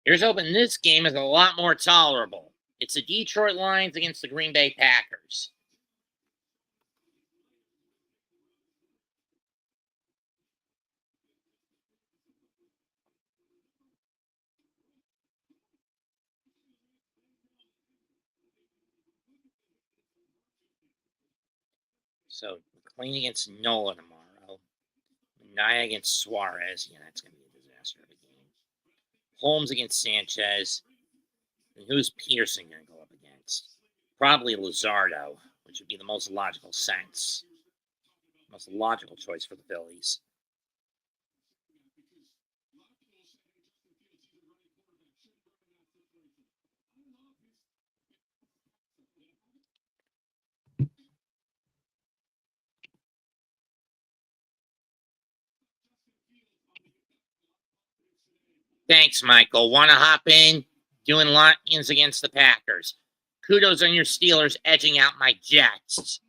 Here's hoping this game is a lot more tolerable. It's the Detroit Lions against the Green Bay Packers. So, McLean against Nola tomorrow. Naya against Suarez. Yeah, that's going to be a disaster of a game. Holmes against Sanchez. And who's Pearson going to go up against? Probably Luzardo, which would be the most logical sense. Most logical choice for the Phillies. Thanks, Michael. Want to hop in? Doing Lions against the Packers. Kudos on your Steelers edging out my Jets.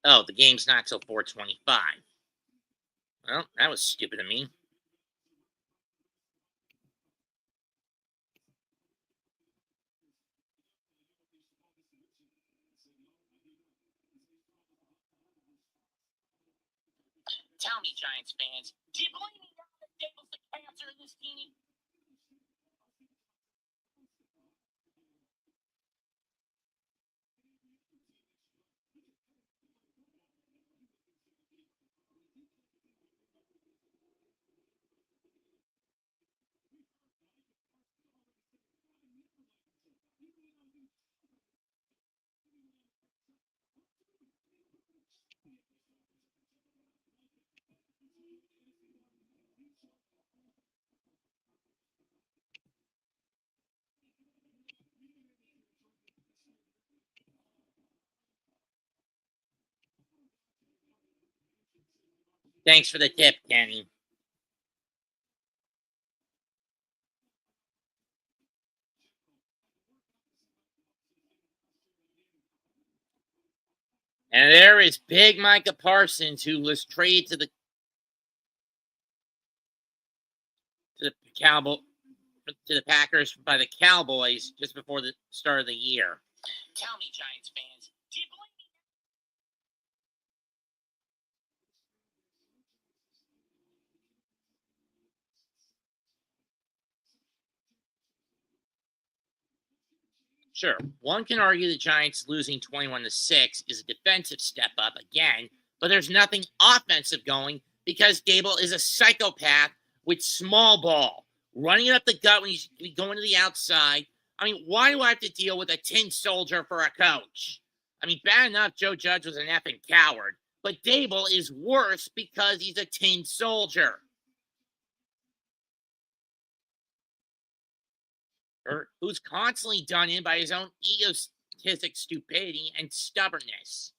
Oh, the game's not till 4:25. Well, that was stupid of me. Tell me, Giants fans, do you believe me now that Dable's the cancer in this team? Thanks for the tip, Kenny. And there is big Micah Parsons, who was traded to the Packers by the Cowboys just before the start of the year. Tell me, Giants fans, do you believe me? Sure, one can argue the Giants losing 21-6 is a defensive step up again, but there's nothing offensive going because Gable is a psychopath with small ball, running it up the gut when he's going to the outside. I mean, why do I have to deal with a tin soldier for a coach? I mean, bad enough Joe Judge was an effing coward, but Dable is worse because he's a tin soldier. Or who's constantly done in by his own egotistic stupidity and stubbornness.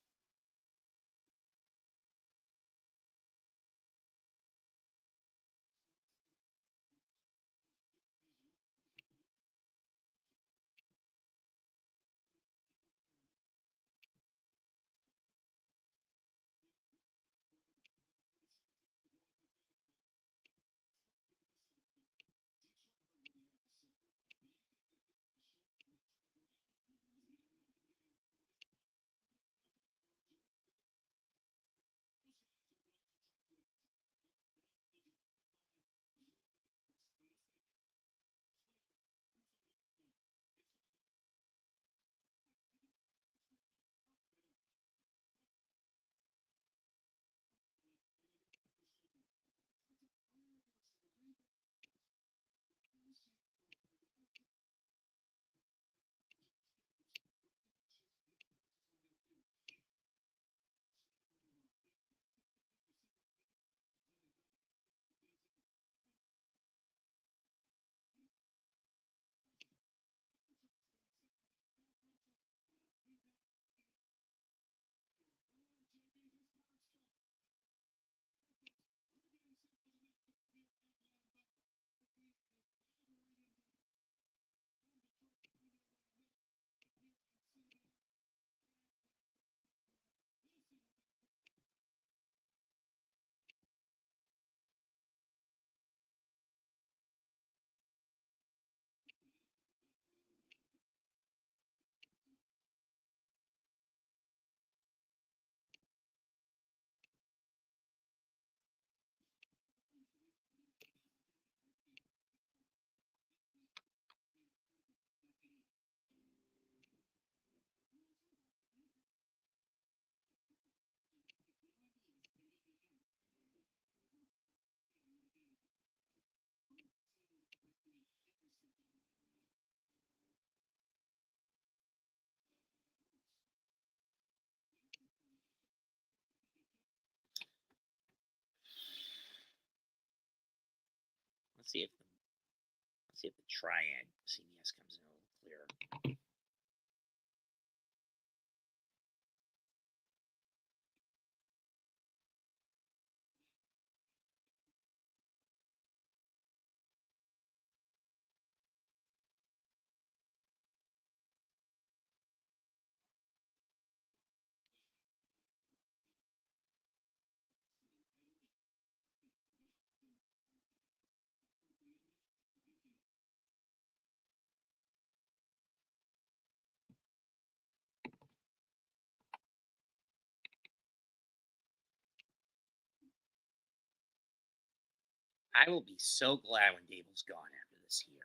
Let's see if the triad CBS comes in a little clearer. I will be so glad when Dable's gone after this year.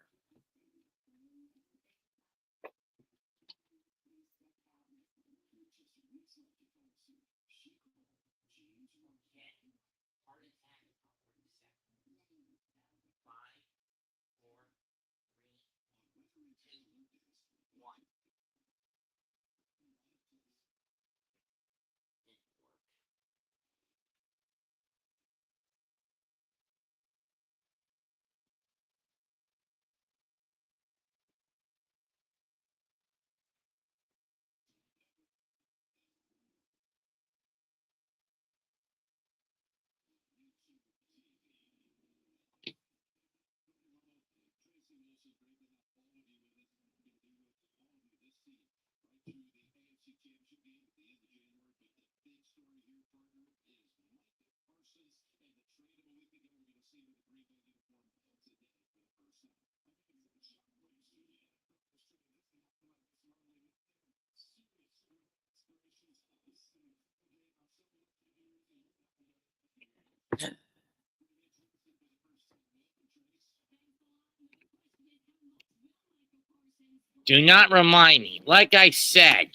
Do not remind me. Like I said,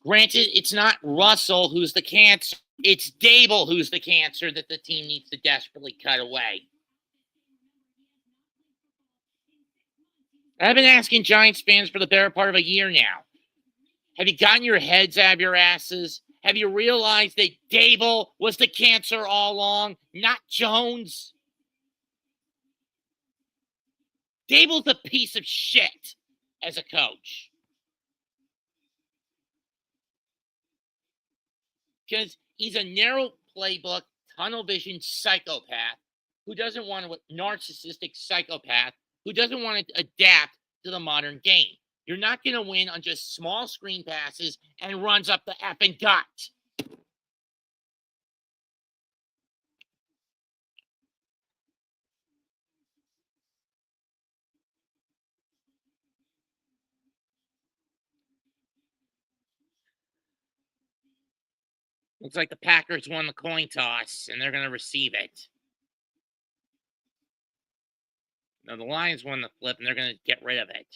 granted, it's not Russell who's the cancer. It's Dable who's the cancer that the team needs to desperately cut away. I've been asking Giants fans for the better part of a year now. Have you gotten your heads out of your asses? Have you realized that Dable was the cancer all along, not Jones? Dable's a piece of shit as a coach. Because he's a narrow playbook, tunnel vision psychopath who doesn't want to, narcissistic psychopath who doesn't want to adapt to the modern game. You're not going to win on just small screen passes and runs up the effing gut. Looks like the Packers won the coin toss, and they're going to receive it. No, the Lions won the flip, and they're going to get rid of it.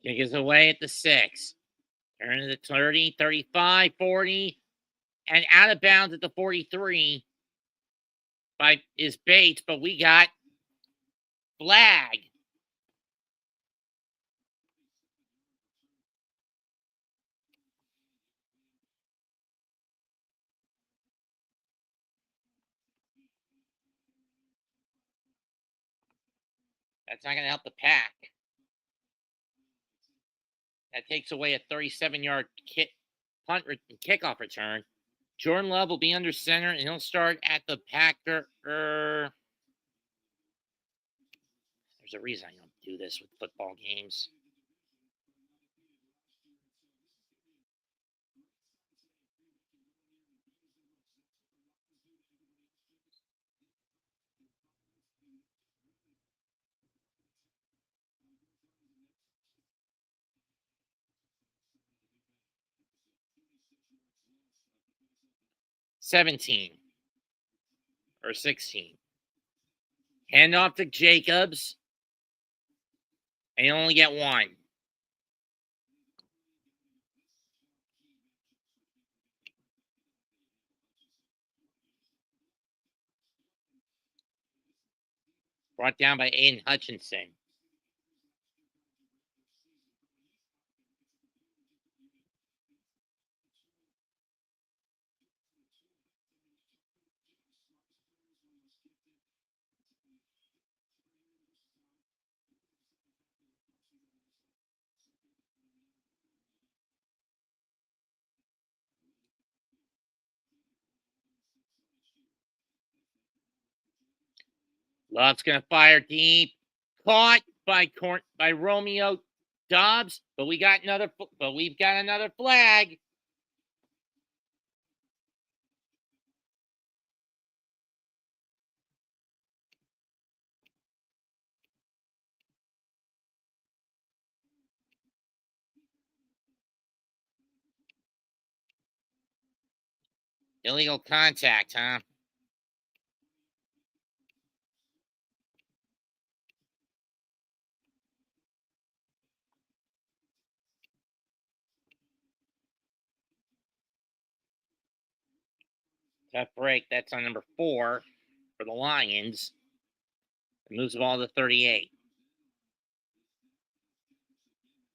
Kick is away at the 6. Turn to the 30, 35, 40, and out of bounds at the 43 is Bates, but we got flag. That's not going to help the Pack. That takes away a 37-yard punt kickoff return. Jordan Love will be under center, and he'll start at the Packer. There's a reason I don't do this with football games. $17 or $16. Hand off to Jacobs. And you only get one. Brought down by Aiden Hutchinson. Love's going to fire deep. Caught by Romeo Dobbs, but we've got another flag. Illegal contact, huh? Tough break. That's on number 4 for the Lions. It moves the ball to 38.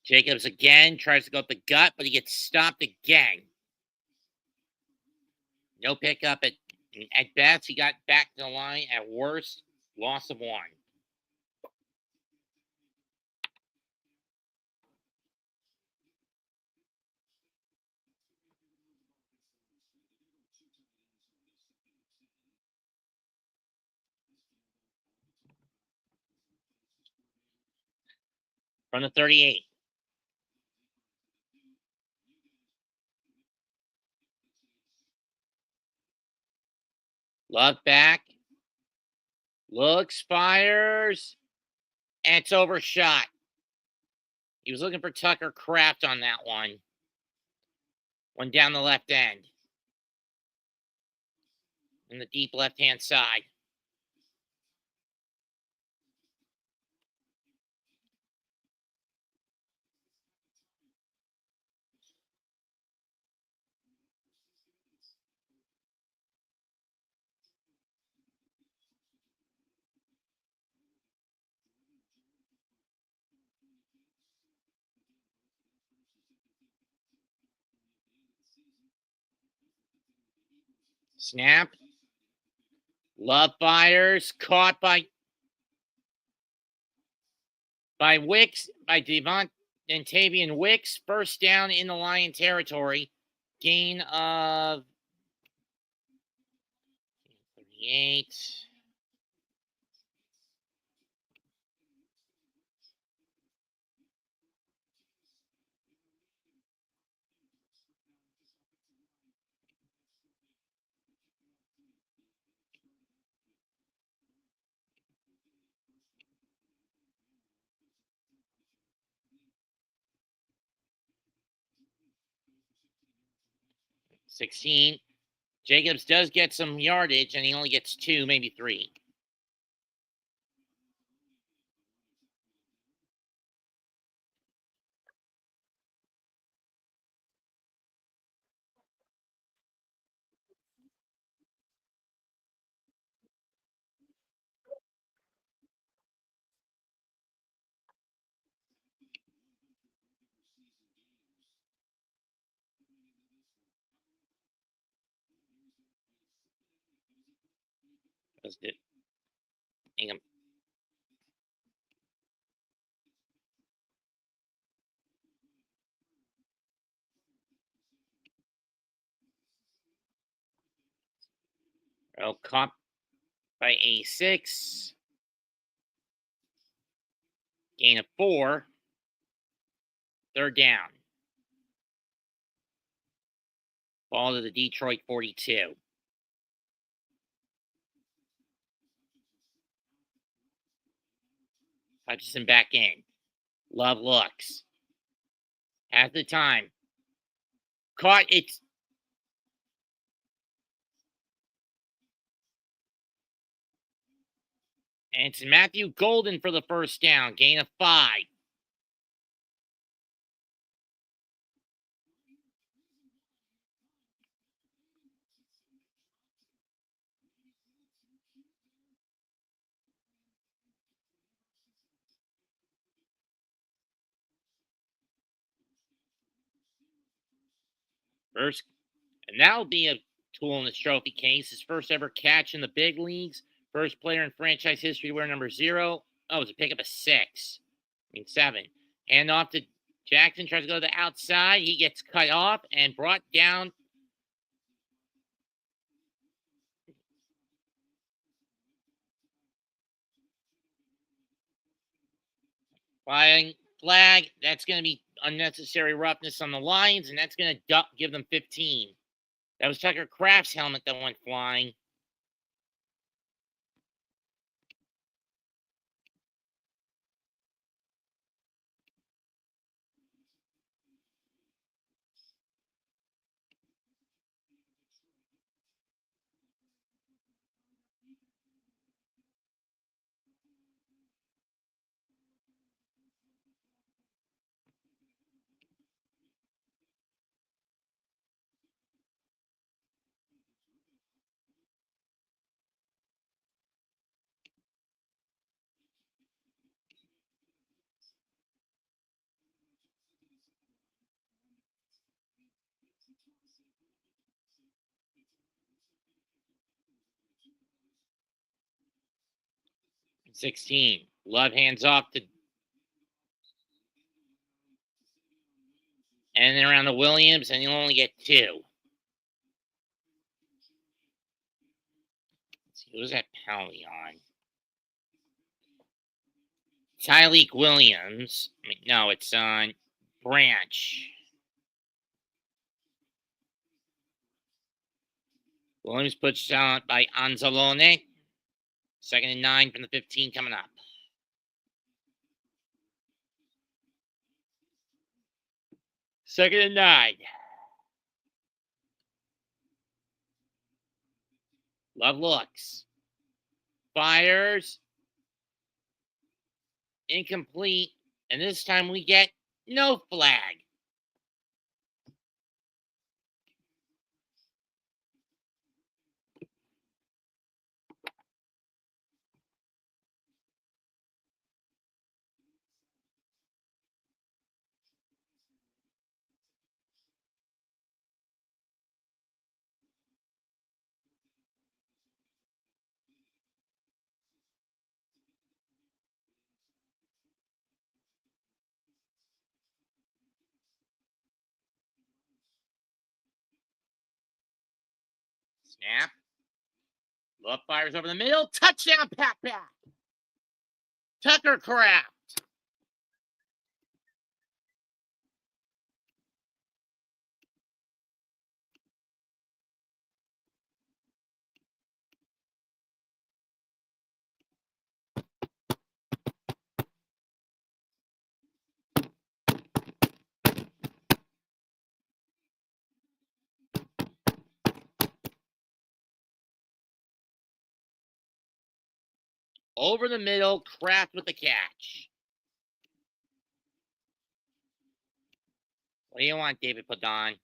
Jacobs again tries to go up the gut, but he gets stopped again. No pickup at best. He got back to the line. At worst, loss of 1. From the 38. Love back. Looks, fires, and it's overshot. He was looking for Tucker Kraft on that one. One down the left end. In the deep left-hand side. Snap. Love fires. Caught by Wicks, by Tavian Wicks. First down in the Lion territory. Gain of 38. $16. Jacobs does get some yardage, and he only gets 2, maybe 3. Ingham. Caught by A6. Gain of 4. Third down. Ball to the Detroit 42. Hutchinson back in. Love looks. At the time. Caught. And it's Matthew Golden for the first down. Gain of 5. First, and that'll be a tool in this trophy case. His first ever catch in the big leagues. First player in franchise history to wear number 0. Oh, it's a pickup of 6. 7. Hand off to Jackson. Tries to go to the outside. He gets cut off and brought down. Flag. That's going to be unnecessary roughness on the Lions, and that's going to give them 15. That was Tucker Kraft's helmet that went flying. $16. Love hands off to. And then around to Williams, and you'll only get 2. Let's see, who was that penalty on? Tyleek Williams. No, it's on Branch. Williams puts out by Anzalone. 2nd and 9 from the 15 coming up. Second and 9. Love looks. Fires. Incomplete. And this time we get no flag. Snap. Love fires over the middle. Touchdown, Pat. Tucker Kraft. Over the middle, Kraft with the catch. What do you want, David Padon?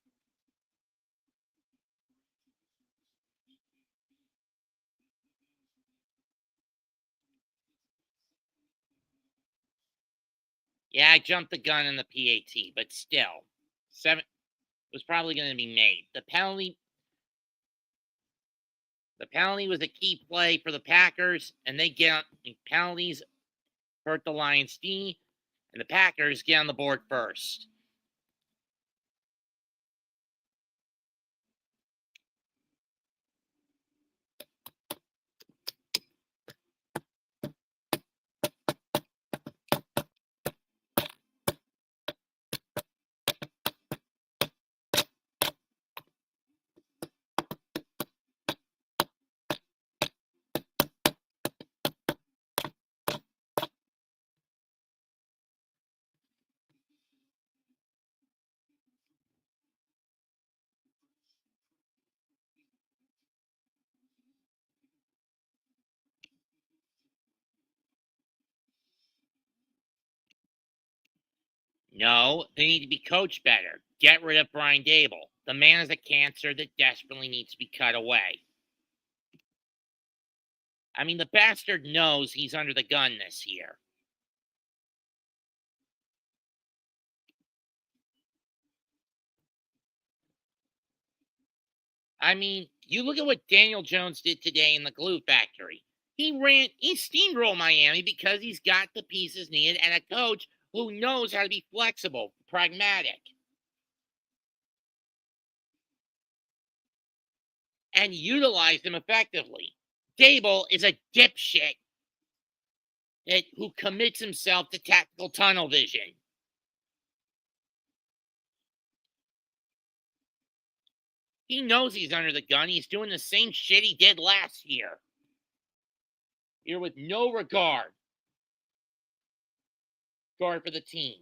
Yeah, I jumped the gun in the PAT, but still. 7 was probably going to be made. The penalty was a key play for the Packers, and they get penalties hurt the Lions D, and the Packers get on the board first. No, they need to be coached better. Get rid of Brian Dable. The man is a cancer that desperately needs to be cut away. I mean, the bastard knows he's under the gun this year. I mean, you look at what Daniel Jones did today in the glue factory. He steamrolled Miami because he's got the pieces needed and a coach who knows how to be flexible, pragmatic, and utilize them effectively. Dable is a dipshit who commits himself to tactical tunnel vision. He knows he's under the gun. He's doing the same shit he did last year. You're with no regard for the team.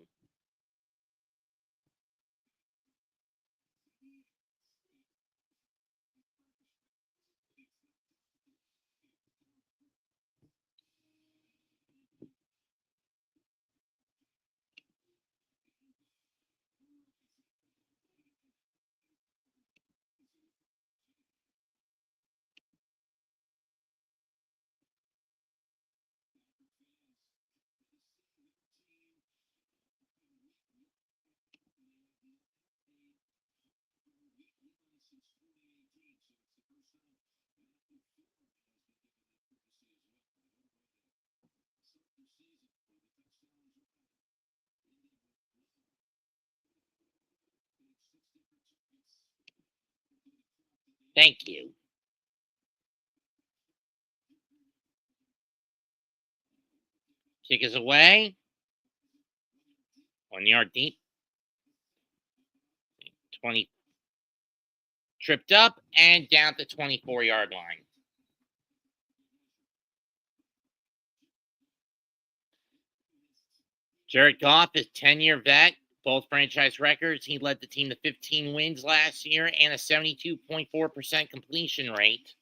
Thank you. Kick is away. 1 yard deep. 20. Tripped up and down the 24-yard line. Jared Goff is 10-year vet, both franchise records. He led the team to 15 wins last year and a 72.4% completion rate.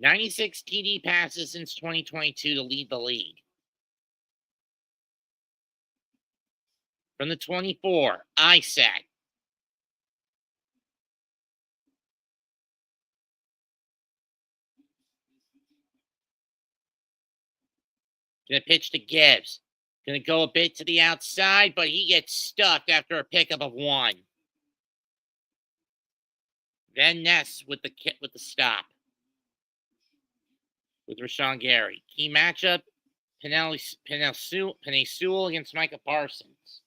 "96 TD passes since 2022 to lead the league. From the 24, Isaac. Gonna pitch to Gibbs. Gonna go a bit to the outside, but he gets stuck after a pickup of 1. Then Ness with the stop. With Rashawn Gary. Key matchup, Penei Sewell against Micah Parsons.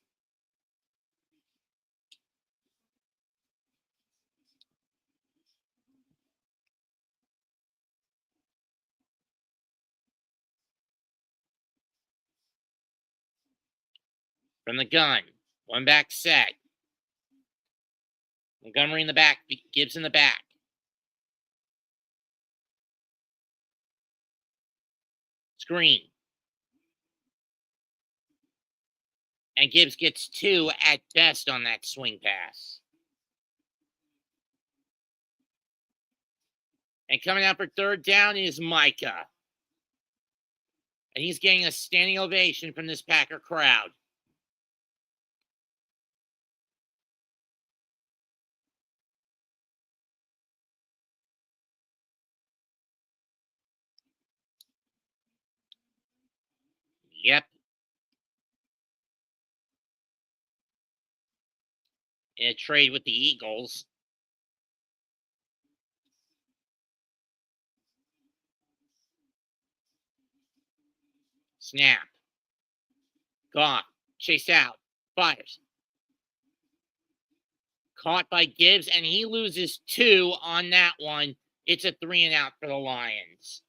From the gun, 1 back set. Montgomery in the back, Gibbs in the back. Screen. And Gibbs gets 2 at best on that swing pass. And coming out for third down is Micah. And he's getting a standing ovation from this Packer crowd. Yep. In a trade with the Eagles. Snap. Goff. Chase out. Fires. Caught by Gibbs, and he loses 2 on that one. It's a 3 and out for the Lions.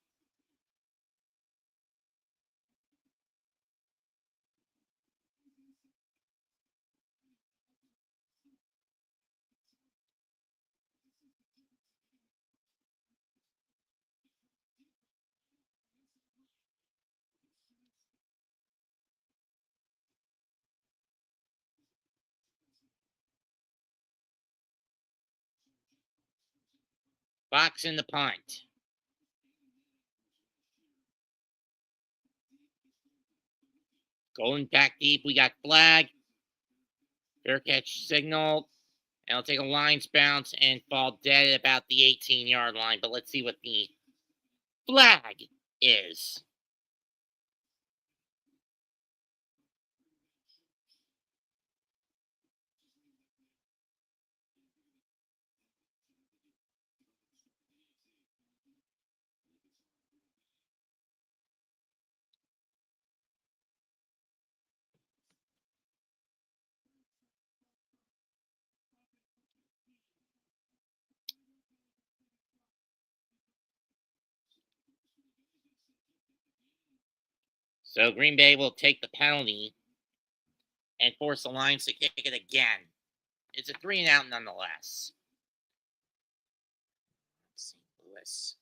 Fox in the punt. Going back deep, we got flag. Fair catch signal. And it'll take a lines bounce and fall dead at about the 18-yard line. But let's see what the flag is. So Green Bay will take the penalty and force the Lions to kick it again. It's a 3-and-out nonetheless. St. Louis.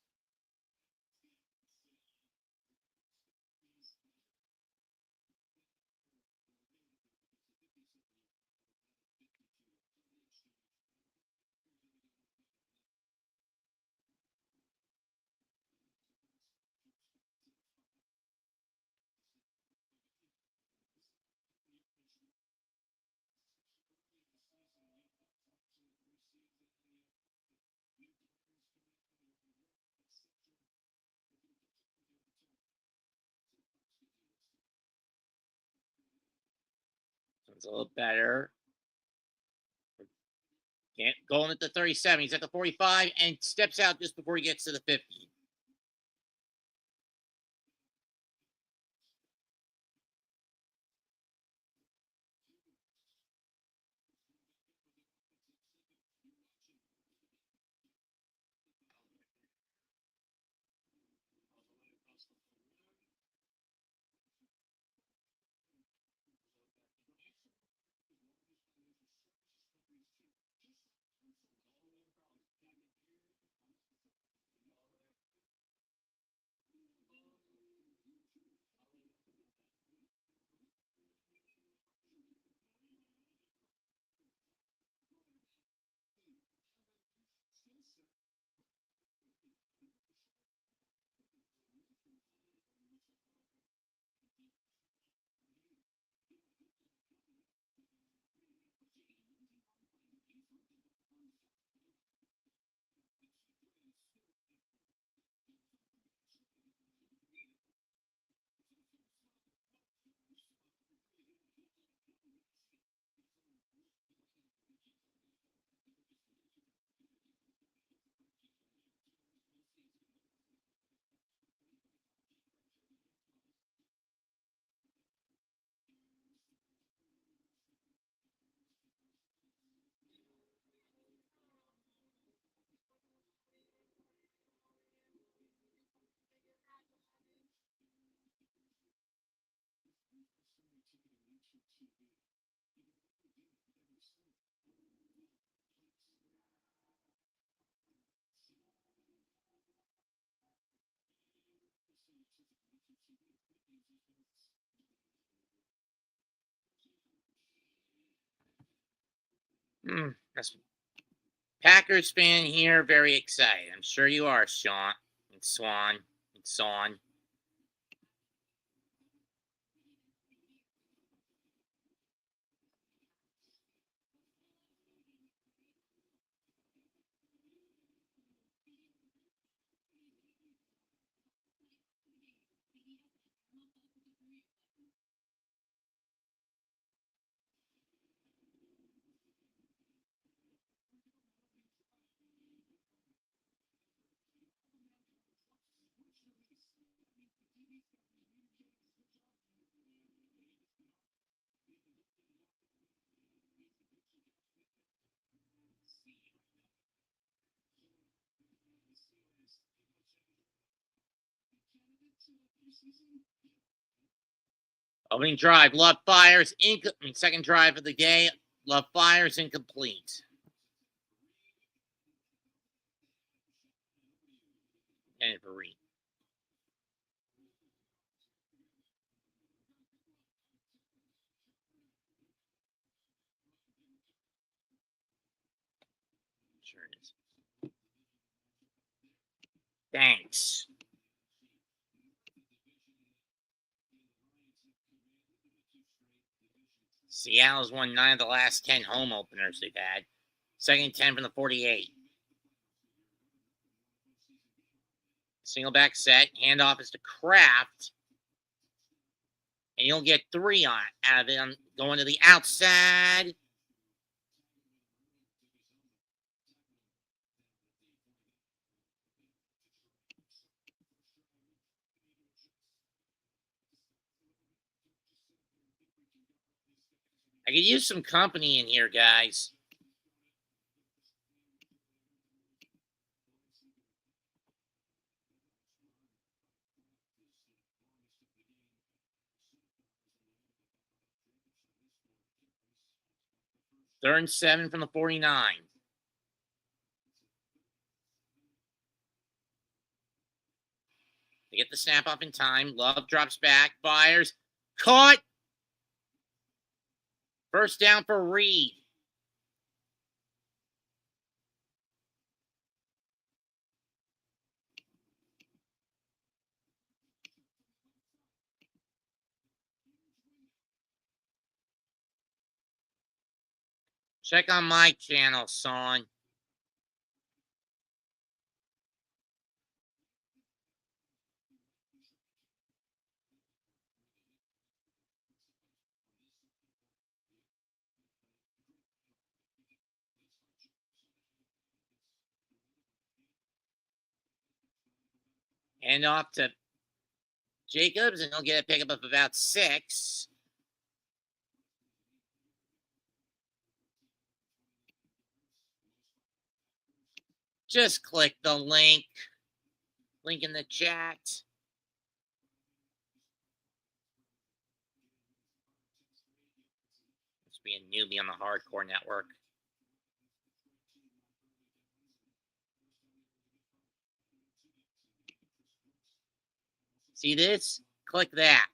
It's a little better. Going at the 37. He's at the 45 and steps out just before he gets to the 50. That's Packers fan here, very excited. I'm sure you are, Sean and Swan and Son. Opening drive, Love fires. Second drive of the day, Love fires incomplete. And for Reed. Sure it is. Thanks. Seattle's won 9 of the last 10 home openers they've had. Second 10 from the 48. Single back set. Handoff is to Kraft. And you'll get 3 out of it. I'm going to the outside. I could use some company in here, guys. Third and 7 from the 49. They get the snap off in time. Love drops back, fires. Caught! First down for Reed. Check on my channel, son. Hand off to Jacobs, and he'll get a pickup of about 6. Just click the link. Link in the chat. Must be a newbie on the Hardcore Network. See this? Click that.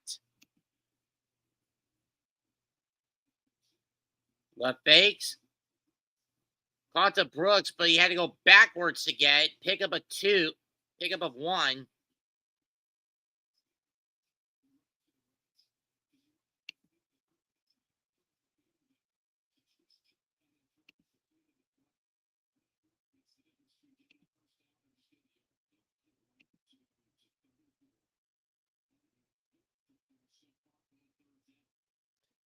Left fakes. Caught to Brooks, but he had to go backwards to get it. Pick up a 2. Pick up of 1.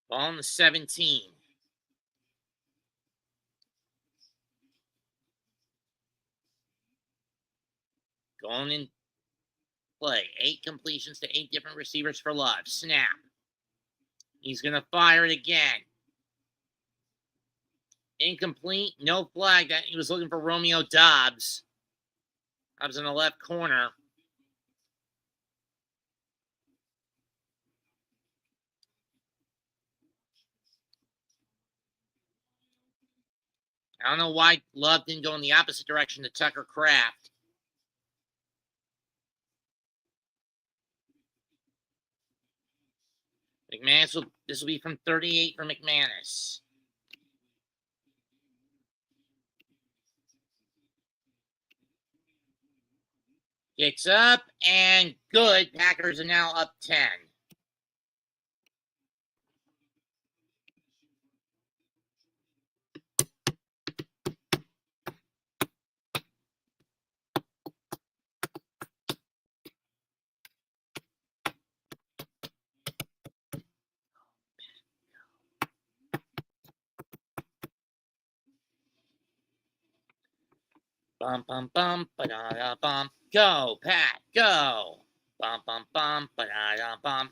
Ball on the 17. Going in play. 8 completions to 8 different receivers for Love. Snap. He's going to fire it again. Incomplete. No flag. That he was looking for Romeo Dobbs. Dobbs in the left corner. I don't know why Love didn't go in the opposite direction to Tucker Kraft. McManus this will be from 38 for McManus. Kicks up and good. Packers are now up 10. Bum, bum, bum, ba-da-da, bum. Go, Pat, go. Bum, bum, bum, ba-da-da, bum.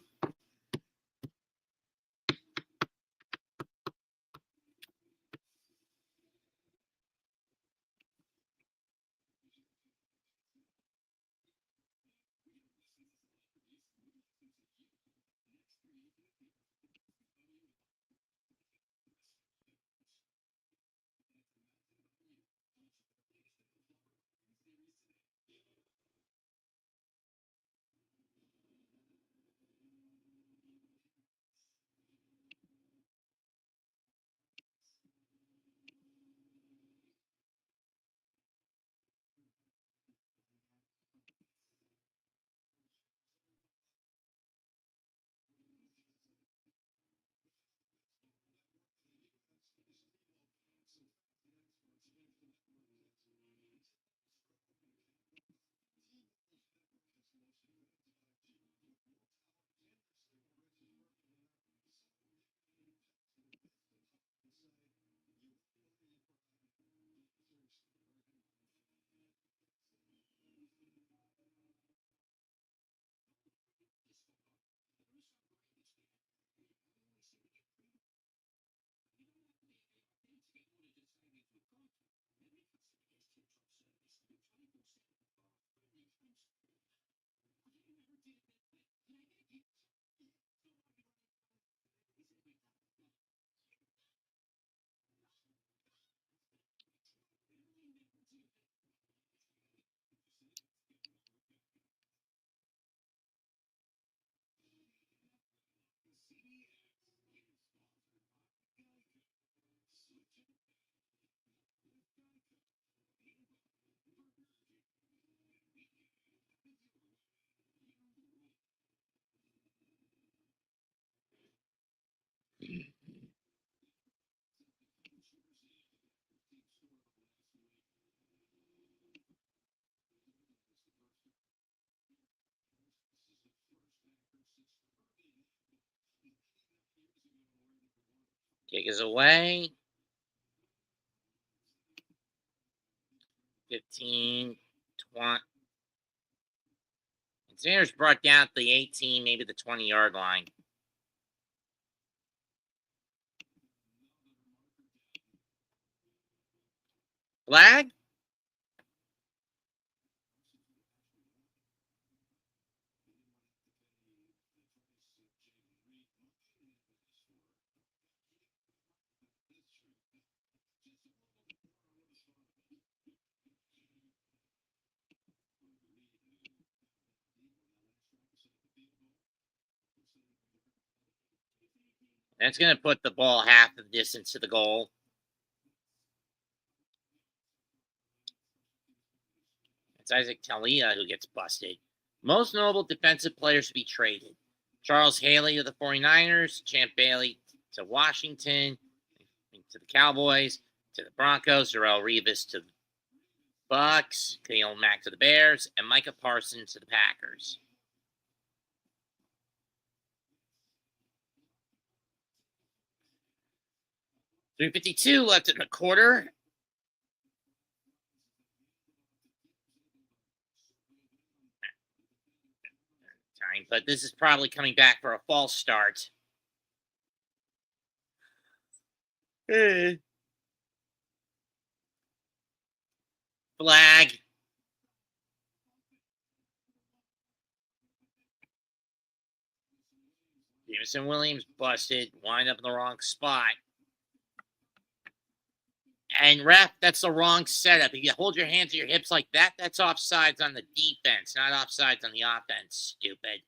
Kick is away. 15, 20. And Sanders brought down to the 18, maybe the 20-yard line. Flag? That's going to put the ball half the distance to the goal. It's Isaac Talia who gets busted. Most notable defensive players to be traded. Charles Haley to the 49ers, Champ Bailey to Washington, to the Cowboys, to the Broncos, Darrelle Revis to the Bucks, Khalil Mack to the Bears, and Micah Parson to the Packers. $3.52 left in the quarter. But this is probably coming back for a false start. Flag. Jameson Williams busted, wind up in the wrong spot. And ref, that's the wrong setup. If you hold your hands at your hips like that, that's offsides on the defense, not offsides on the offense. Stupid.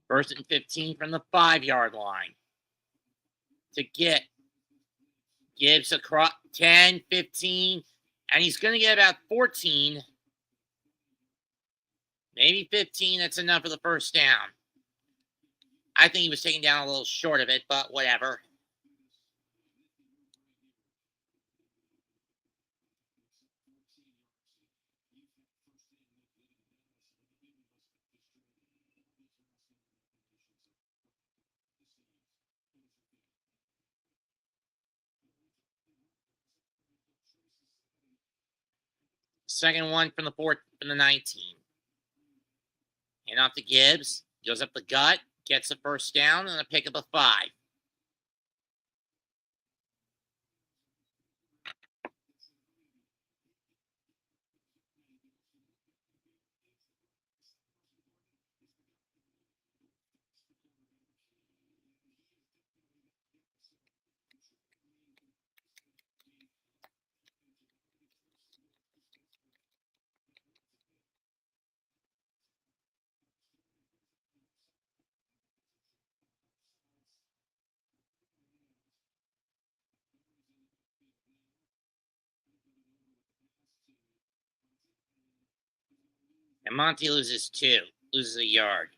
First and 15 from the 5-yard line. To get Gibbs across 10, 15, and he's going to get about 14. Maybe 15. That's enough for the first down. I think he was taken down a little short of it, but whatever. Second one from the 19. Hand off to Gibbs. Goes up the gut. Gets the first down and a pick up a 5. And Monty loses 2. Loses a yard.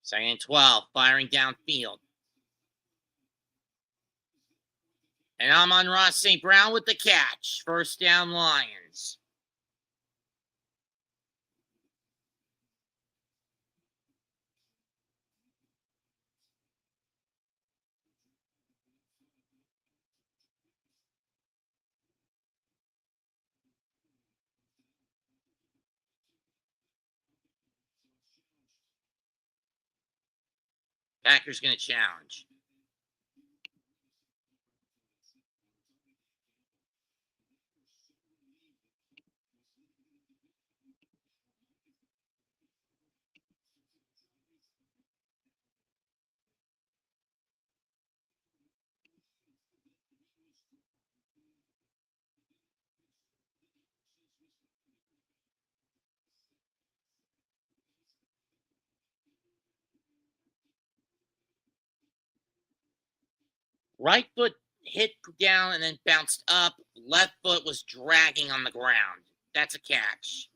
Second and 12. Firing downfield. And Amon-Ra St. Brown with the catch. First down, Lions. Packers going to challenge. Right foot hit down and then bounced up. Left foot was dragging on the ground. That's a catch.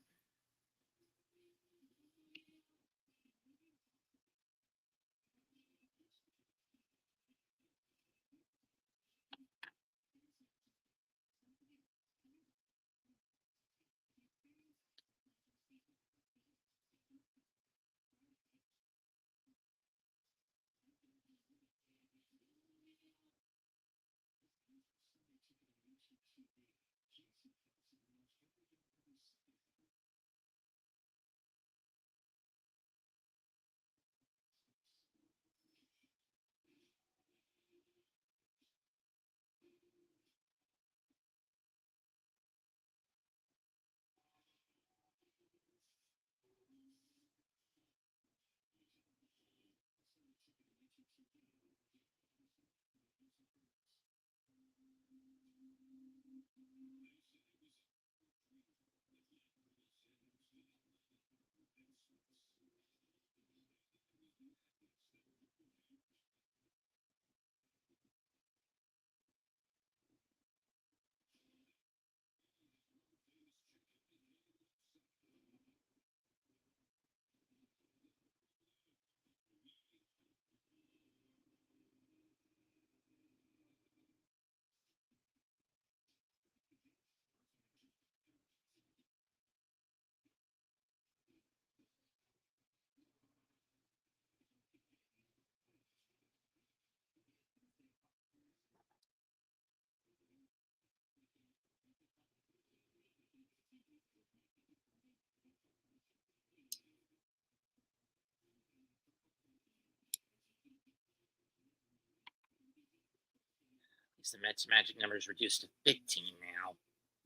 The Mets' magic number is reduced to 15 now,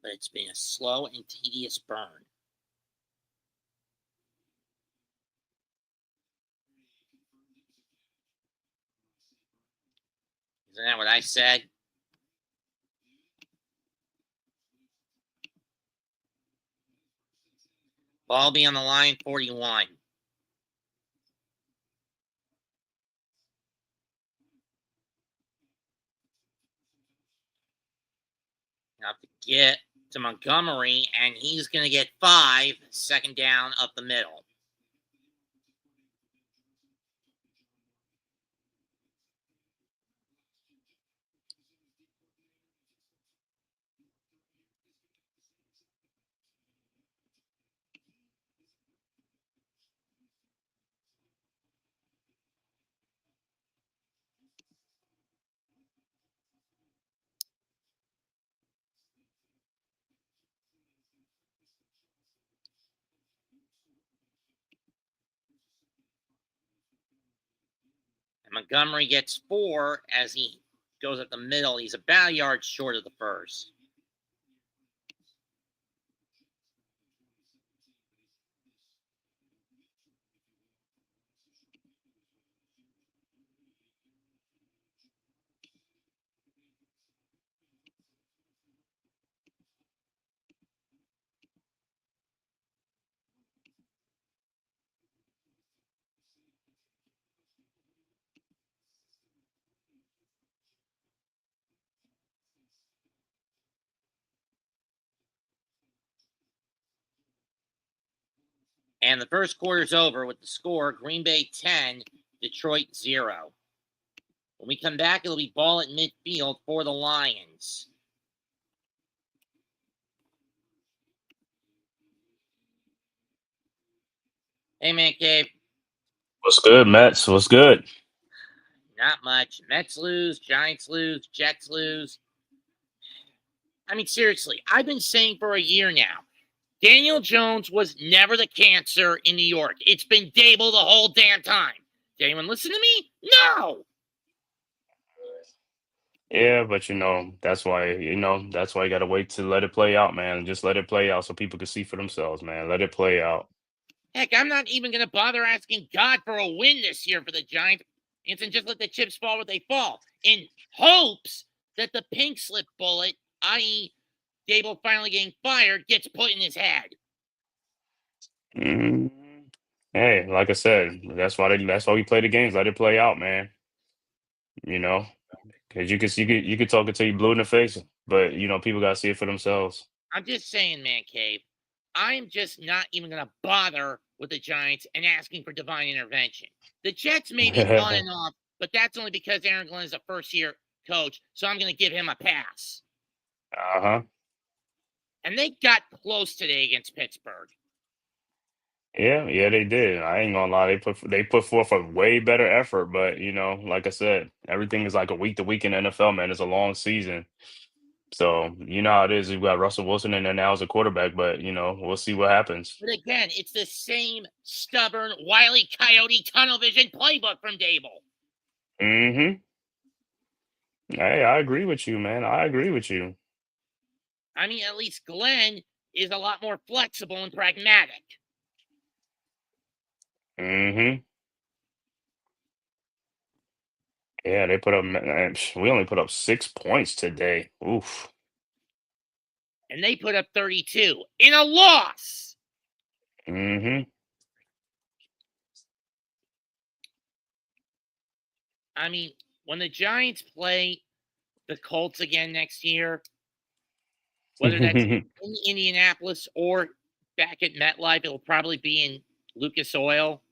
but it's been a slow and tedious burn. Isn't that what I said? Ball be on the line, 41. Have to get to Montgomery, and he's going to get 5, second down up the middle. And Montgomery gets 4 as he goes up the middle. He's about a yard short of the first. And the first quarter's over with the score Green Bay 10, Detroit 0. When we come back, it'll be ball at midfield for the Lions. Hey, man, Cave. What's good, Mets? What's good? Not much. Mets lose, Giants lose, Jets lose. I mean, seriously, I've been saying for a year now, Daniel Jones was never the cancer in New York. It's been Dable the whole damn time. Did anyone listen to me? No. Yeah, but that's why you gotta wait to let it play out, man. Just let it play out so people can see for themselves, man. Let it play out. Heck, I'm not even going to bother asking God for a win this year for the Giants. And just let the chips fall where they fall in hopes that the pink slip bullet, i.e., Dable finally getting fired, gets put in his head. Mhm. Hey, like I said, that's why we play the games. Let it play out, man. You know, Because you could talk it till you blue in the face, but people gotta see it for themselves. I'm just saying, man cave. I'm just not even going to bother with the Giants and asking for divine intervention. The Jets may be on and off, but that's only because Aaron Glenn is a first-year coach, so I'm going to give him a pass. Uh-huh. And they got close today against Pittsburgh. Yeah, yeah, they did. I ain't gonna lie, they put forth a way better effort, but like I said, everything is like a week to week in NFL, man. It's a long season. So you know how it is. You've got Russell Wilson in there now as a quarterback, but we'll see what happens. But again, it's the same stubborn, wily coyote tunnel vision playbook from Dable. Mm-hmm. Hey, I agree with you, man. I agree with you. I mean, at least Glenn is a lot more flexible and pragmatic. Mm-hmm. Yeah, they put up. Man, we only put up 6 points today. Oof. And they put up 32 in a loss. Mm-hmm. I mean, when the Giants play the Colts again next year, whether that's in Indianapolis or back at MetLife, it'll probably be in Lucas Oil.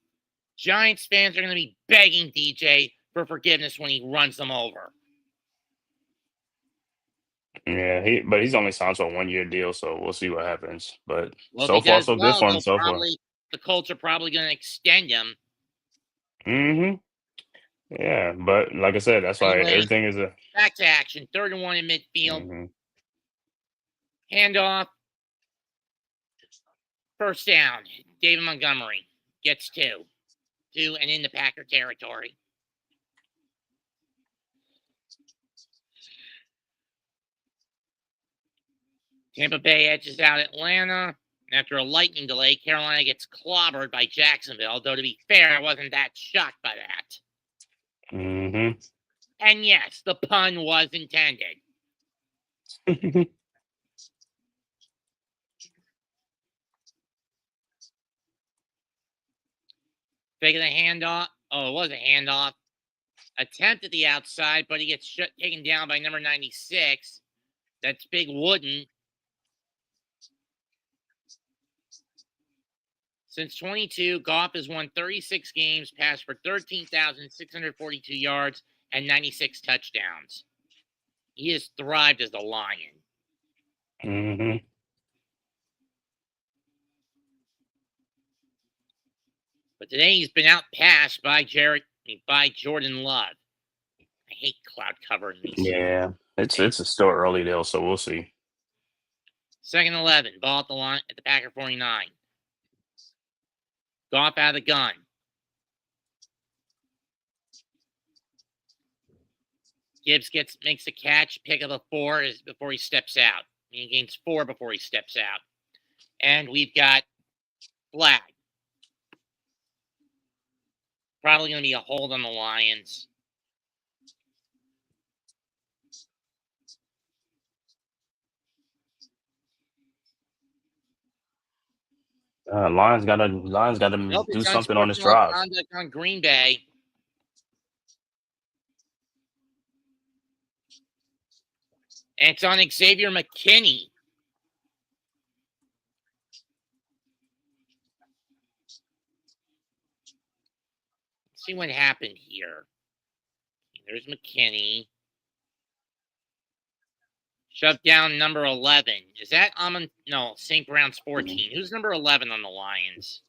Giants fans are going to be begging DJ for forgiveness when he runs them over. Yeah, but he's only signed to a 1 year deal, so we'll see what happens. But Well, if so he far, does so good well, for him so far. the Colts are probably going to extend him. Mm-hmm. Yeah, but like I said, that's why Anyway, everything is a. back to action. 3rd and 1 in midfield. Mm-hmm. Handoff. First down. David Montgomery gets 2. 2 and in the Packer territory. Tampa Bay edges out Atlanta. After a lightning delay, Carolina gets clobbered by Jacksonville, though to be fair, I wasn't that shocked by that. Mm-hmm. And yes, the pun was intended. Taking a handoff. Oh, it was a handoff. Attempt at the outside, but he gets taken down by number 96. That's Big Wooden. Since 22, Goff has won 36 games, passed for 13,642 yards, and 96 touchdowns. He has thrived as a Lion. Mm-hmm. But today he's been outpassed by Jordan Love. I hate cloud cover in these. Yeah, it's still early though, so we'll see. 2nd and 11, ball at the line at the Packer 49. Goff out of the gun. Gibbs makes the catch, pick up a 4 before he steps out. He gains 4 before he steps out. And we've got flag. Probably going to be a hold on the Lions. Lions gotta Nope, do it's something on this unsportsmanlike drive. conduct on Green Bay. And it's on Xavier McKinney. Let's see what happened here. There's McKinney. Shoved down number 11. Is that No, St. Brown's 14. Who's number 11 on the Lions?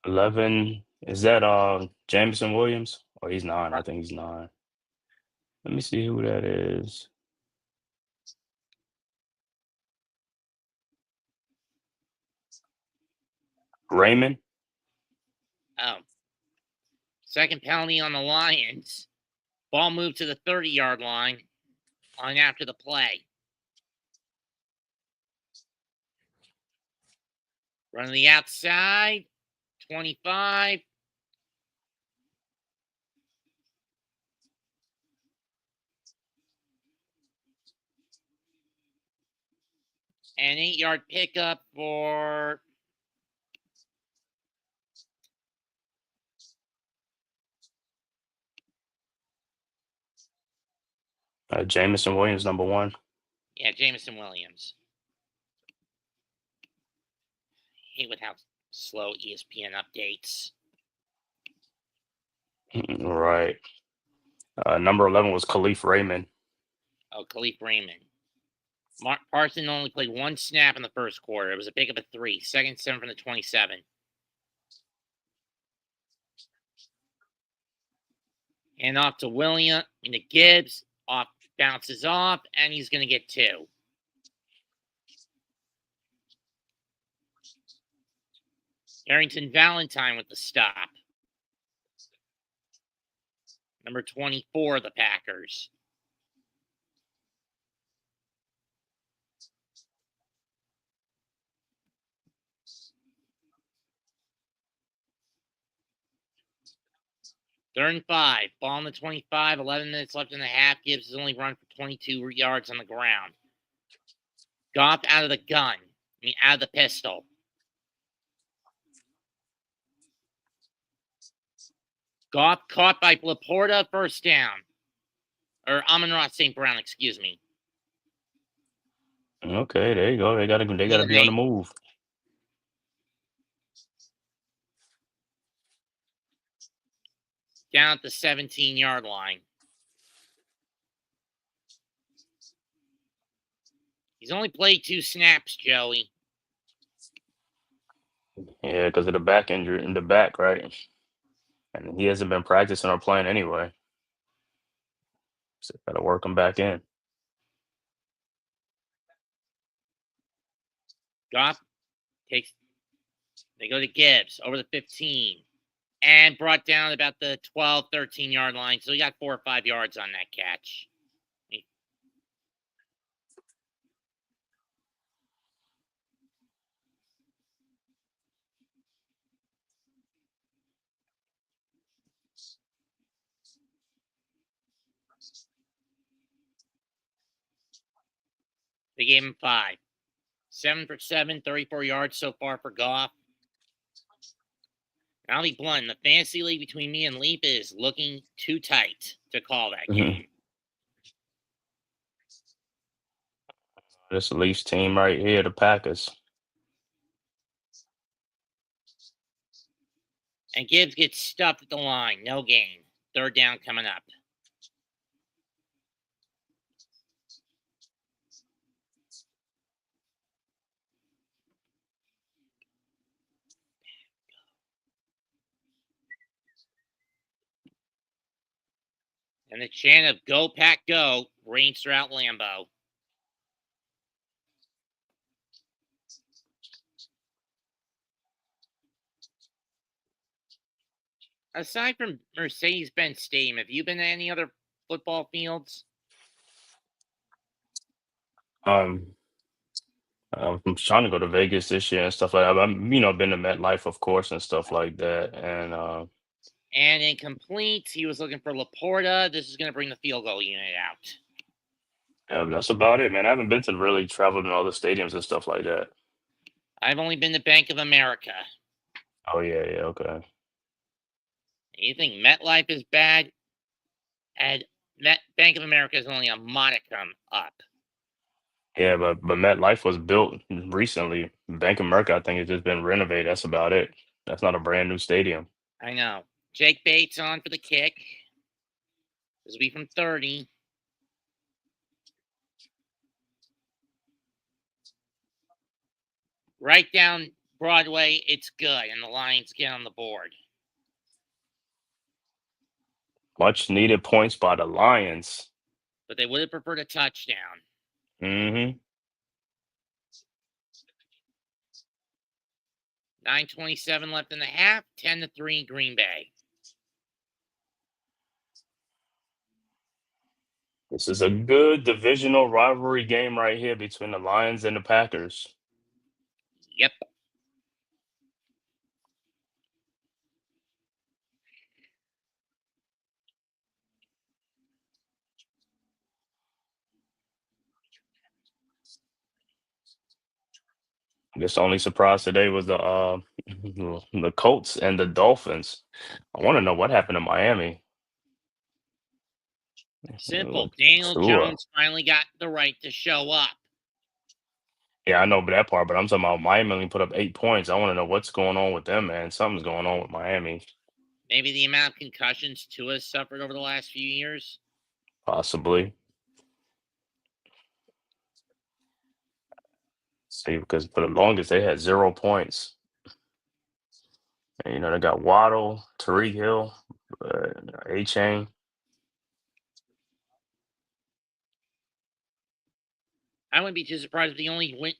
11, is that Jameson Williams? Or he's 9. I think he's 9. Let me see who that is. Raymond. Oh. Second penalty on the Lions. Ball moved to the 30-yard line on after the play. Run to the outside. 25. An 8-yard pickup for Jamison Williams, number one. Yeah, Jameson Williams. Hate with how slow ESPN updates. Right. Number 11 was Khalif Raymond. Oh, Khalif Raymond. Parson only played one snap in the first quarter. It was a pick of a 3. Second 7 from the 27. And off to William into Gibbs. Bounces off, and he's going to get 2. Harrington Valentine with the stop. Number 24 of the Packers. Third and 5. Ball on the 25. 11 minutes left in the half. Gibbs has only run for 22 yards on the ground. Goff out of the gun. Out of the pistol. Goff caught by Laporta. First down. Or Amon-Ra St. Brown, excuse me. Okay, there you go. They gotta be on the move. Down at the 17-yard line. He's only played 2 snaps, Joey. Yeah, because of the back injury in the back, right? And he hasn't been practicing or playing anyway. So gotta work him back in. Goff takes. They go to Gibbs over the 15. And brought down about the 12, 13-yard line. So he got 4 or 5 yards on that catch. They gave him 5. 7 for 7, 34 yards so far for Goff. I'll be blunt. The fantasy league between me and Leap is looking too tight to call that game. This Leafs team right here, the Packers. And Gibbs gets stuffed at the line. No gain. Third down coming up. And the chant of "Go Pack Go" reigns throughout Lambeau. Aside from Mercedes-Benz Stadium, have you been to any other football fields? I'm trying to go to Vegas this year and stuff like that. I'm, been to MetLife, of course, and stuff like that. And incomplete. He was looking for Laporta. This is going to bring the field goal unit out. Yeah, that's about it, man. I haven't been to really traveled in all the stadiums and stuff like that. I've only been to Bank of America. Oh yeah, okay. You think MetLife is bad? And Bank of America is only a modicum up. Yeah, but MetLife was built recently. Bank of America, I think, has just been renovated. That's about it. That's not a brand new stadium. I know. Jake Bates on for the kick. This will be from 30. Right down Broadway, it's good, and the Lions get on the board. Much needed points by the Lions. But they would have preferred a touchdown. Mm-hmm. 9:27 left in the half. 10-3 Green Bay. This is a good divisional rivalry game right here between the Lions and the Packers. Yep. I guess the only surprise today was the Colts and the Dolphins. I want to know what happened to Miami. Simple. Daniel Tua. Jones finally got the right to show up. Yeah, I know that part, but I'm talking about Miami only put up 8 points. I want to know what's going on with them, man. Something's going on with Miami, Maybe the amount of concussions Tua suffered over the last few years. possibly. See, because for the longest they had 0 points. And, they got Waddle, Tariq Hill, A Chain. I wouldn't be too surprised if the only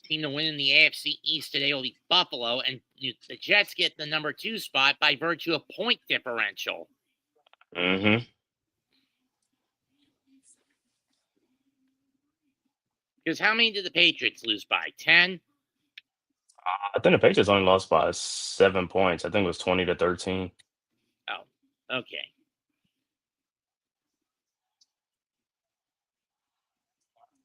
team to win in the AFC East today will be Buffalo, and the Jets get the number 2 spot by virtue of point differential. Mm-hmm. Because how many did the Patriots lose by? 10? I think the Patriots only lost by 7 points. I think it was 20-13. Oh, okay.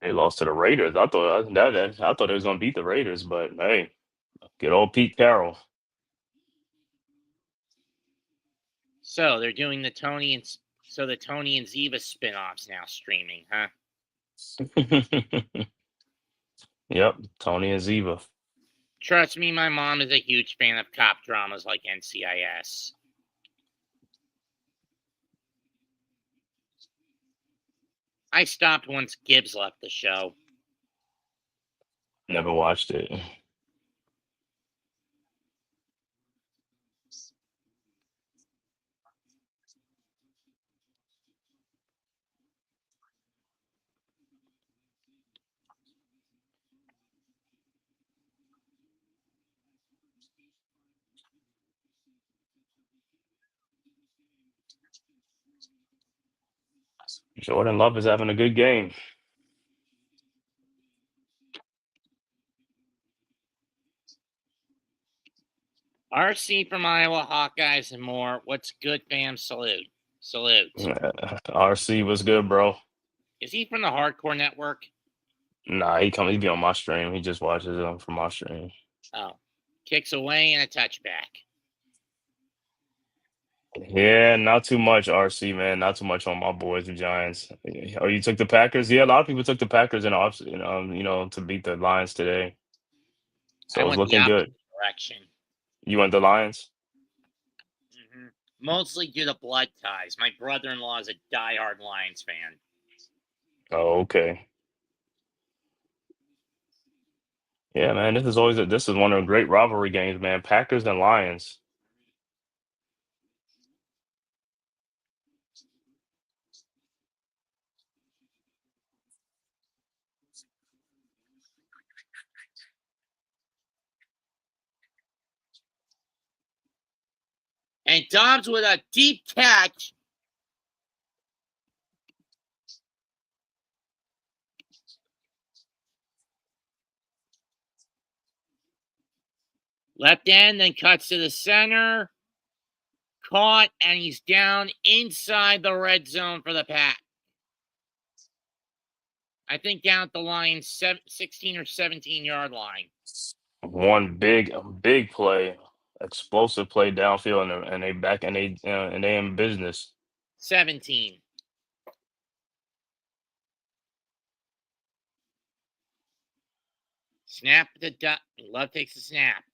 They lost to the Raiders. I thought they was gonna beat the Raiders, but hey, good old Pete Carroll. So they're doing the Tony and Ziva spin-offs now streaming, huh? Yep, Tony and Ziva. Trust me, my mom is a huge fan of cop dramas like NCIS. I stopped once Gibbs left the show. Never watched it. Jordan Love is having a good game. RC from Iowa, Hawkeyes, and more. What's good, fam? Salute. RC was good, bro. Is he from the Hardcore Network? Nah, he be on my stream. He just watches them from my stream. Oh. Kicks away and a touchback. Yeah, not too much, RC, man. Not too much on my boys, the Giants. Oh, you took the Packers? Yeah, a lot of people took the Packers in off, to beat the Lions today. I So it's went the looking opposite good. direction. You went the Lions? Mostly due to blood ties. My brother-in-law is a diehard Lions fan. Oh, okay. Yeah, man. This is one of the great rivalry games, man. Packers and Lions. And Dobbs with a deep catch. Left end, then cuts to the center. Caught, and he's down inside the red zone for the Pack. I think down at the line, 16 or 17-yard line. One big play, explosive play downfield, and they back and they in business. 17. Snap the Love takes the snap.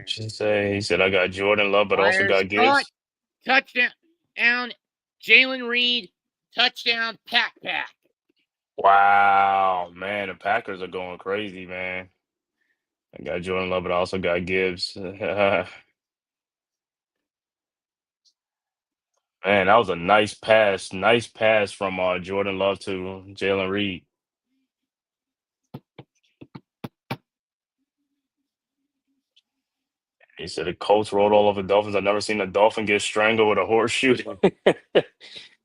He said, I got Jordan Love, but also Myers got caught. Gibbs. Touchdown. Jalen Reed. Touchdown. Pack. Wow, man, the Packers are going crazy, man. I got Jordan Love, but I also got Gibbs. Man, that was a nice pass. Nice pass from Jordan Love to Jalen Reed. He said the Colts rolled all over the Dolphins. I've never seen a Dolphin get strangled with a horseshoe.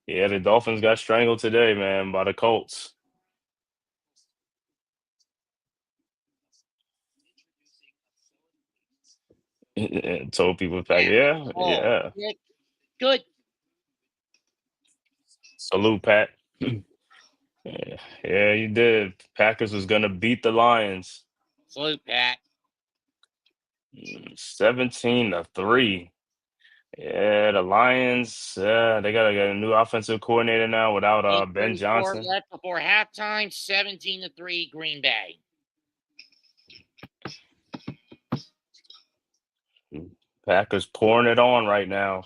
Yeah, the Dolphins got strangled today, man, by the Colts. Told people back, yeah, Oh, yeah. good. Salute, Pat. Yeah, yeah, you did. Packers was gonna beat the Lions. Salute, Pat. 17-3. Yeah, the Lions, they got a new offensive coordinator now without Ben 8:34 Johnson. left before halftime. 17-3 Green Bay. Packers pouring it on right now.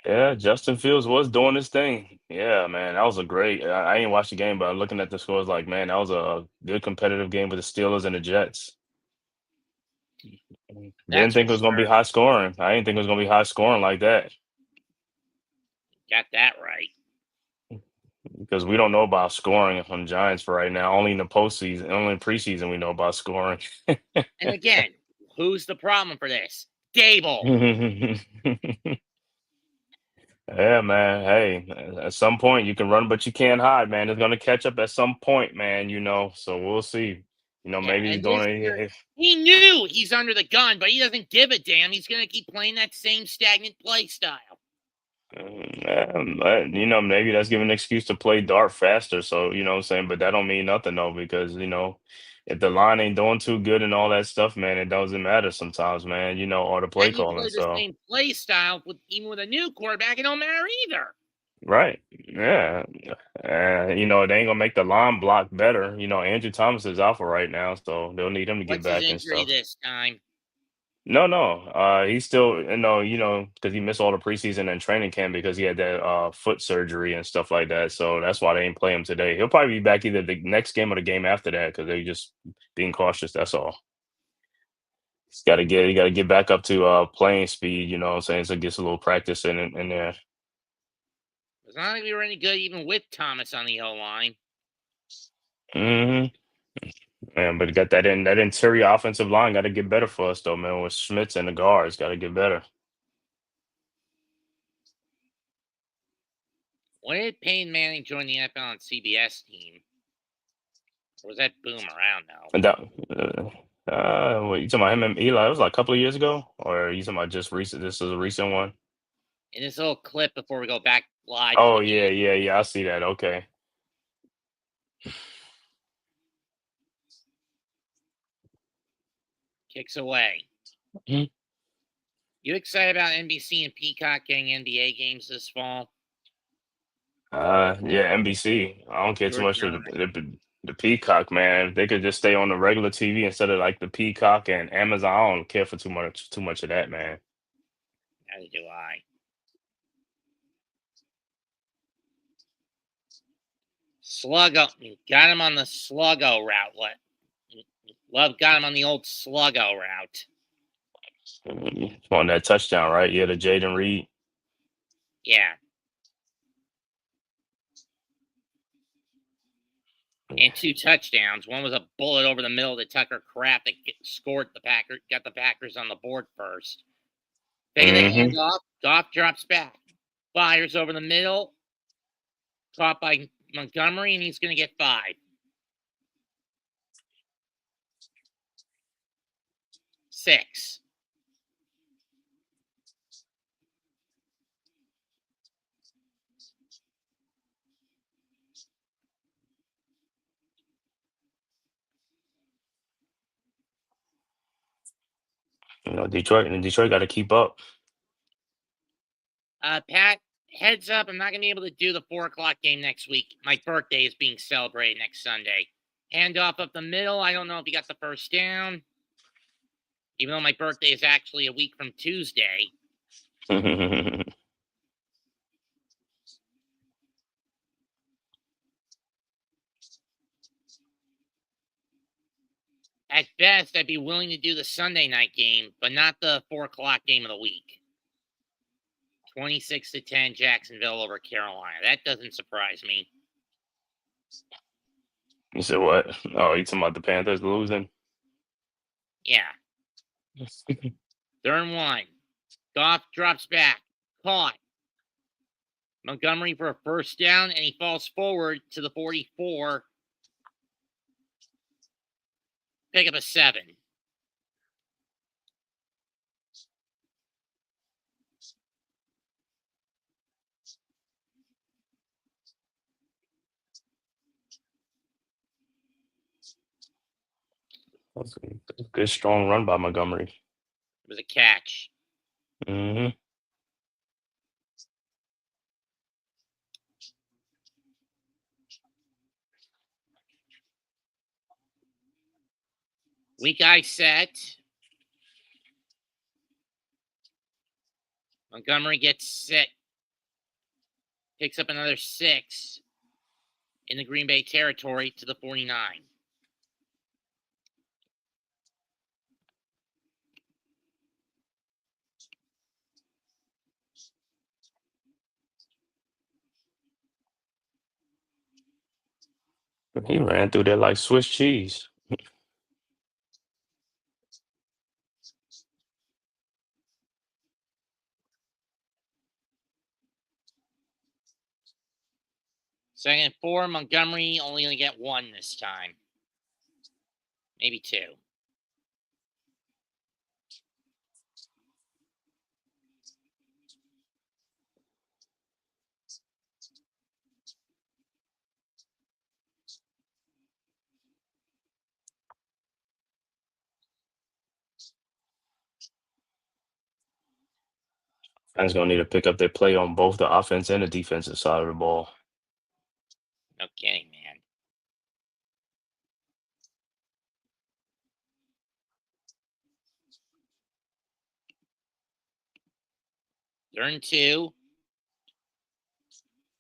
Yeah, Justin Fields was doing his thing. Yeah, man, that was a great. I ain't watched the game, but looking at the scores, like, man, that was a good competitive game with the Steelers and the Jets. Didn't That's for think it was gonna be sure. high scoring. I didn't think it was gonna be high scoring like that Got that right. because we don't know about scoring on Giants for right now. Only in the postseason, only in preseason, we know about scoring. And again, who's the problem for this? Dable. Yeah, man. Hey, at some point you can run, but you can't hide, man. It's gonna catch up at some point, man. So we'll see. Yeah, Maybe he's and this doing year, it. he knew he's under the gun, but he doesn't give a damn. He's going to keep playing that same stagnant play style. Maybe that's giving an excuse to play dart faster. So, what I'm saying, but that don't mean nothing though, because if the line ain't doing too good and all that stuff, man, it doesn't matter sometimes, man, or the play And you calling. play the So, same play style even with a new quarterback, it don't matter either. right. Yeah. It ain't gonna make the line block better. Andrew Thomas is out for right now, so they'll need him to get What's his back and injury stuff. this time? No, no. He's still, because he missed all the preseason and training camp because he had that foot surgery and stuff like that. So that's why they didn't play him today. He'll probably be back either the next game or the game after that because they're just being cautious. That's all. He got to get back up to playing speed. You know what I'm saying? So gets a little practice in there. It's not like we were any good even with Thomas on the O line. hmm Man, but got that interior offensive line got to get better for us though, man. With Schmitz and the guards, got to get better. When did Peyton Manning join the NFL on CBS team? Or was that Boom around now? And that, what you talking about him and Eli? It was like a couple of years ago, or you talking about just recent? This is a recent one. In this little clip before we go back live to Oh the yeah, game, yeah, yeah. I see that. Okay. kicks away. Mhm. You excited about NBC and Peacock getting NBA games this fall? Yeah, NBC. I don't care too Yours much and for I. the Peacock, man. If they could just stay on the regular TV instead of like the Peacock and Amazon. I don't care for too much of that, man. Neither do I. Sluggo got him on the Sluggo route. What? Love got him on the old Sluggo route. On that touchdown, right? Yeah, the Jaden Reed. Yeah. And 2 touchdowns. One was a bullet over the middle to Tucker Kraft that got the Packers on the board first. Fake the Mm-hmm. handoff. Goff drops back. Fires over the middle. Caught by Montgomery, and he's going to get 5. 6. Detroit got to keep up. Pat, heads up, I'm not going to be able to do the 4 o'clock game next week. My birthday is being celebrated next Sunday. Handoff up the middle. I don't know if he got the first down. Even though my birthday is actually a week from Tuesday. At best, I'd be willing to do the Sunday night game, but not the 4 o'clock game of the week. 26-10 Jacksonville over Carolina. That doesn't surprise me. You said what? Oh, you talking about the Panthers losing? Yeah. 3rd and 1. Goff drops back. Caught. Montgomery for a first down, and he falls forward to the 44. Pick up a 7. That's a good strong run by Montgomery. It was a catch. Hmm. Weak eye set. Montgomery gets set. Picks up another 6 in the Green Bay territory to the 49. He ran through there like Swiss cheese. 2nd and 4. Montgomery only going to get 1 this time. Maybe 2. Fans gonna need to pick up their play on both the offense and the defensive side of the ball. No kidding, man. Turn 2.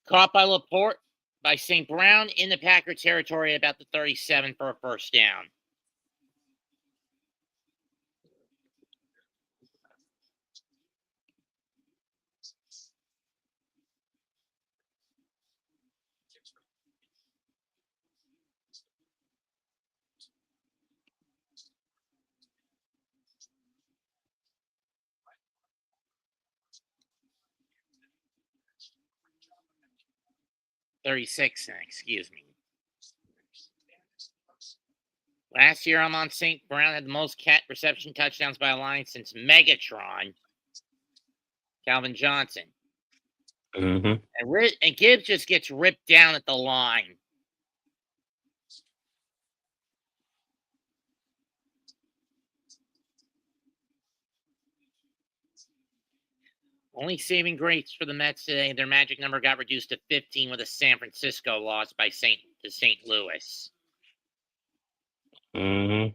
Caught by Laporte by St. Brown in the Packer territory at about the 37 for a first down. $36, excuse me. Last year, I'm on St. Brown had the most reception touchdowns by a line since Megatron, Calvin Johnson. Hmm. And Gibbs just gets ripped down at the line. Only saving grace for the Mets today, their magic number got reduced to 15 with a San Francisco loss by St. Louis. Hmm.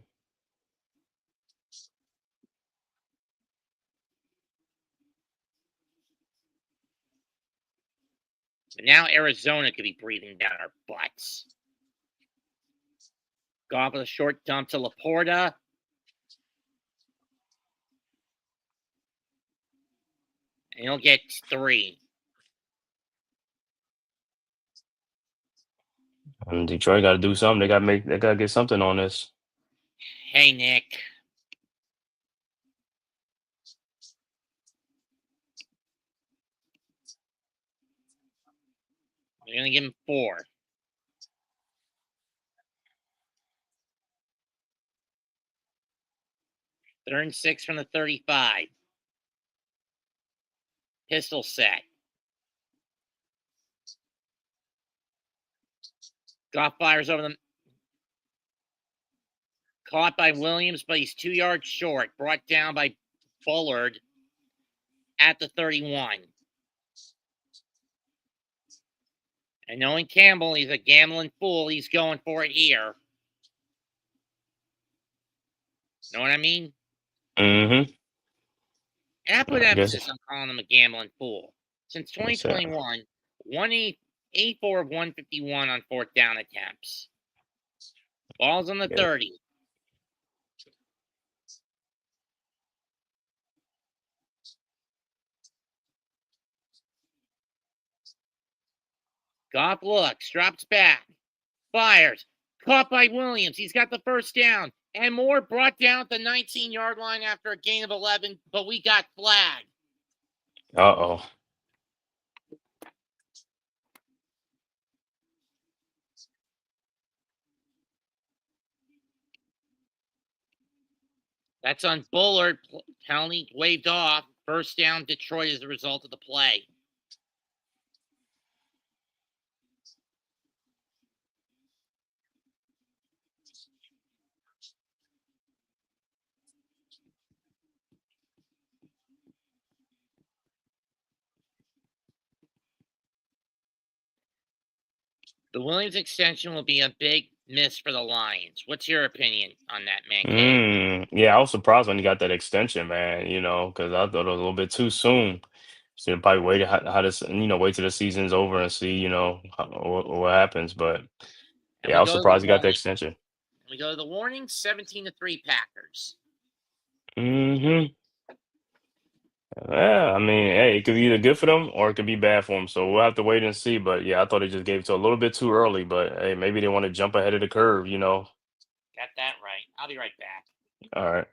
But now Arizona could be breathing down our butts. Goff with a short dump to Laporta. And he'll get 3. And Detroit got to do something. They got to get something on this. Hey, Nick. We're going to give him 4. 3rd and 6 from the 35. Pistol set. Goff fires over them. Caught by Williams, but he's 2 yards short. Brought down by Bullard at the 31. And knowing Campbell, he's a gambling fool. He's going for it here. Know what I mean? Hmm. And I put I guess. emphasis on calling him a gambling fool. Since Yes, 2021, 84 of 151 on 4th down attempts. Balls on the yeah. 30. Goff looks, drops back, fires. Caught by Williams. He's got the first down. And Moore brought down at the 19-yard line after a gain of 11, but we got flagged. Uh-oh. That's on Bullard. Penalty waved off. First down, Detroit as a result of the play. The Williams extension will be a big miss for the Lions. What's your opinion on that, man cave? Yeah, I was surprised when he got that extension, man. Because I thought it was a little bit too soon. So probably wait how this, wait till the season's over and see, what happens. But And yeah, I we was go to the surprised he got the warning. extension. We go to the warning. 17-3 Packers. Hmm. Yeah, I mean, hey, it could be either good for them or it could be bad for them. So we'll have to wait and see. But yeah, I thought they just gave it to a little bit too early. But hey, maybe they want to jump ahead of the curve. Got that right. I'll be right back. All right.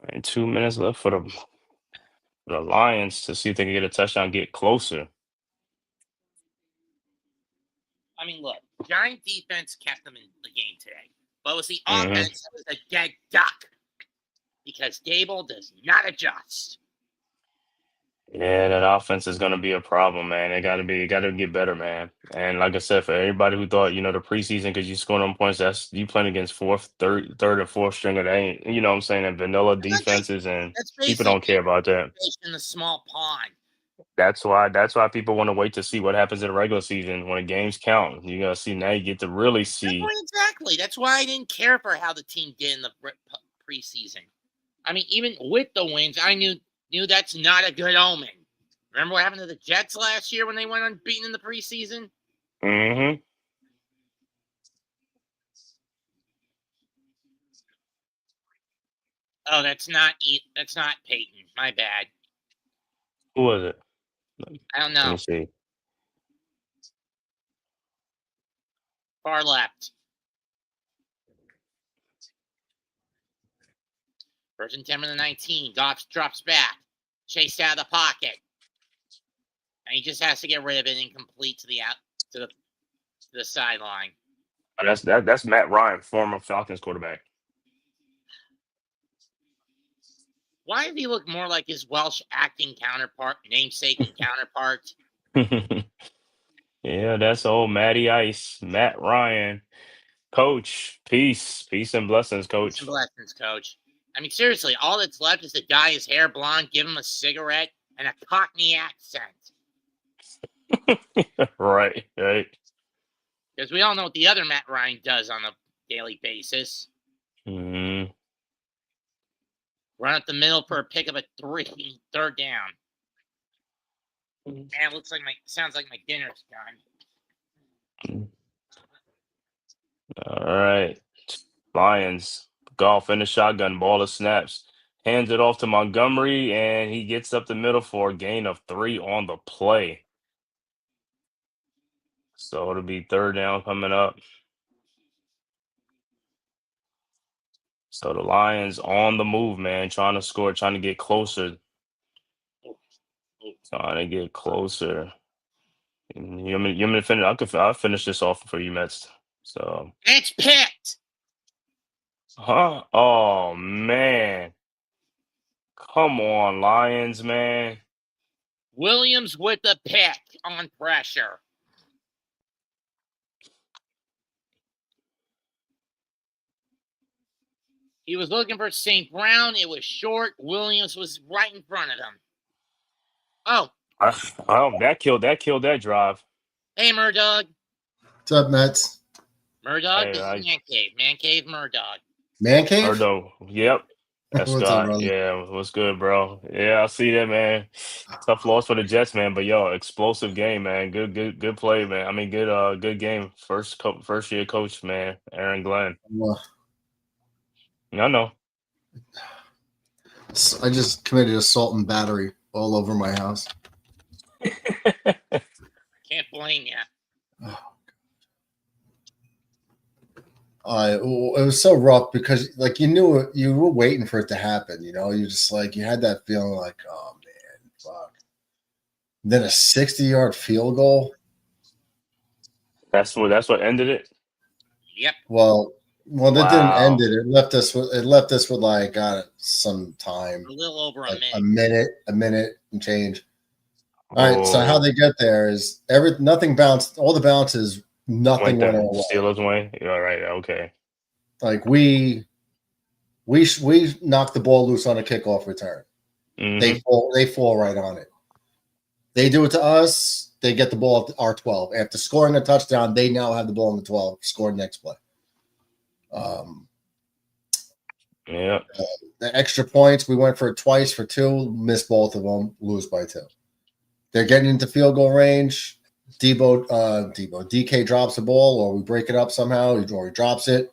And 2 minutes left for the Lions to see if they can get a touchdown, get closer. I mean, look, Giant defense kept them in the game today. But it was the Hmm. offense that was a dead duck because Gable does not adjust. Yeah, that offense is gonna be a problem, man. Got to get better, man. And like I said, for everybody who thought, the preseason because you scoring on points, that's you playing against third and fourth stringer. That ain't, what I'm saying, and vanilla defenses, and That's people basically don't care about that. fish in the small pond. That's why people want to wait to see what happens in the regular season when the games count. You gotta see now. You get to really That's see. why exactly. That's why I didn't care for how the team did in the preseason. I mean, even with the wins, I knew that's not a good omen. Remember what happened to the Jets last year when they went unbeaten in the preseason? Hmm. Oh, that's not Peyton. My bad. Who was it? I don't Let know. me see. Far left. First and 10 from the 19. Goff drops back. Chased out of the pocket. And he just has to get rid of it and complete to the sideline. That's Matt Ryan, former Falcons quarterback. Why does he look more like his Welsh acting counterpart, namesake and counterpart? Yeah, that's old Matty Ice, Matt Ryan. Coach, peace and blessings, Peace and coach. blessings, coach. I mean, seriously, all that's left is to dye his hair blonde, give him a cigarette, and a Cockney accent. Right, right. Because we all know what the other Matt Ryan does on a daily basis. Mm. Run up the middle for a pick of a third down. Man, sounds like my dinner's done. All right. Lions. Golf in the shotgun. Ball of snaps. Hands it off to Montgomery, and he gets up the middle for a gain of 3 on the play. So it'll be third down coming up. So the Lions on the move, man, trying to score, trying to get closer. Trying to get closer. You want me to finish? I'll finish this off for you, Mets. So, It's picked. huh? Oh man, come on, Lions, man. Williams with the pick on pressure. He was looking for St. Brown. It was short. Williams was right in front of him. Oh, Oh, that killed that drive. hey, Murdoch. What's up, Mets? Murdoch, this is I Man Cave. Man Cave, Murdoch. Man cave. Murdo. Yep. That's What's up, Scott. brother? Yeah, what's good, bro? Yeah, I see that, man. Tough loss for the Jets, man. But yo, explosive game, man. Good play, man. I mean, good game. First year coach, man. Aaron Glenn. Well, I know. I just committed assault and battery all over my house. Can't blame you. It was so rough because, like, you knew it, you were waiting for it to happen. You know, you just like you had that feeling like, oh man, fuck. Then a 60-yard field goal. That's what ended it. Yep. Well, that didn't Wow. end it. It left us with like some time, A little over a like minute. a minute and change. All right. So how Oh, they get there is nothing bounced. All the bounces, nothing went went there. our way. Steelers win. Yeah, right. Okay. Like we knocked the ball loose on a kickoff return. Mm-hmm. They fall right on it. They do it to us. They get the ball at our 12. After scoring a touchdown, they now have the ball in the 12. Score next play. Yeah. The extra points, we went for it twice for 2, missed both of them, lose by 2. They're getting into field goal range. DK drops the ball, or we break it up somehow, or he drops it.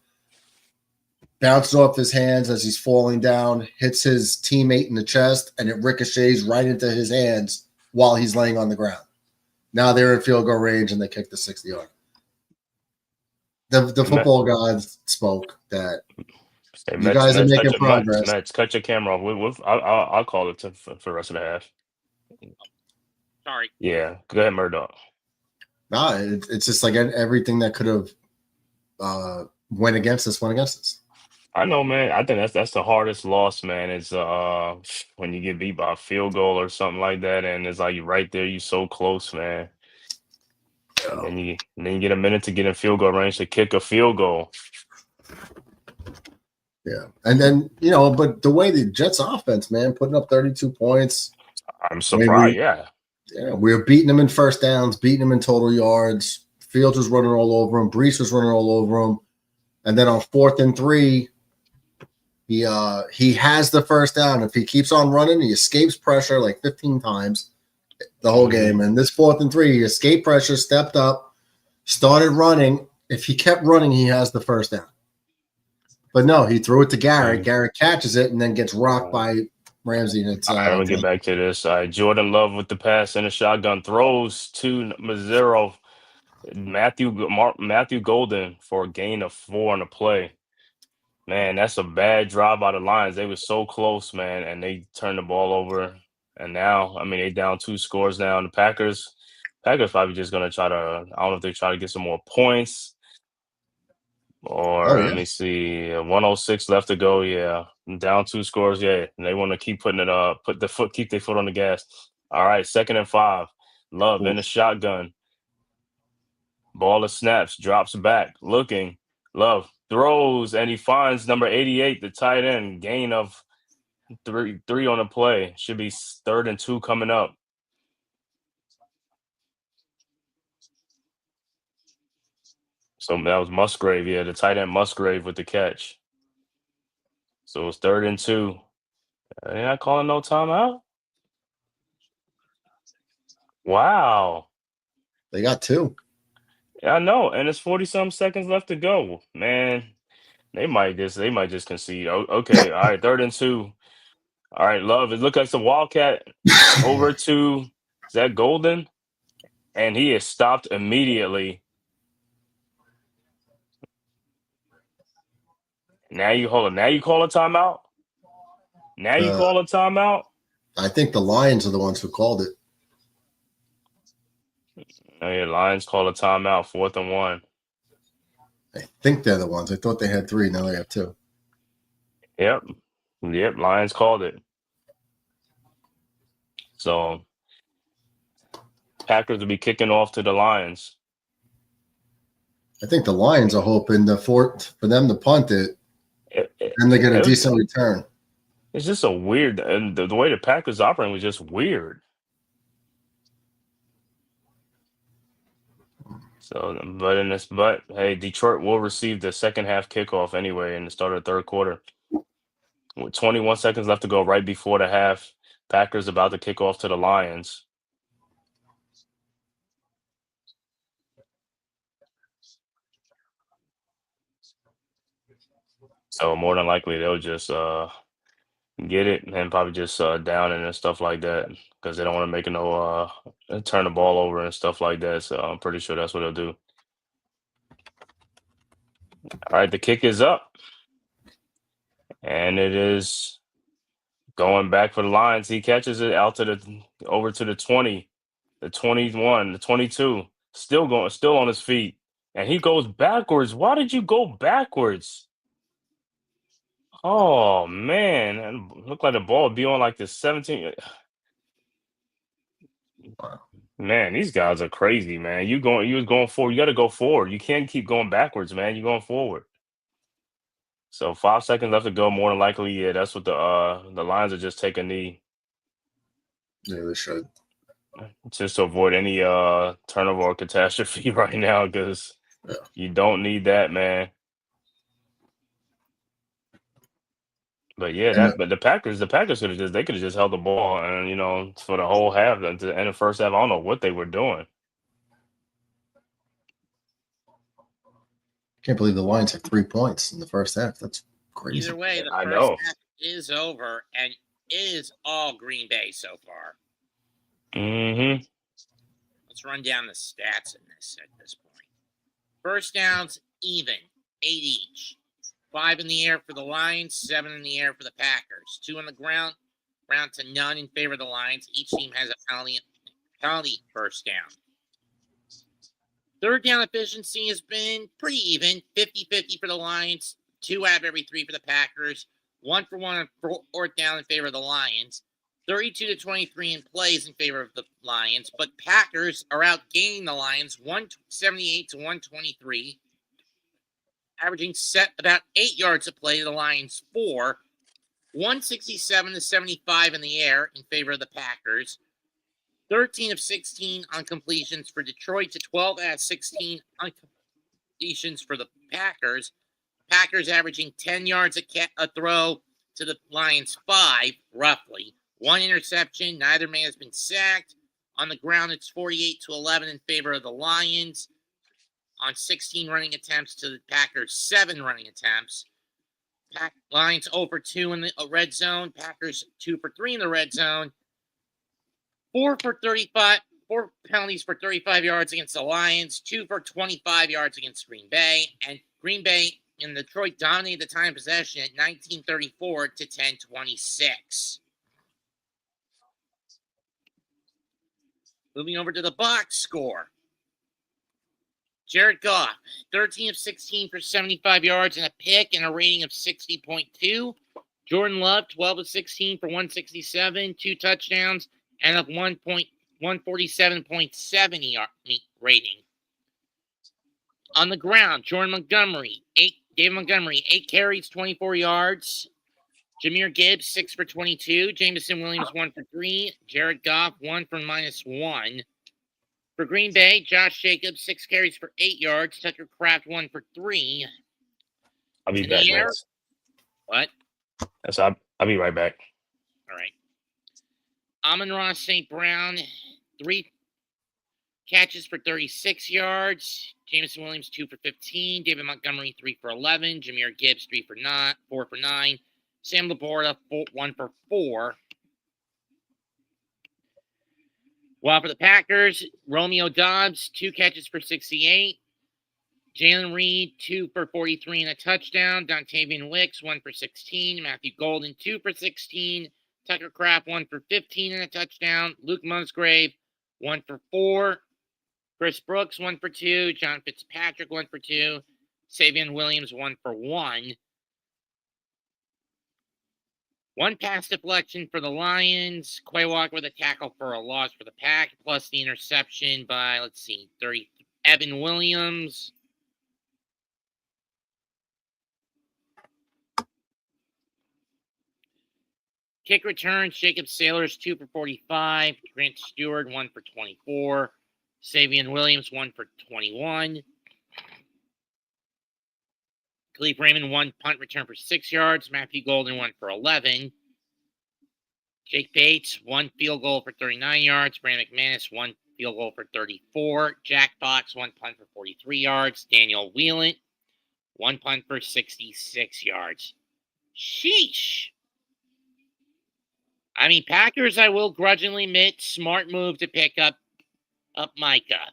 Bounces off his hands as he's falling down, hits his teammate in the chest, and it ricochets right into his hands while he's laying on the ground. Now they're in field goal range, and they kick the 60-yard. The football gods spoke that you guys are making progress. Mets, cut your camera off. I'll call it for the rest of the half. Sorry. Yeah, go ahead, Murdoch. No, it's just like everything that could have went against us. I know, man. I think that's the hardest loss, man. It's when you get beat by a field goal or something like that, and it's like you're right there, you so close, man. Yeah. And then you get a minute to get in field goal range to kick a field goal. Yeah, and then but the way the Jets offense, man, putting up 32 points. I'm surprised. We were beating them in first downs, beating them in total yards. Fields was running all over him. Brees was running all over him. And then on 4th and 3, he has the first down. If he keeps on running, he escapes pressure like 15 times the whole game. And this 4th and 3, he escaped pressure, stepped up, started running. If he kept running, he has the first down. But no, he threw it to Garrett. Garrett catches it and then gets rocked by Ramsey. And it's I'm gonna get back to this. Jordan Love with the pass and a shotgun throws to Mazzero. Matthew Golden for a gain of 4 on the play. Man, that's a bad drive by the Lions. They were so close, man, and they turned the ball over. And now, I mean, they down 2 scores now. And the Packers probably just gonna try to. I don't know if they try to get some more points. Or let me see, 106 left to go. Yeah, down 2 scores. Yeah, and they want to keep putting it up, keep their foot on the gas. All right, 2nd and 5. Love in the shotgun. Ball of snaps, drops back, looking. Love throws, and he finds number 88, the tight end. Gain of 3 on the play. Should be 3rd and 2 coming up. So that was Musgrave, yeah, the tight end Musgrave with the catch. So it's 3rd and 2. Are they not calling no timeout? Wow. They got 2. Yeah, I know, and it's 40-some seconds left to go. Man, they might just concede. Okay, all right, 3rd and 2. All right, Love. It looks like the Wildcat over to is that Golden, and he is stopped immediately. Now you call a timeout. Now you call a timeout. I think the Lions are the ones who called it. Oh, yeah, Lions call a timeout, 4th and 1. I think they're the ones. I thought they had 3. Now they have 2. Yep. Lions called it. So Packers will be kicking off to the Lions. I think the Lions are hoping for them to punt it, and they get a decent return. It's just a weird, and the way the Packers operating was just weird. But hey, Detroit will receive the second half kickoff anyway in the start of the third quarter. With 21 seconds left to go right before the half, Packers about to kick off to the Lions. So more than likely they'll just get it and probably just down it and stuff like that because they don't want to make turn the ball over and stuff like that. So I'm pretty sure that's what they'll do. All right, the kick is up, and it is going back for the Lions. He catches it out over to the 20, the 21, the 22. Still on his feet, and he goes backwards. Why did you go backwards? Oh man, it looked like the ball would be on like the 17. Man, these guys are crazy, man. You was going forward. You got to go forward. You can't keep going backwards, man. You're going forward. So 5 seconds left to go. More than likely, yeah, that's what the Lions are just taking a knee. Yeah, they should. Just to avoid any turnover or catastrophe right now, because you don't need that, man. But yeah, but the Packers could have just held the ball and for the whole half and the end of the first half. I don't know what they were doing. Can't believe the Lions had 3 points in the first half. That's crazy. Either way, the I first know. half is over and is all Green Bay so far. Mm-hmm. Let's run down the stats in this at this point. First downs, even, 8 each. 5 in the air for the Lions, 7 in the air for the Packers. 2 on the ground to none in favor of the Lions. Each team has a penalty first down. Third down efficiency has been pretty even, 50-50 for the Lions, 2 out of every 3 for the Packers, 1 for 1 on fourth down in favor of the Lions, 32-23 in plays in favor of the Lions, but Packers are outgaining the Lions 178-123, averaging about 8 yards a play to the Lions 4, 167-75 in the air in favor of the Packers, 13 of 16 on completions for Detroit to 12 out of 16 on completions for the Packers. Packers averaging 10 yards a throw to the Lions 5, roughly. 1 interception. Neither man has been sacked. On the ground, it's 48-11 in favor of the Lions. On 16 running attempts to the Packers, 7 running attempts. Lions 0 for 2 in the red zone. Packers 2 for 3 in the red zone. 4 penalties for 35 yards against the Lions, 2 for 25 yards against Green Bay, and Green Bay and Detroit dominated the time possession at 19:34 to 10:26. Moving over to the box score. Jared Goff, 13 of 16 for 75 yards and a pick and a rating of 60.2. Jordan Love, 12 of 16 for 167, 2 touchdowns, and a 147.7 rating. On the ground, David Montgomery, 8 carries, 24 yards. Jahmyr Gibbs, 6 for 22. Jameson Williams, 1 for 3. Jared Goff, 1 for -1. For Green Bay, Josh Jacobs, 6 carries for 8 yards. Tucker Kraft, 1 for 3. I'll be back, man. What? I'll be right back. All right. Amon-Ra St. Brown, 3 catches for 36 yards. Jameson Williams, 2 for 15. David Montgomery, 3 for 11. Jahmyr Gibbs, 4 for 9. Sam Laporta, 1 for 4. While for the Packers, Romeo Doubs, 2 catches for 68. Jalen Reed, 2 for 43 and a touchdown. Dontavian Wicks, 1 for 16. Matthew Golden, 2 for 16. Tucker Kraft, 1 for 15 and a touchdown. Luke Musgrave, 1 for 4. Chris Brooks, 1 for 2. John Fitzpatrick, 1 for 2. Savion Williams, 1 for 1. 1 pass deflection for the Lions. Quay Walker with a tackle for a loss for the Pack, plus the interception by, Evan Williams. Kick returns, Jacob Sailors, 2 for 45. Grant Stewart, 1 for 24. Savion Williams, 1 for 21. Khalif Raymond, 1 punt return for 6 yards. Matthew Golden, 1 for 11. Jake Bates, 1 field goal for 39 yards. Brandon McManus, 1 field goal for 34. Jack Fox, 1 punt for 43 yards. Daniel Whelan, 1 punt for 66 yards. Sheesh. I mean, Packers, I will grudgingly admit, smart move to pick up Micah.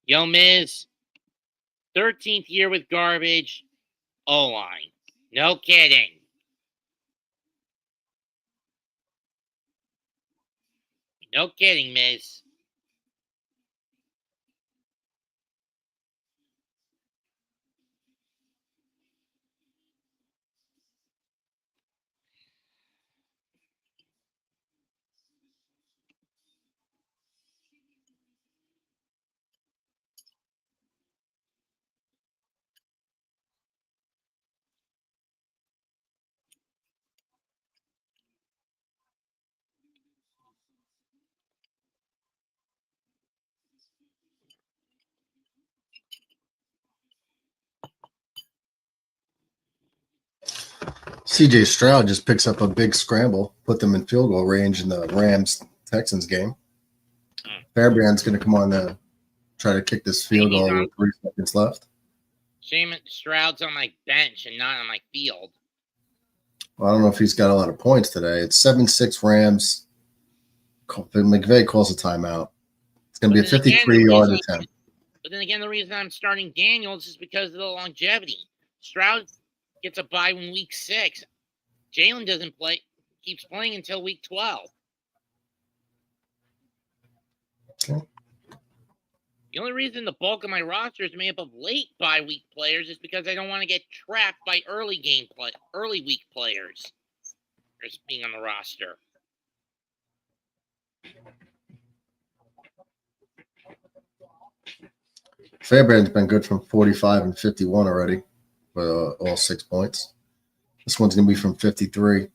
Yo, Miz, 13th year with garbage. O-line. No kidding. No kidding, Miz. CJ Stroud just picks up a big scramble, put them in field goal range in the Rams-Texans game. Fairbrand's going to come on to try to kick this field goal with 3 seconds left. Shame Stroud's on my bench and not on my field. Well, I don't know if he's got a lot of points today. It's 7-6 Rams. McVay calls a timeout. It's going to be a 53-yard attempt. But then again, the reason I'm starting Daniels is because of the longevity. Stroud gets a bye in week 6. Jalen doesn't play, keeps playing until week 12. Okay. The only reason the bulk of my roster is made up of late bye week players is because I don't want to get trapped by early week players just being on the roster. Fairbrand's been good from 45 and 51 already with all 6 points. This one's going to be from 53.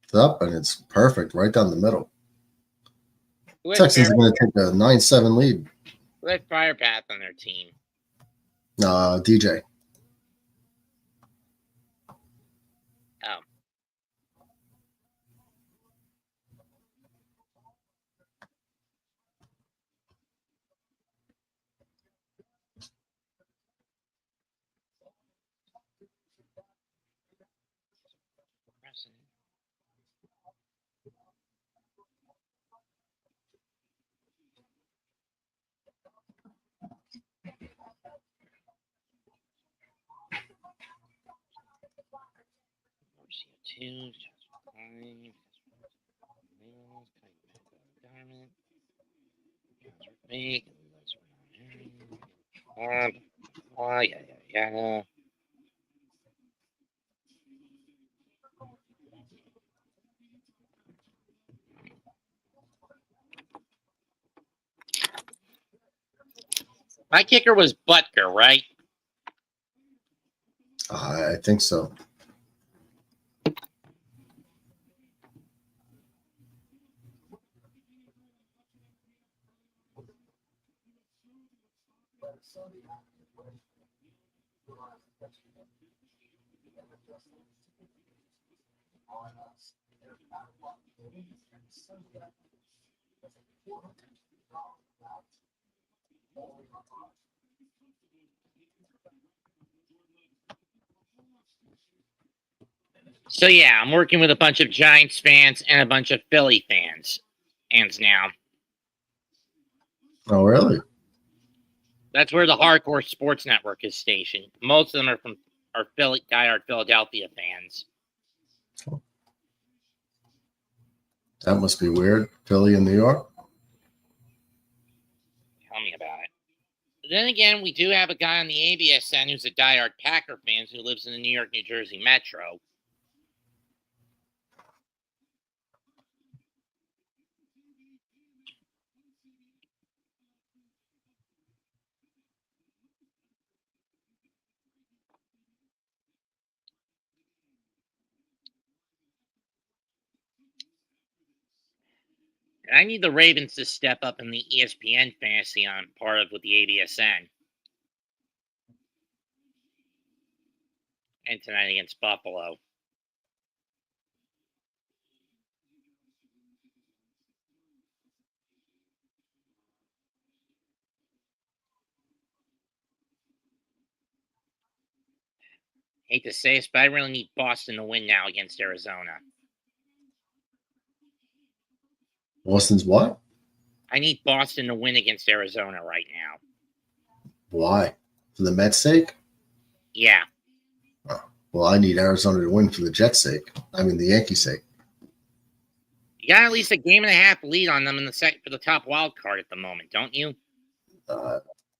It's up, and it's perfect right down the middle. Texans are going to take a 9-7 lead. Who had Firepath on their team? DJ. Oh. Yeah. My kicker was Butker, right? I think so. So yeah, I'm working with a bunch of Giants fans and a bunch of Philly fans now. Oh, really? That's where the Hardcore Sports Network is stationed. Most of them are diehard Philadelphia fans. That must be weird. Philly and New York? Tell me about it. But then again, we do have a guy on the ABSN who's a diehard Packer fan who lives in the New York, New Jersey metro. And I need the Ravens to step up in the ESPN fantasy I'm part of with the ABSN. And tonight against Buffalo. Hate to say this, but I really need Boston to win now against Arizona. Boston's what? I need Boston to win against Arizona right now. Why? For the Mets' sake? Yeah. Oh, well, I need Arizona to win for the Jets' sake. I mean, the Yankees' sake. You got at least a game and a half lead on them in the for the top wild card at the moment, don't you?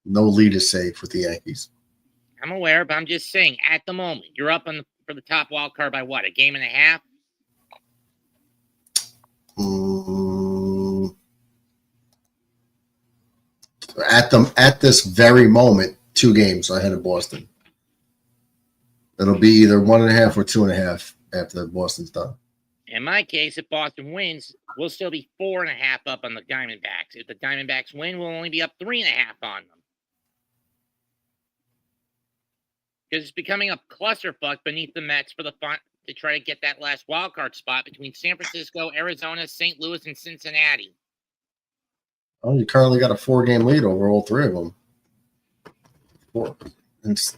No lead is safe with the Yankees. I'm aware, but I'm just saying, at the moment, you're up for the top wild card by what? A game and a half? At this very moment, 2 games ahead of Boston. It'll be either 1.5 or 2.5 after Boston's done. In my case, if Boston wins, we'll still be 4.5 up on the Diamondbacks. If the Diamondbacks win, we'll only be up 3.5 on them. Because it's becoming a clusterfuck beneath the Mets for the fun to try to get that last wild card spot between San Francisco, Arizona, St. Louis, and Cincinnati. Oh, you currently got a 4-game lead over all 3 of them. 4. And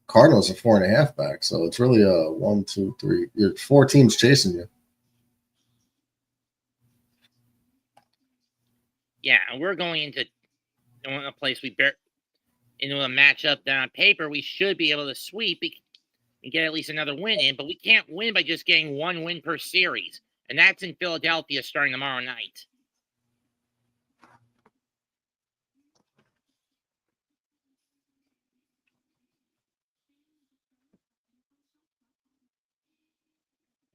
Cardinals are 4.5 back, so it's really a 1, 2, 3. You're 4 teams chasing you. Yeah, and we're going into a place into a matchup that on paper we should be able to sweep and get at least another win in, but we can't win by just getting 1 win per series, and that's in Philadelphia starting tomorrow night.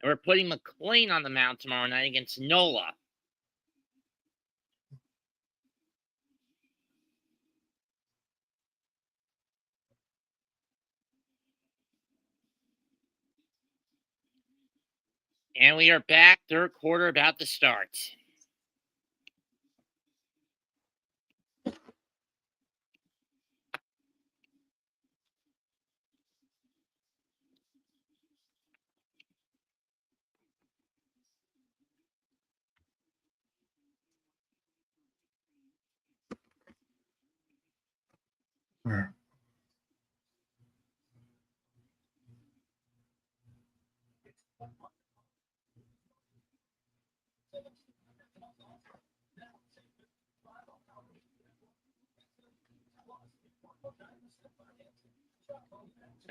And we're putting McLean on the mound tomorrow night against Nola. And we are back, third quarter about to start.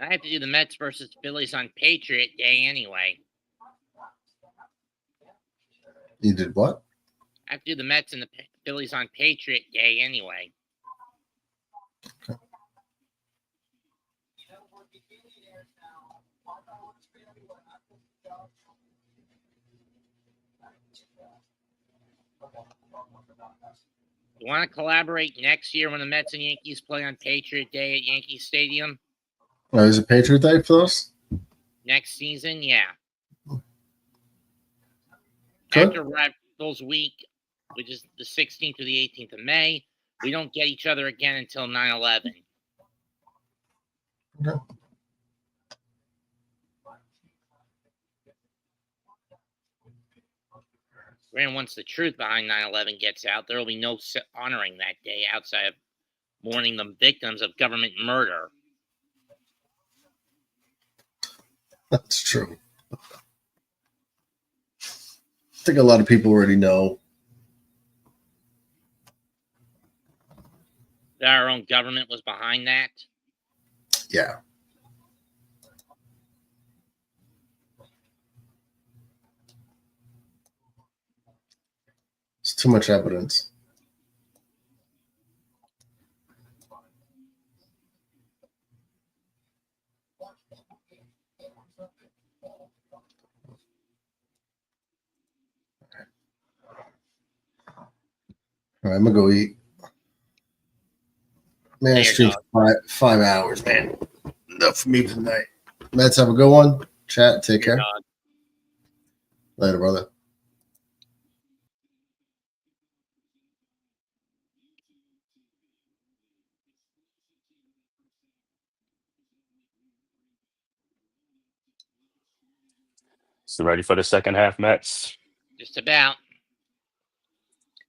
I have to do the Mets versus Phillies on Patriot Day anyway. You did what? I have to do the Mets and the Phillies on Patriot Day anyway. Okay. You want to collaborate next year when the Mets and Yankees play on Patriot Day at Yankee Stadium? Oh, is it Patriot Day for us? Next season, yeah. Good. After Rivals Week, which is the 16th to the 18th of May, we don't get each other again until 9/11. Okay. And once the truth behind 9/11 gets out, there will be no honoring that day outside of mourning the victims of government murder. That's true. I think a lot of people already know. That our own government was behind that. Yeah. It's too much evidence. All right, I'm gonna go eat. Man, I streamed for 5 hours, man. Enough for me tonight. Mets, have a good one. Chat, take care. Later, brother. So ready for the second half, Mets? Just about.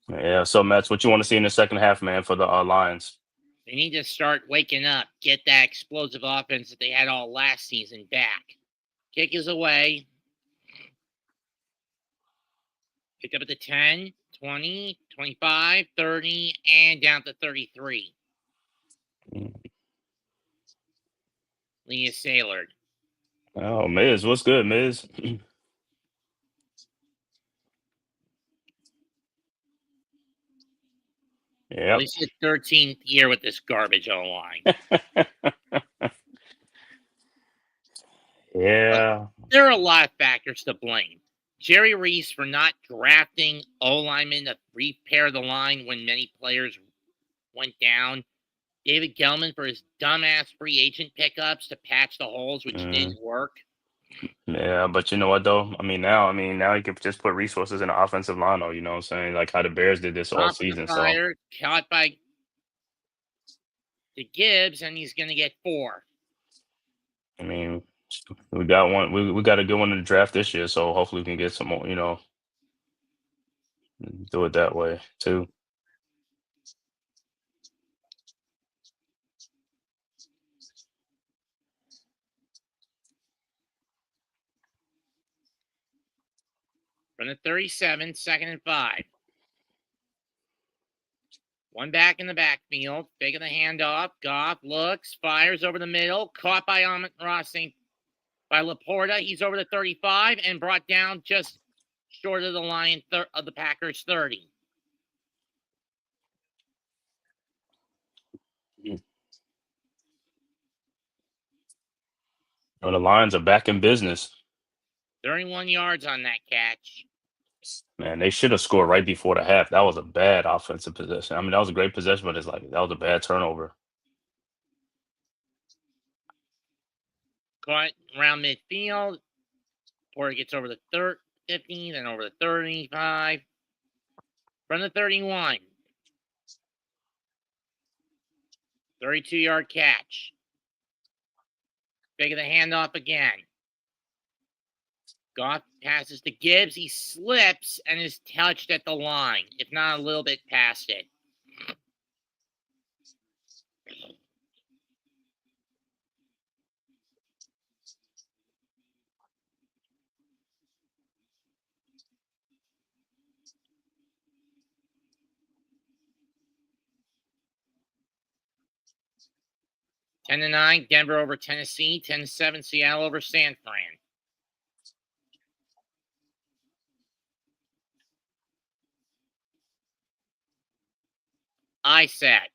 Yeah. So Mets, what you want to see in the second half, man, for the Lions? They need to start waking up, get that explosive offense that they had all last season back. Kick is away. Picked up at the 10, 20, 25, 30, and down to 33. Lee is Sailor. Oh, Miz, what's good, Miz? At Yep. least his 13th year with this garbage O-line. Yeah. There are a lot of factors to blame. Jerry Reese for not drafting O-linemen to repair the line when many players went down. David Gelman for his dumbass free agent pickups to patch the holes, which didn't work. Yeah, but you know what though? Now you can just put resources in the offensive line, though. You know what I'm saying? Like how the Bears did this all Top of the season. So fire, caught by the Gibbs, and he's going to get 4. I mean, we got one. We got a good one in the draft this year. So hopefully we can get some more. You know, do it that way too. From the 37, 2nd and 5. One back in the backfield. Fake of the handoff. Goff looks, fires over the middle. Caught by Amon-Ra St. by Laporta. He's over the 35 and brought down just short of the line of the Packers 30. The Lions are back in business. 31 yards on that catch. Man, they should have scored right before the half. That was a bad offensive possession. I mean, that was a great possession, but it's like that was a bad turnover. Caught around midfield. Porter gets over the 50, then over the 35. From the 31. 32-yard catch. Fake of the handoff again. Goff passes to Gibbs. He slips and is touched at the line, if not a little bit past it. Ten to 9, Denver over Tennessee. 10 to 7, Seattle over San Fran. I set.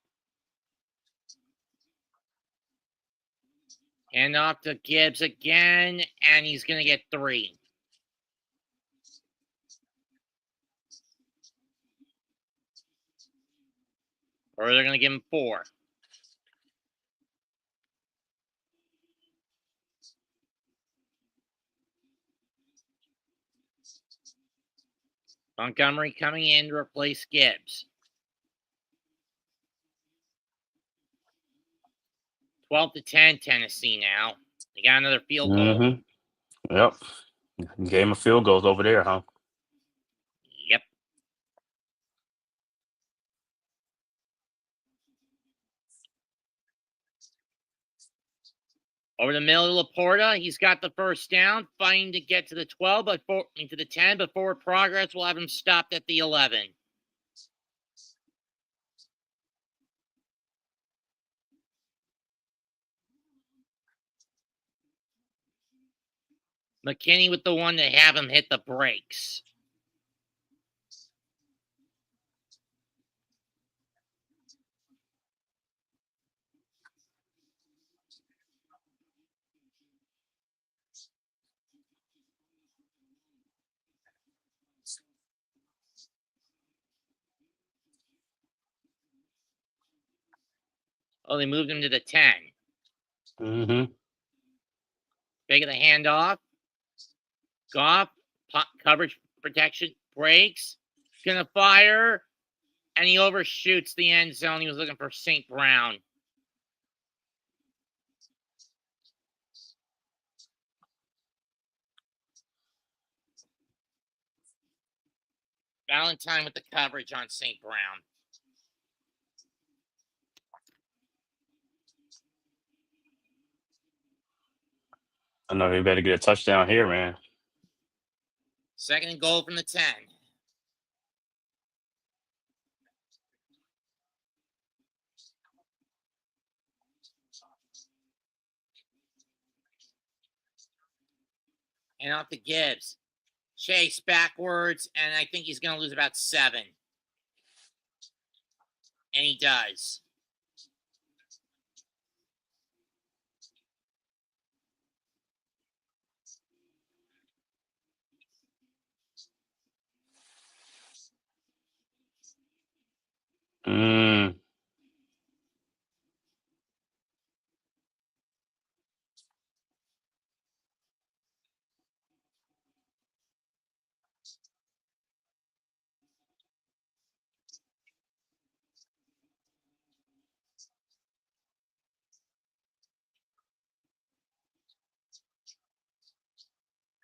Hand off to Gibbs again, and he's going to get 3. Or they're going to give him 4. Montgomery coming in to replace Gibbs. 12 to 10, Tennessee now. They got another field goal. Yep. Game of field goals over there, huh? Yep. Over the middle of Laporta, he's got the first down, fighting to get to the 12, but into the 10, but forward progress will have him stopped at the 11. McKinney with the one to have him hit the brakes. Oh, they moved him to the 10. Fake of the handoff. Goff, coverage protection, breaks. Gonna fire. And he overshoots the end zone. He was looking for St. Brown. Valentine with the coverage on St. Brown. I know he better get a touchdown here, man. 2nd and goal from the 10. And off to Gibbs. Chase backwards, and I think he's going to lose about 7. And he does. Mm.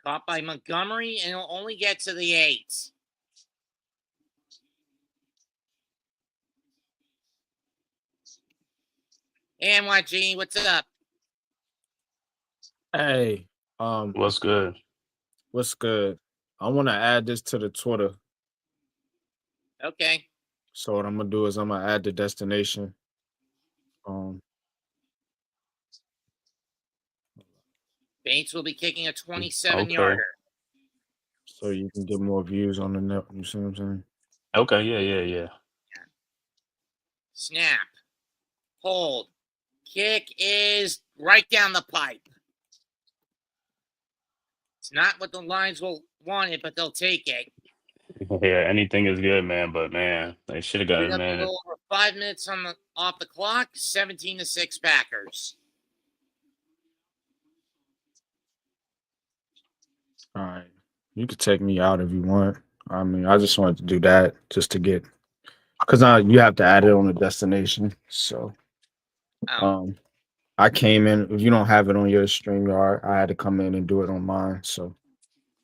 Caught by Montgomery, and he'll only get to the 8. And YG, what's up? Hey, What's good? what's good? I want to add this to the Twitter. Okay. So what I'm gonna do is I'm gonna add the destination. Bates will be kicking a 27 Okay. yarder. So you can get more views on the net. You see what I'm saying? Okay. Yeah. Snap. Hold. Kick is right down the pipe. It's not what the Lions will want it, but they'll take it. Yeah, anything is good, man. But man, they should have got We've it, got a man. little over 5 minutes off the clock. 17-6 Packers. All right. You could take me out if you want. I mean, I just wanted to do that just to get because now you have to add it on the destination. So Oh. I came in. If you don't have it on your StreamYard, I had to come in and do it on mine. So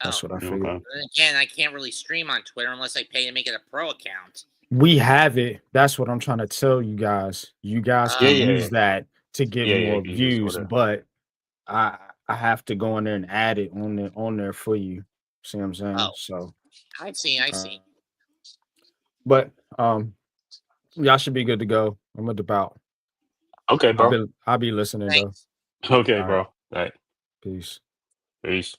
that's what I figured. Okay. And again, I can't really stream on Twitter unless I pay to make it a pro account. We have it. That's what I'm trying to tell you guys. You guys can use that to get more you just views, order. but I have to go in there and add it on there for you. See what I'm saying? Oh. So I see. But y'all should be good to go. I'm gonna dip out. Okay, bro. I'll be listening Thanks. though. Okay, All bro. right. All right. Peace. Peace.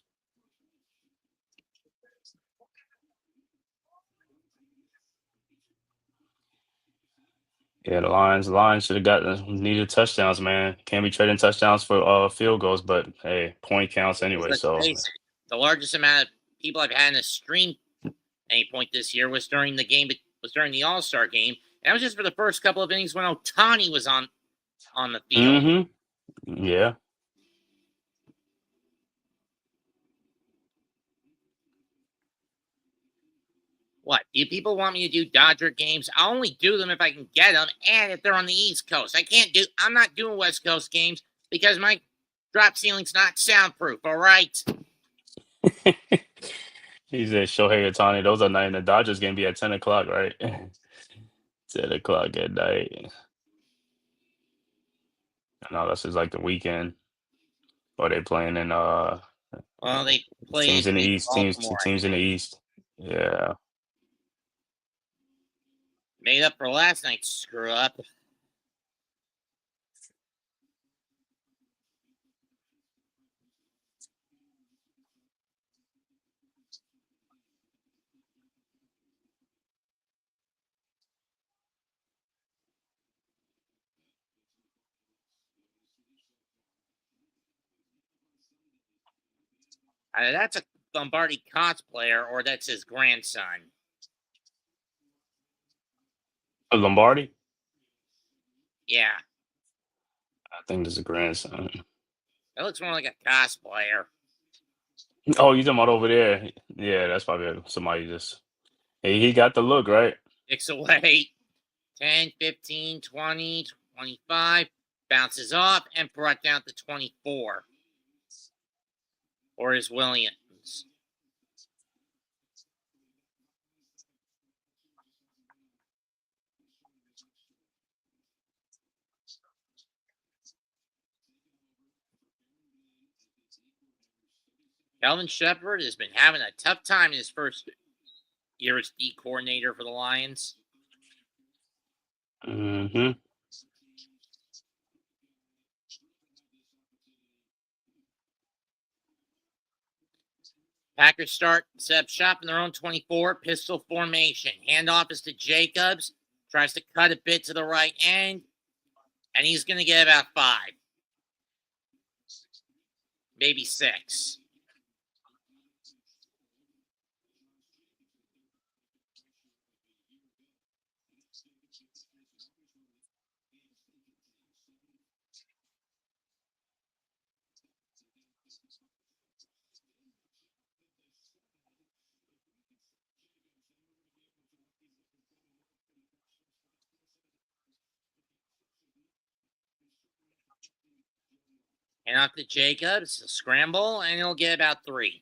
Yeah, the Lions should have needed touchdowns, man. Can't be trading touchdowns for field goals, but hey, point counts anyway. Let's So face it, the largest amount of people I've had in a stream at any point this year was during the All-Star game. And that was just for the first couple of innings when Ohtani was on the field. Yeah. What? Do people want me to do Dodger games? I'll only do them if I can get them and if they're on the East Coast. I'm not doing West Coast games because my drop ceiling's not soundproof, all right? He said Shohei Ohtani. Those are night, and the Dodgers game be at 10 o'clock, right? 10 o'clock at night. No, that's just like the weekend. Or they playing in Well, they play teams in the East, Baltimore, teams in the East. Yeah. made up for last night's screw up. That's a Lombardi cosplayer, or that's his grandson. Lombardi? Yeah. I think this is a grandson. That looks more like a cosplayer. Oh, you talking about over there? Yeah, that's probably somebody just. Hey, he got the look, right? 6 away. 10, 15, 20, 25. Bounces off and brought down to 24. Or is Williams. Calvin Shepard has been having a tough time in his first year as D coordinator for the Lions. Mm-hmm. Packers set up shop in their own 24, pistol formation. Handoff is to Jacobs. Tries to cut a bit to the right end. And he's going to get about 5. Maybe 6. And off to Jacobs, a scramble, and he'll get about 3.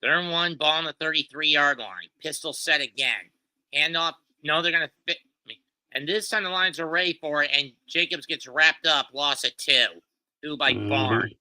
Third and 1, ball on the 33-yard line. Pistol set again. Handoff. No, they're going to fit me. And this time the Lions are ready for it, and Jacobs gets wrapped up, loss at 2. 2 by Barnes.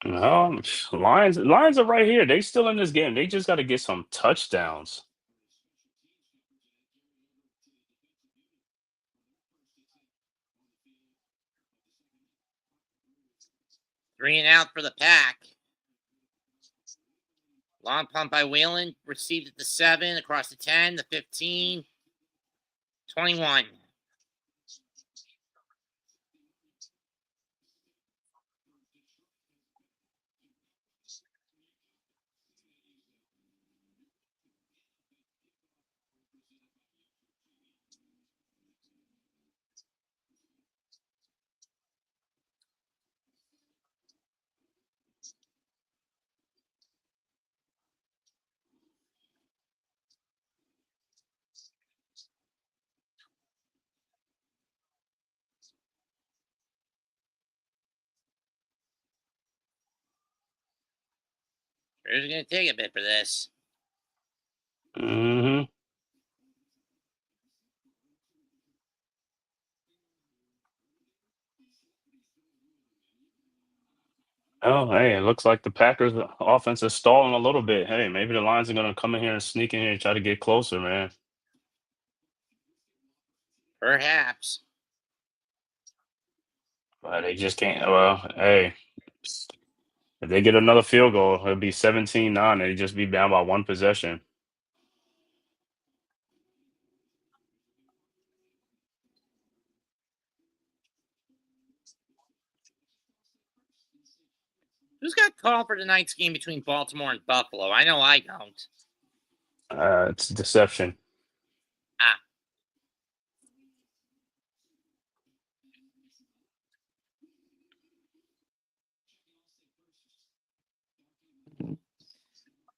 No, Lions are right here. They still in this game. They just got to get some touchdowns. Three and out for the Pack. Long punt by Whalen. Received at the 7, across the 10, the 15, 21. It's going to take a bit for this. Mm-hmm. Oh, hey, it looks like the Packers' offense is stalling a little bit. Hey, maybe the Lions are going to come in here and sneak in here and try to get closer, man. Perhaps. But they just can't. Well, hey, if they get another field goal, it'll be 17-9. They'd just be down by 1 possession. Who's got call for tonight's game between Baltimore and Buffalo? I know I don't. It's deception. Ah.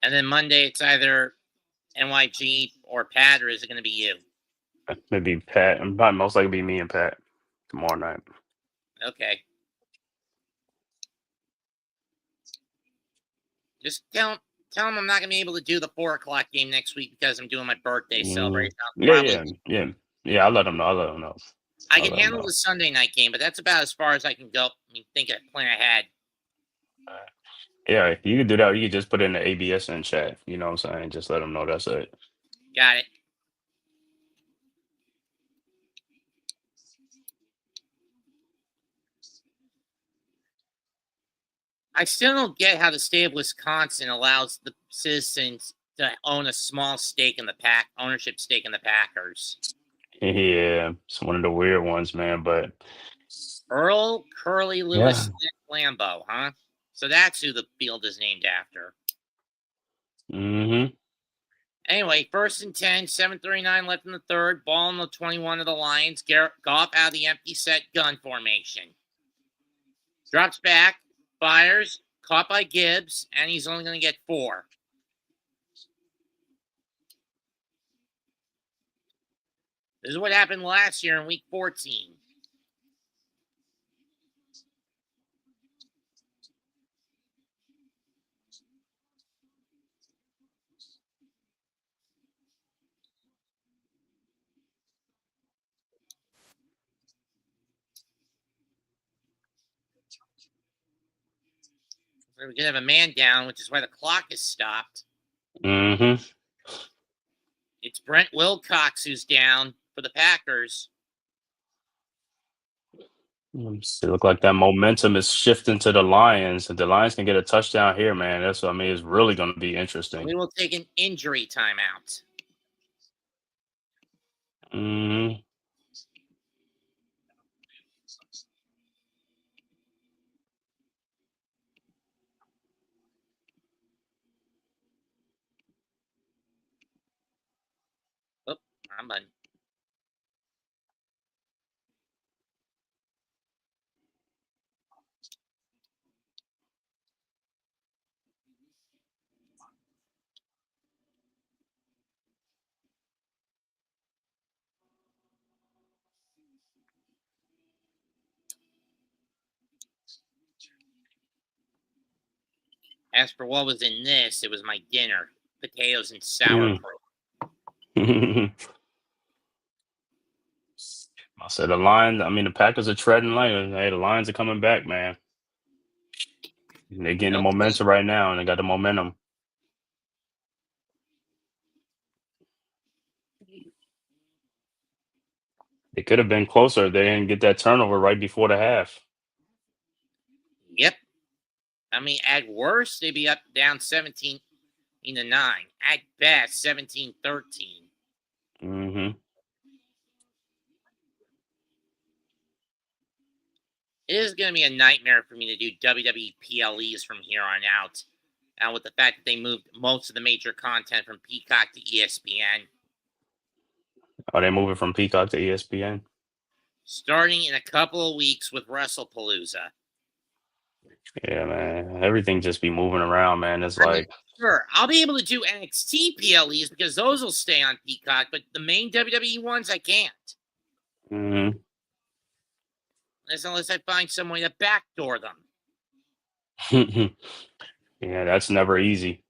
And then Monday, it's either NYG or Pat, or is it going to be you? Maybe Pat. Probably most likely be me and Pat tomorrow night. Okay. Just tell him I'm not going to be able to do the 4 o'clock game next week because I'm doing my birthday celebration. Yeah. I'll let them know. I can handle the Sunday night game, but that's about as far as I can go. I mean, plan ahead. Yeah, you could do that. You could just put it in the ABSN chat. You know what I'm saying? Just let them know that's it. Got it. I still don't get how the state of Wisconsin allows the citizens to own a small stake in the ownership stake in the Packers. Yeah, it's one of the weird ones, man. But Earl Curly Lewis Lambeau, huh? So that's who the field is named after. Mm-hmm. Anyway, 1st and 10, 7:39 left in the third. Ball on the 21 of the Lions. Goff out of the empty set gun formation. Drops back, fires, caught by Gibbs, and he's only going to get 4. This is what happened last year in week 14. We're going to have a man down, which is why the clock is stopped. Mm-hmm. It's Brent Wilcox who's down for the Packers. It look like that momentum is shifting to the Lions. If the Lions can get a touchdown here, man, that's what I mean. It's really going to be interesting. We will take an injury timeout. Mm-hmm. Oh, wrong button. As for what was in this, it was my dinner. Potatoes and sauerkraut. I said the Packers are treading light. Hey, the Lions are coming back, man. They're getting the momentum right now, and they got the momentum. It could have been closer if they didn't get that turnover right before the half. Yep. I mean, at worst, they'd be up down 17-9. At best, 17-13. Mm-hmm. It is going to be a nightmare for me to do WWE PLEs from here on out. And with the fact that they moved most of the major content from Peacock to ESPN. Are they moving from Peacock to ESPN? Starting in a couple of weeks with WrestlePalooza. Yeah, man. Everything just be moving around, man. It's like... Sure, I'll be able to do NXT PLEs because those will stay on Peacock, but the main WWE ones, I can't. Mm-hmm. Unless I find some way to backdoor them. Yeah, that's never easy.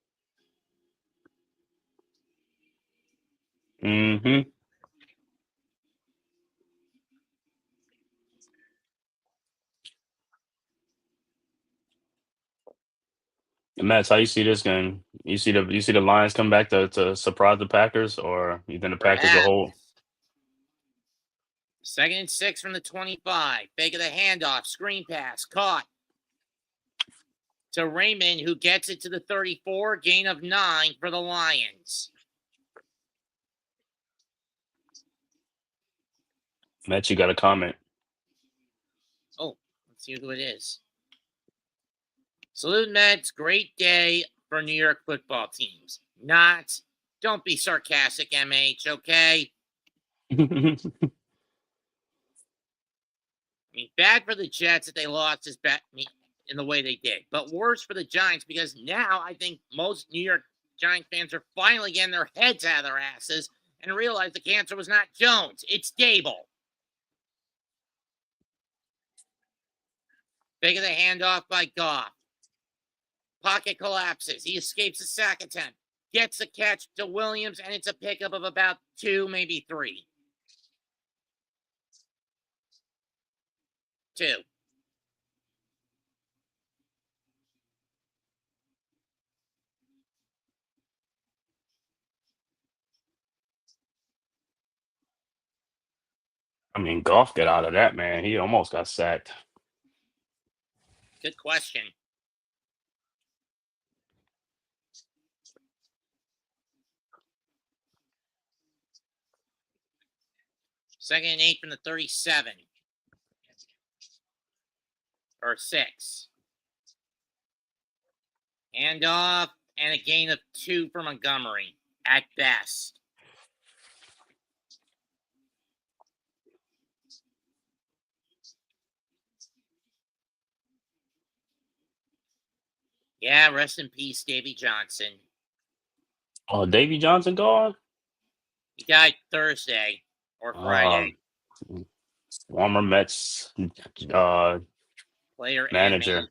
Mm-hmm. Matt, how you see this game? You see the Lions come back to surprise the Packers, or you think the Packers will hold? 2nd and 6 from the 25. Fake of the handoff. Screen pass. Caught. To Raymond, who gets it to the 34. Gain of 9 for the Lions. Matt, you got a comment. Oh, let's see who it is. Salute, Mets. Great day for New York football teams. Not. Don't be sarcastic, MH, okay? I mean, bad for the Jets that they lost is bad in the way they did. But worse for the Giants because now I think most New York Giants fans are finally getting their heads out of their asses and realize the cancer was not Jones. It's Dable. Fake of the handoff by Goff. Pocket collapses. He escapes a sack attempt. Gets a catch to Williams, and it's a pickup of about 2, maybe 3. 2. I mean, Goff got out of that, man. He almost got sacked. Good question. Second and 8 from the 37. Or 6. Handoff and a gain of 2 for Montgomery. at best. Yeah, rest in peace, Davy Johnson. Oh, Davy Johnson gone? He died Thursday or Friday. Former Mets Player and manager.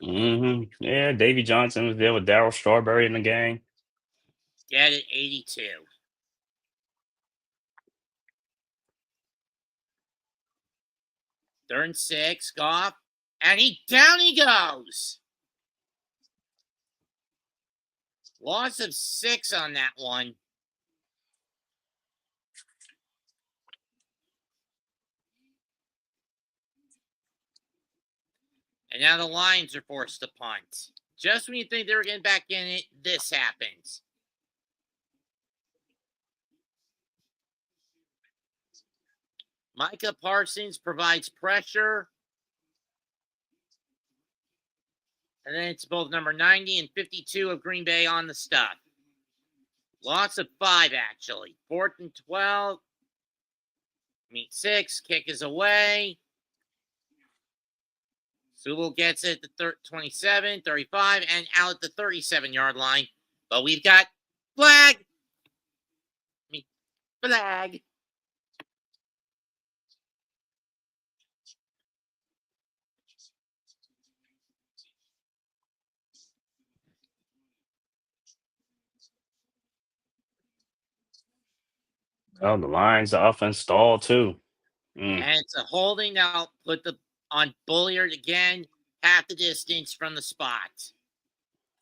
Yeah, Davy Johnson was there with Darryl Strawberry in the game. Dead at 82. Third and 6, Goff, and down he goes. Loss of 6 on that one. And now the Lions are forced to punt. Just when you think they were getting back in it, this happens. Micah Parsons provides pressure. And then it's both number 90 and 52 of Green Bay on the stuff. Loss of 5, actually. 4th and 12. 6. Kick is away. Sewell gets it at the 27, 35, and out at the 37-yard line. But we've got flag. Flag. Oh, the Lions, the offense stalled too. And it's a holding. Now put on Bulliard again, half the distance from the spot.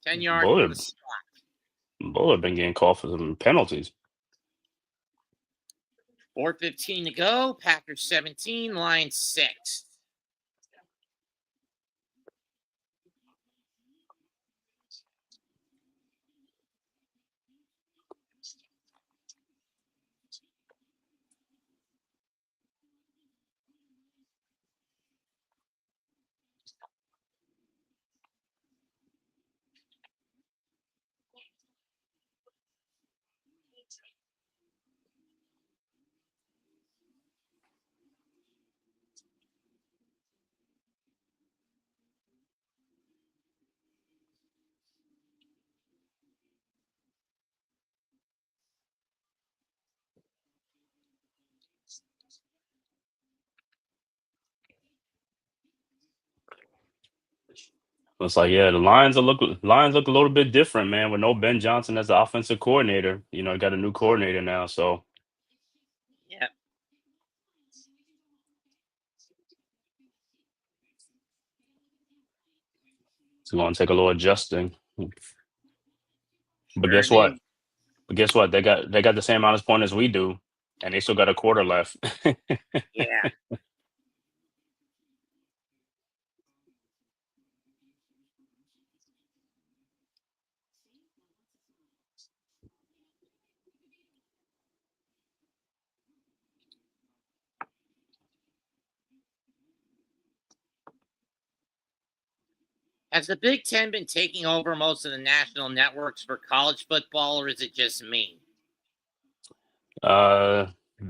10 yards from the spot. Bullard been getting called for some penalties. 4:15 to go. Packers 17, Lions 6. It's like, yeah, the Lions look a little bit different, man, with no Ben Johnson as the offensive coordinator. You know, got a new coordinator now, so Yep. it's going to take a little adjusting. But Sure guess what? did. They got the same amount of points as we do, and they still got a quarter left. Yeah. Has the Big Ten been taking over most of the national networks for college football, or is it just me?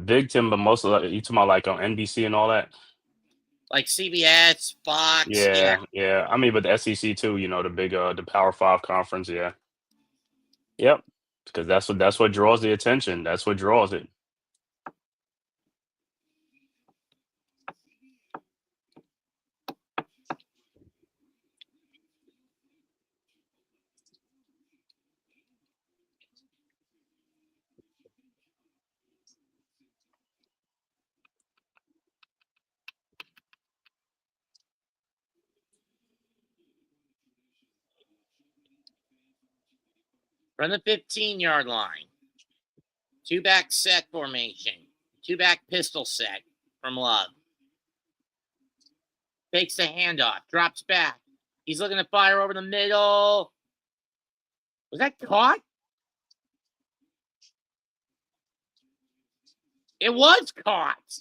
Big Ten, but most of you talking about like on NBC and all that. Like CBS, Fox, yeah. I mean, but the SEC too. You know, the big the Power 5 conference. Yeah, yep. Because that's what draws the attention. That's what draws it. From the 15-yard line. 2-back set formation. 2-back pistol set from Love. Takes the handoff. Drops back. He's looking to fire over the middle. Was that caught? It was caught.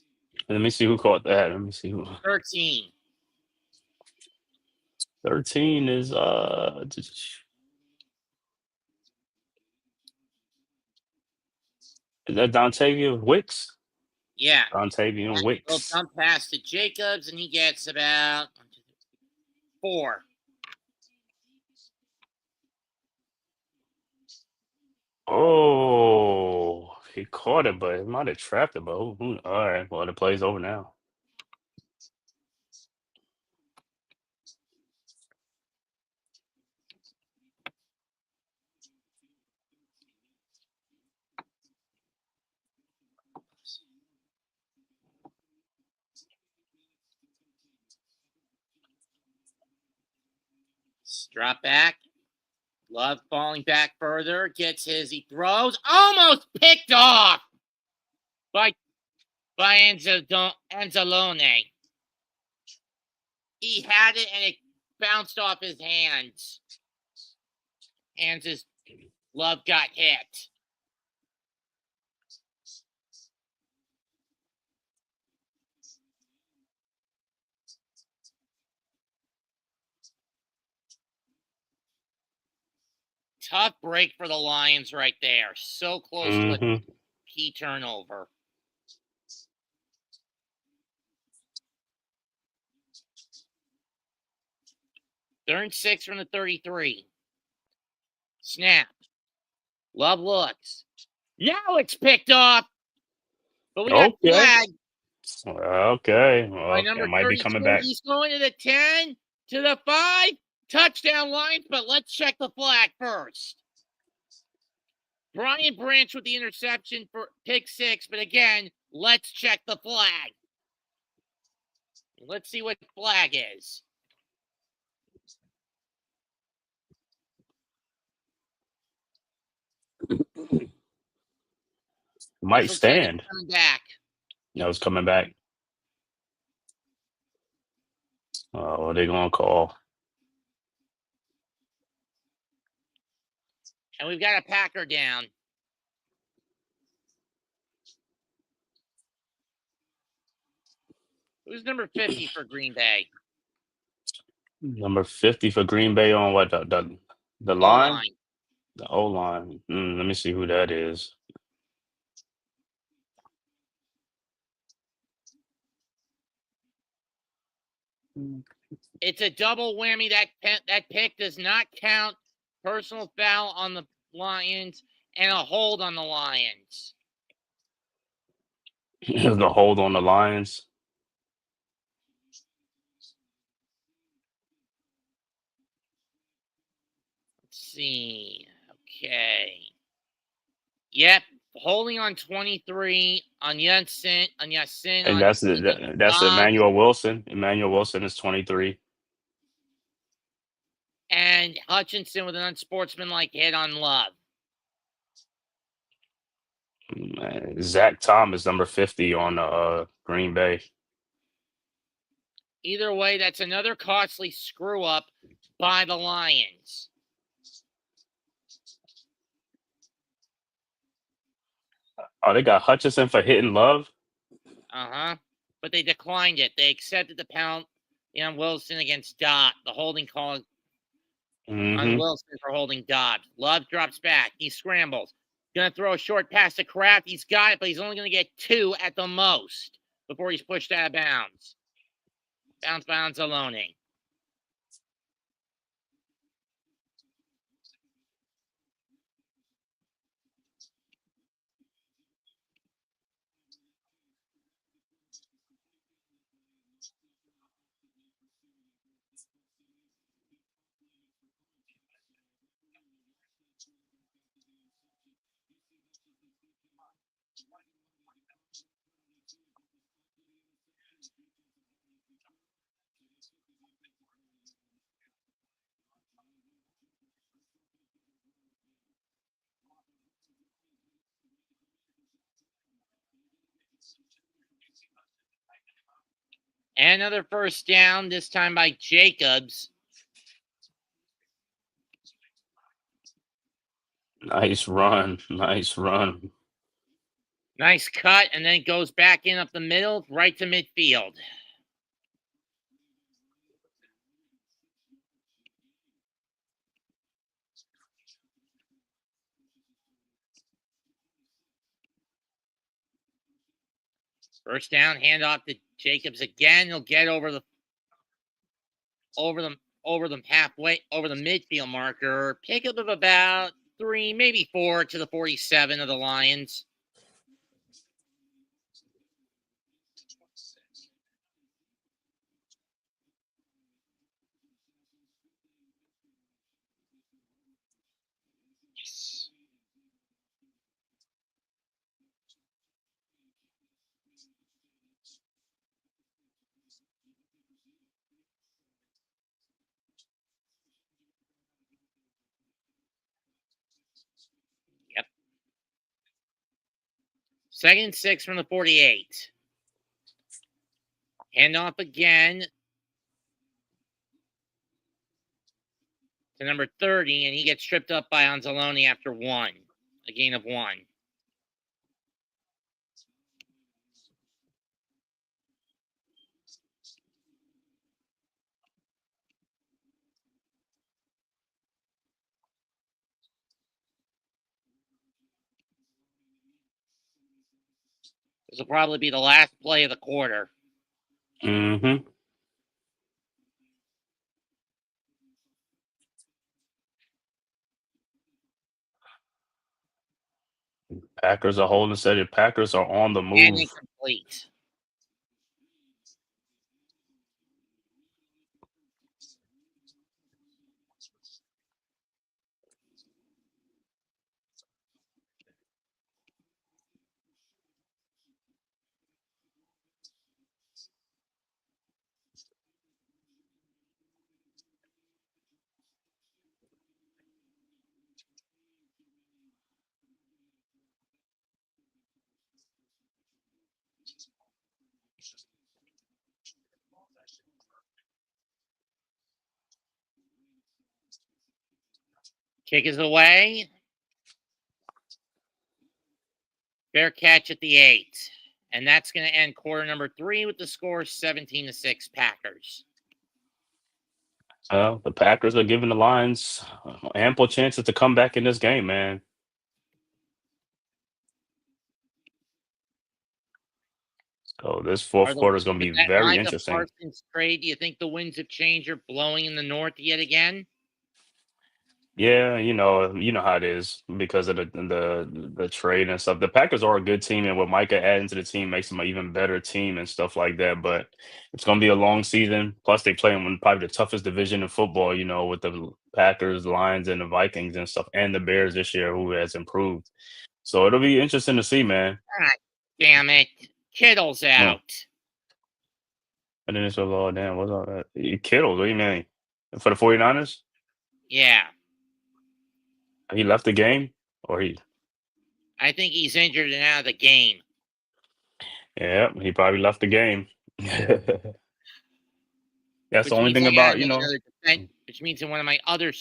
Let me see who caught that. Let me see who. 13. 13 is Is that Dontavian Wicks? Yeah. Dontavian Little Wicks. dump pass to Jacobs, and he gets about 4. Oh, he caught it, but it might have trapped it. But all right, well, the play's over now. Drop back. Love falling back further. Gets his. He throws. Almost picked off by Anzalone. He had it and it bounced off his hands. His Love got hit. Tough break for the Lions right there. So close to a key turnover. Third and 6 from the 33. Snap. Love looks. Now it's picked off. But we got flagged. Okay. By number It might be 32. coming back. He's going to the 10, to the 5. Touchdown Lions, but let's check the flag first. Brian Branch with the interception for pick 6, but again, let's check the flag. Let's see what flag is. Might stand. Like coming back. No, it's coming back. Oh, what are they going to call? And we've got a Packer down. Who's number 50 for Green Bay? Number 50 for Green Bay on what? The line? The O-line. Let me see who that is. It's a double whammy. That pick does not count. Personal foul on the Lions and a hold on the Lions. The hold on the Lions. Let's see. Okay. Yep. Holding on 23 on Yasin. And that's Emmanuel Wilson. Emmanuel Wilson is 23. And Hutchinson with an unsportsmanlike hit on Love. Zach Thomas, number 50 on Green Bay. Either way, that's another costly screw up by the Lions. Oh, they got Hutchinson for hitting Love? But they declined it. They accepted the penalty on Wilson against Dodd, the holding call on Wilson for holding Dodd. Love drops back. He scrambles. Going to throw a short pass to Kraft. He's got it, but he's only going to get 2 at the most before he's pushed out of bounds. Bounce alone. And another first down, this time by Jacobs. Nice run. Nice run. Nice cut, and then it goes back in up the middle, right to midfield. First down, handoff to Jacobs again. He'll get over the halfway, over the midfield marker. Pickup of about 3, maybe 4 to the 47 of the Lions. Yes. Yep. 2nd and 6 from the 48. Handoff again to number 30, and he gets tripped up by Anzalone after 1. A gain of 1. This will probably be the last play of the quarter. Mm-hmm. Packers are holding steady. Packers are on the And move. incomplete. Kick is away. Fair catch at the 8. And that's going to end quarter number 3 with the score 17-6 Packers. The Packers are giving the Lions ample chances to come back in this game, man. So this fourth quarter is going to With be that very Micah interesting. Parsons trade, do you think the winds of change are blowing in the north yet again? Yeah, you know how it is because of the trade and stuff. The Packers are a good team, and what Micah adding to the team makes them an even better team and stuff like that. But it's going to be a long season. Plus, they play in probably the toughest division in football. You know, with the Packers, Lions, and the Vikings and stuff, and the Bears this year, who has improved. So it'll be interesting to see, man. God damn it. Kittle's No. out. And then it's like, oh damn, what's all that? Kittle, what do you mean? For the 49ers? Yeah. He left the game? Or he I think he's injured and out of the game. Yeah, he probably left the game. That's the Which only means thing I gotta about, make another defense. Which means in one of my other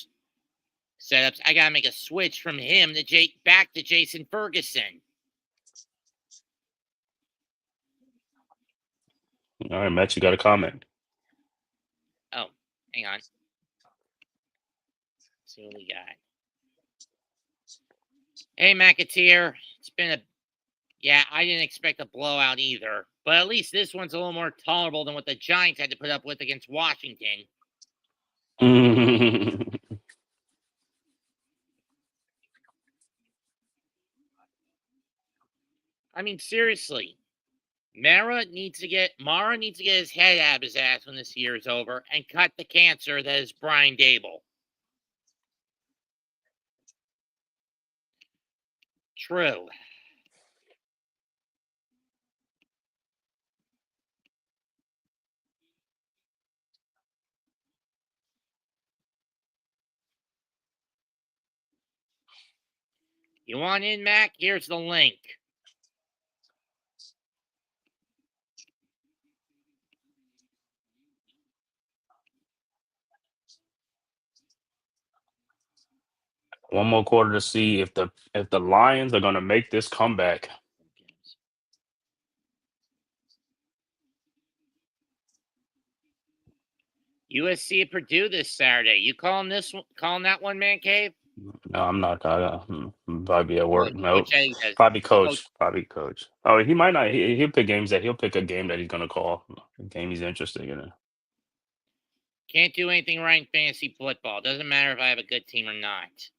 setups, I gotta make a switch from him to back to Jason Ferguson. All right, Matt, you got a comment. Oh, hang on. Let's see what we got. Hey, McAteer. It's been I didn't expect a blowout either. But at least this one's a little more tolerable than what the Giants had to put up with against Washington. I mean, seriously. Mara needs to get his head out of his ass when this year is over and cut the cancer that is Brian Dable. True. You want in, Mac? Here's the link. One more quarter to see if the Lions are going to make this comeback. USC at Purdue this Saturday. You calling that one, Man Cave? No, I'm not. Probably at work. Coach Nope. Eddie does. Probably Coach coach. Probably coach. Oh, he might not. He'll pick games that he'll pick a game that he's gonna call. A game he's interested in. can't do anything right in fantasy football. Doesn't matter if I have a good team or not.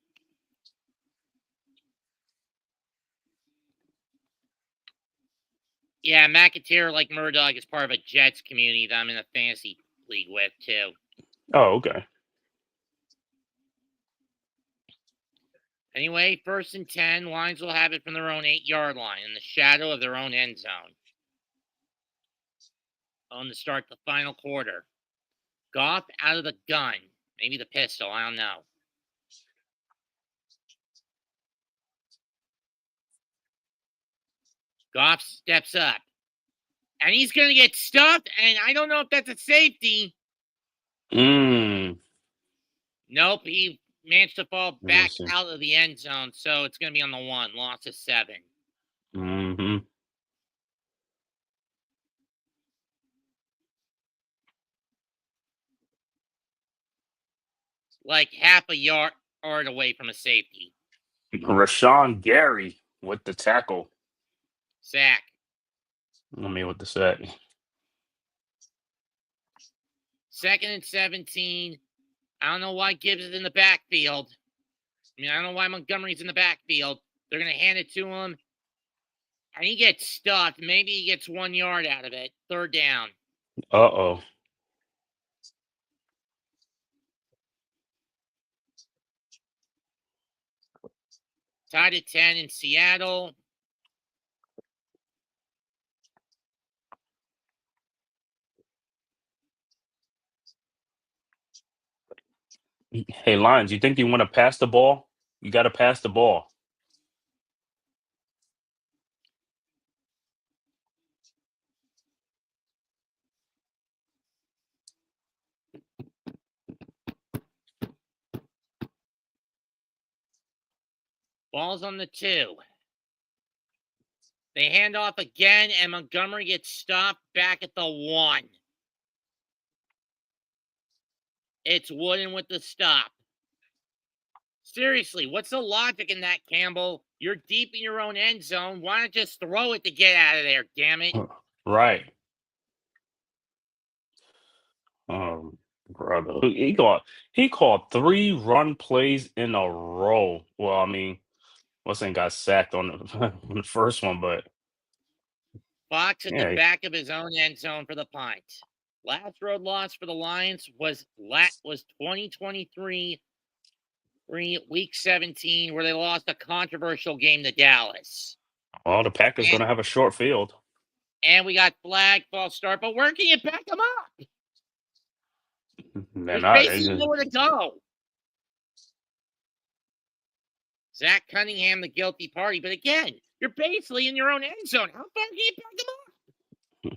Yeah, McAteer, like Murdoch, is part of a Jets community that I'm in a fantasy league with, too. Oh, okay. Anyway, 1st and 10, Lions will have it from their own 8-yard line in the shadow of their own end zone. On to start the final quarter. Goff out of the gun. Maybe the pistol, I don't know. Goff steps up. And he's going to get stuffed, and I don't know if that's a safety. Mm. Nope, he managed to fall Let me back see. out of the end zone, so it's going to be on the 1, loss of 7. Mm-hmm. Like half a yard away from a safety. Rashawn Gary with the tackle. Sack. With the sack. 2nd and 17. I don't know why Gibbs is in the backfield. I don't know why Montgomery's in the backfield. They're going to hand it to him. And he gets stuffed. Maybe he gets 1 yard out of it. 3rd down. Uh-oh. Tied at 10 in Seattle. Hey, Lions, you think you want to pass the ball? You got to pass the ball. Ball's on the 2. They hand off again, and Montgomery gets stopped back at the 1. It's Wooden with the stop. Seriously, what's the logic in that, Campbell? You're deep in your own end zone. Why not just throw it to get out of there, damn it? Right. Brother. He called 3 run plays in a row. Well, Wilson got sacked on on the first one, but Fox at the yeah. back of his own end zone for the punt. Last road loss for the Lions was 2023, week 17, where they lost a controversial game to Dallas. Well, the Packers going to have a short field. And we got flag, false start, but where can you back them up? There's basically nowhere to go. Zach Cunningham, the guilty party. But again, you're basically in your own end zone. How far can you back them up?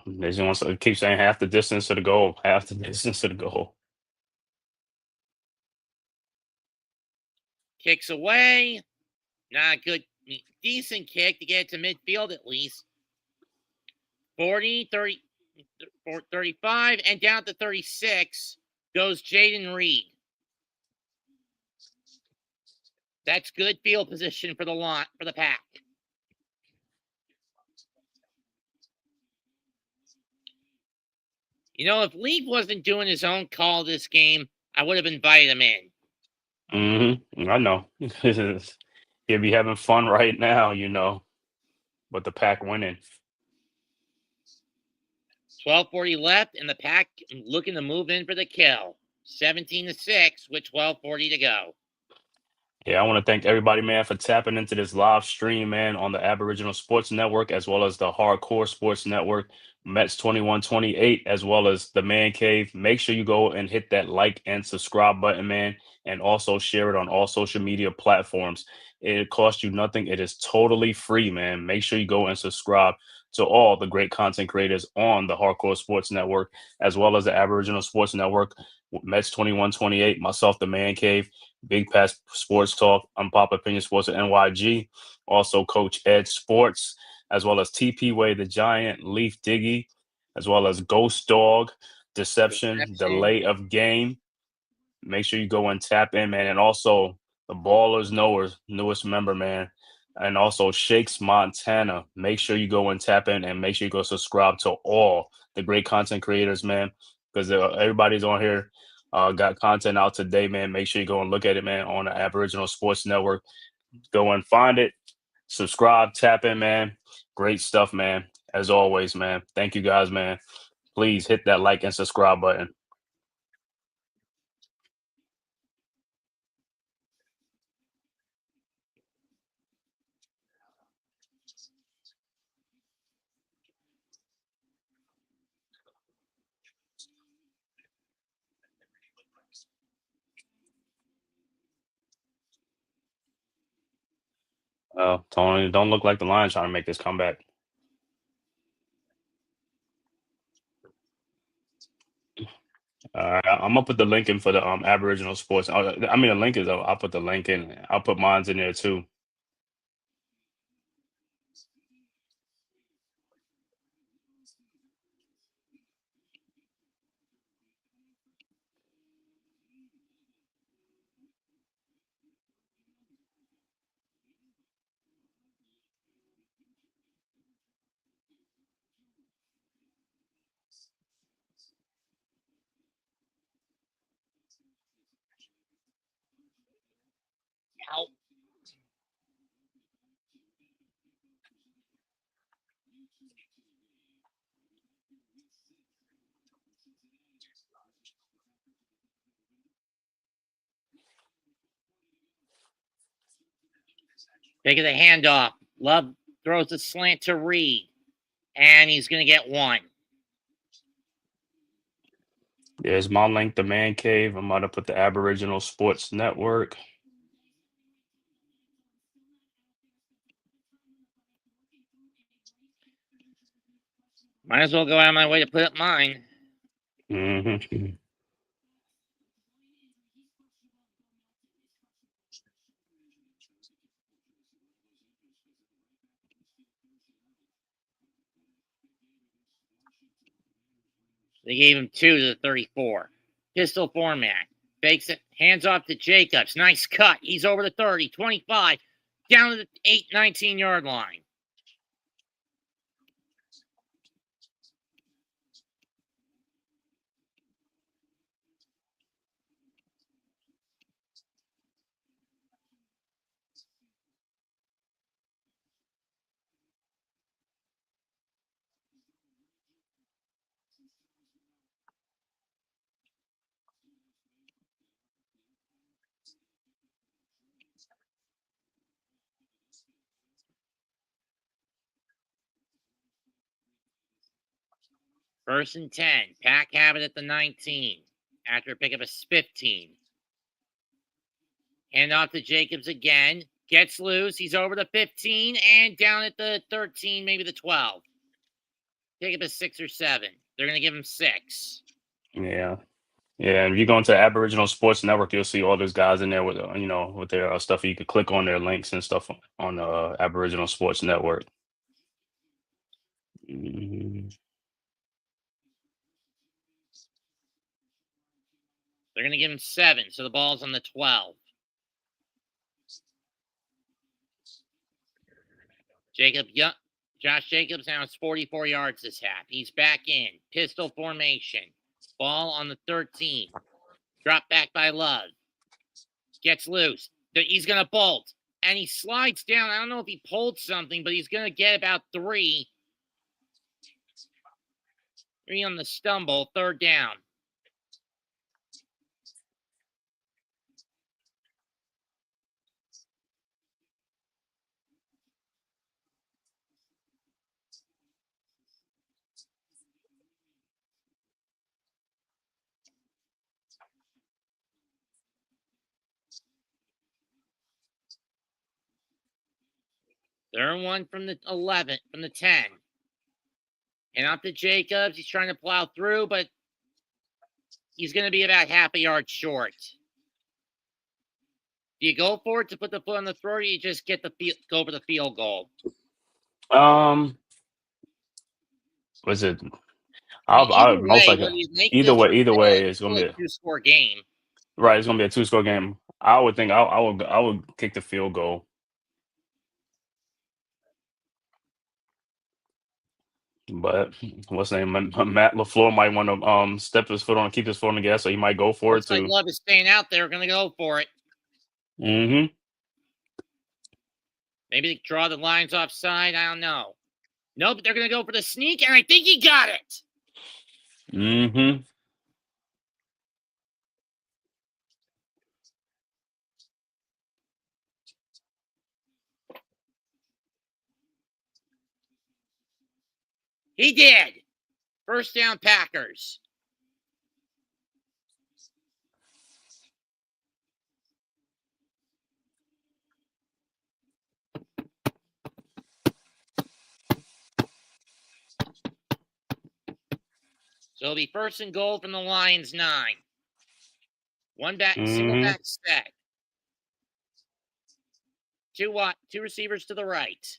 They just want to keep saying half the distance to the goal. Half the distance to the goal. Kicks away. Not good. Decent kick to get it to midfield at least. 40, 30, 35, and down to 36 goes Jaden Reed. That's good field position for the Pack. If Leaf wasn't doing his own call this game, I would have invited him in. Mm-hmm. I know. He'll be having fun right now, with the Pack winning. 12:40 left, and the Pack looking to move in for the kill. 17-6 with 12:40 to go. Yeah, I want to thank everybody, man, for tapping into this live stream, man, on the Aboriginal Sports Network, as well as the Hardcore Sports Network, Mets 2128, as well as the Man Cave. Make sure you go and hit that like and subscribe button, man, and also share it on all social media platforms. It costs you nothing. It is totally free, man. Make sure you go and subscribe to all the great content creators on the Hardcore Sports Network, as well as the Aboriginal Sports Network, Mets 2128, myself, the Man Cave, Big Pass Sports Talk, Unpopular Opinion Sports at NYG, also Coach Ed Sports, as well as TP Way the Giant, Leaf Diggy, as well as Ghost Dog, Deception, Delay of Game. Make sure you go and tap in, man. And also the Ballers newest member, man. And also Shakes Montana. Make sure you go and tap in and make sure you go subscribe to all the great content creators, man. Because everybody's on here. Got content out today, man. Make sure you go and look at it, man, on the Aboriginal Sports Network. Go and find it. Subscribe, tap in, man. Great stuff, man. As always, man. Thank you guys, man. Please hit that like and subscribe button. Tony, don't look like the Lions trying to make this comeback. I'm gonna put the link in for the Aboriginal Sports. I mean, the link is. I'll put the link in. I'll put mine's in there too. Ow. Taking the handoff. Love throws a slant to Reed. And he's going to get one. There's my link, the Man Cave. I'm gonna put the Aboriginal Sports Network. Might as well go out of my way to put up mine. Mm-hmm. They gave him 2 to the 34. Pistol format. Fakes it. Hands off to Jacobs. Nice cut. He's over the 30, 25. Down to the 19-yard line. First and 10. Pack have it at the 19. After a pickup of 15. Hand off to Jacobs again. Gets loose. He's over the 15 and down at the 13, maybe the 12. Pickup of 6 or 7. They're going to give him 6. Yeah. Yeah, and if you go into the Aboriginal Sports Network, you'll see all those guys in there with with their stuff. You could click on their links and stuff on the Aboriginal Sports Network. Mhm. They're going to give him 7, so the ball's on the 12. Josh Jacobs now has 44 yards this half. He's back in. Pistol formation. Ball on the 13. Drop back by Love. Gets loose. He's going to bolt. And he slides down. I don't know if he pulled something, but he's going to get about 3. 3 on the stumble. 3rd down. They're 1 from the 11, from the 10. And up to Jacobs. He's trying to plow through, but he's going to be about half a yard short. Do you go for it to put the foot on the throat, or you just go for the field goal? Was it? Either Most way, likely. Either way, it's gonna be a 2-score game. right. It's gonna be a 2-score game. I would think I would kick the field goal. But what's his name? Matt LaFleur might want to step his foot on, keep his foot on the gas, so he might go for it Looks like too. Love is staying out there. Going to go for it. Mm-hmm. Maybe they draw the lines offside. I don't know. Nope, they're going to go for the sneak, and I think he got it. Mm-hmm. He did. First down, Packers. So it'll be first and goal from the Lions 9. One back, single Mm-hmm. back set. Two receivers to the right.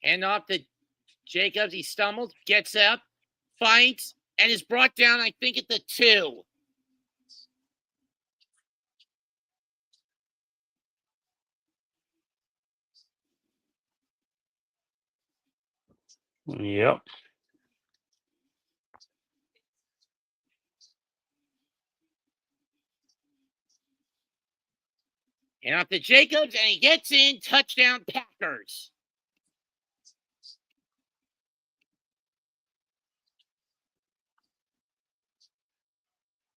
Hand off to Jacobs. He stumbled, gets up, fights, and is brought down, I think, at the 2. Yep. Hand off to Jacobs, and he gets in. Touchdown, Packers.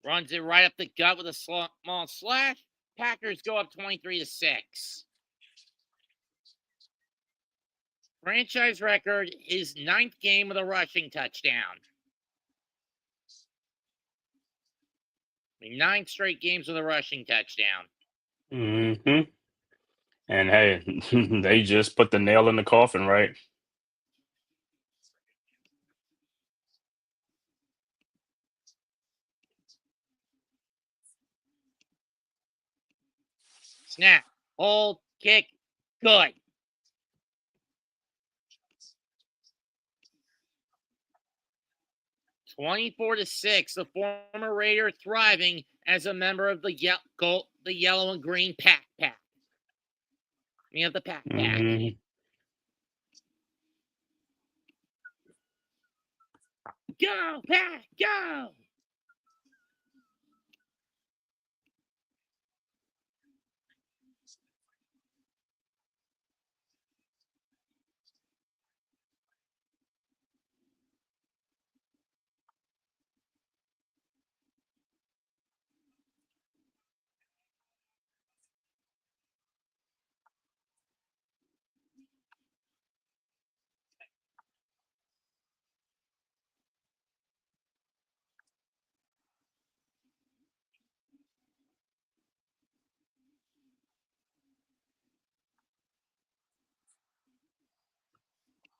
Runs it right up the gut with a small slash. Packers go up 23-6. Franchise record, his 9th game with a rushing touchdown. 9 straight games with a rushing touchdown. Mm-hmm. And hey, they just put the nail in the coffin, right? Snap, hold, kick, good. (24-6). The former Raider thriving as a member of the yellow and green pack. We have the pack. Mm-hmm. Go, Pack, go!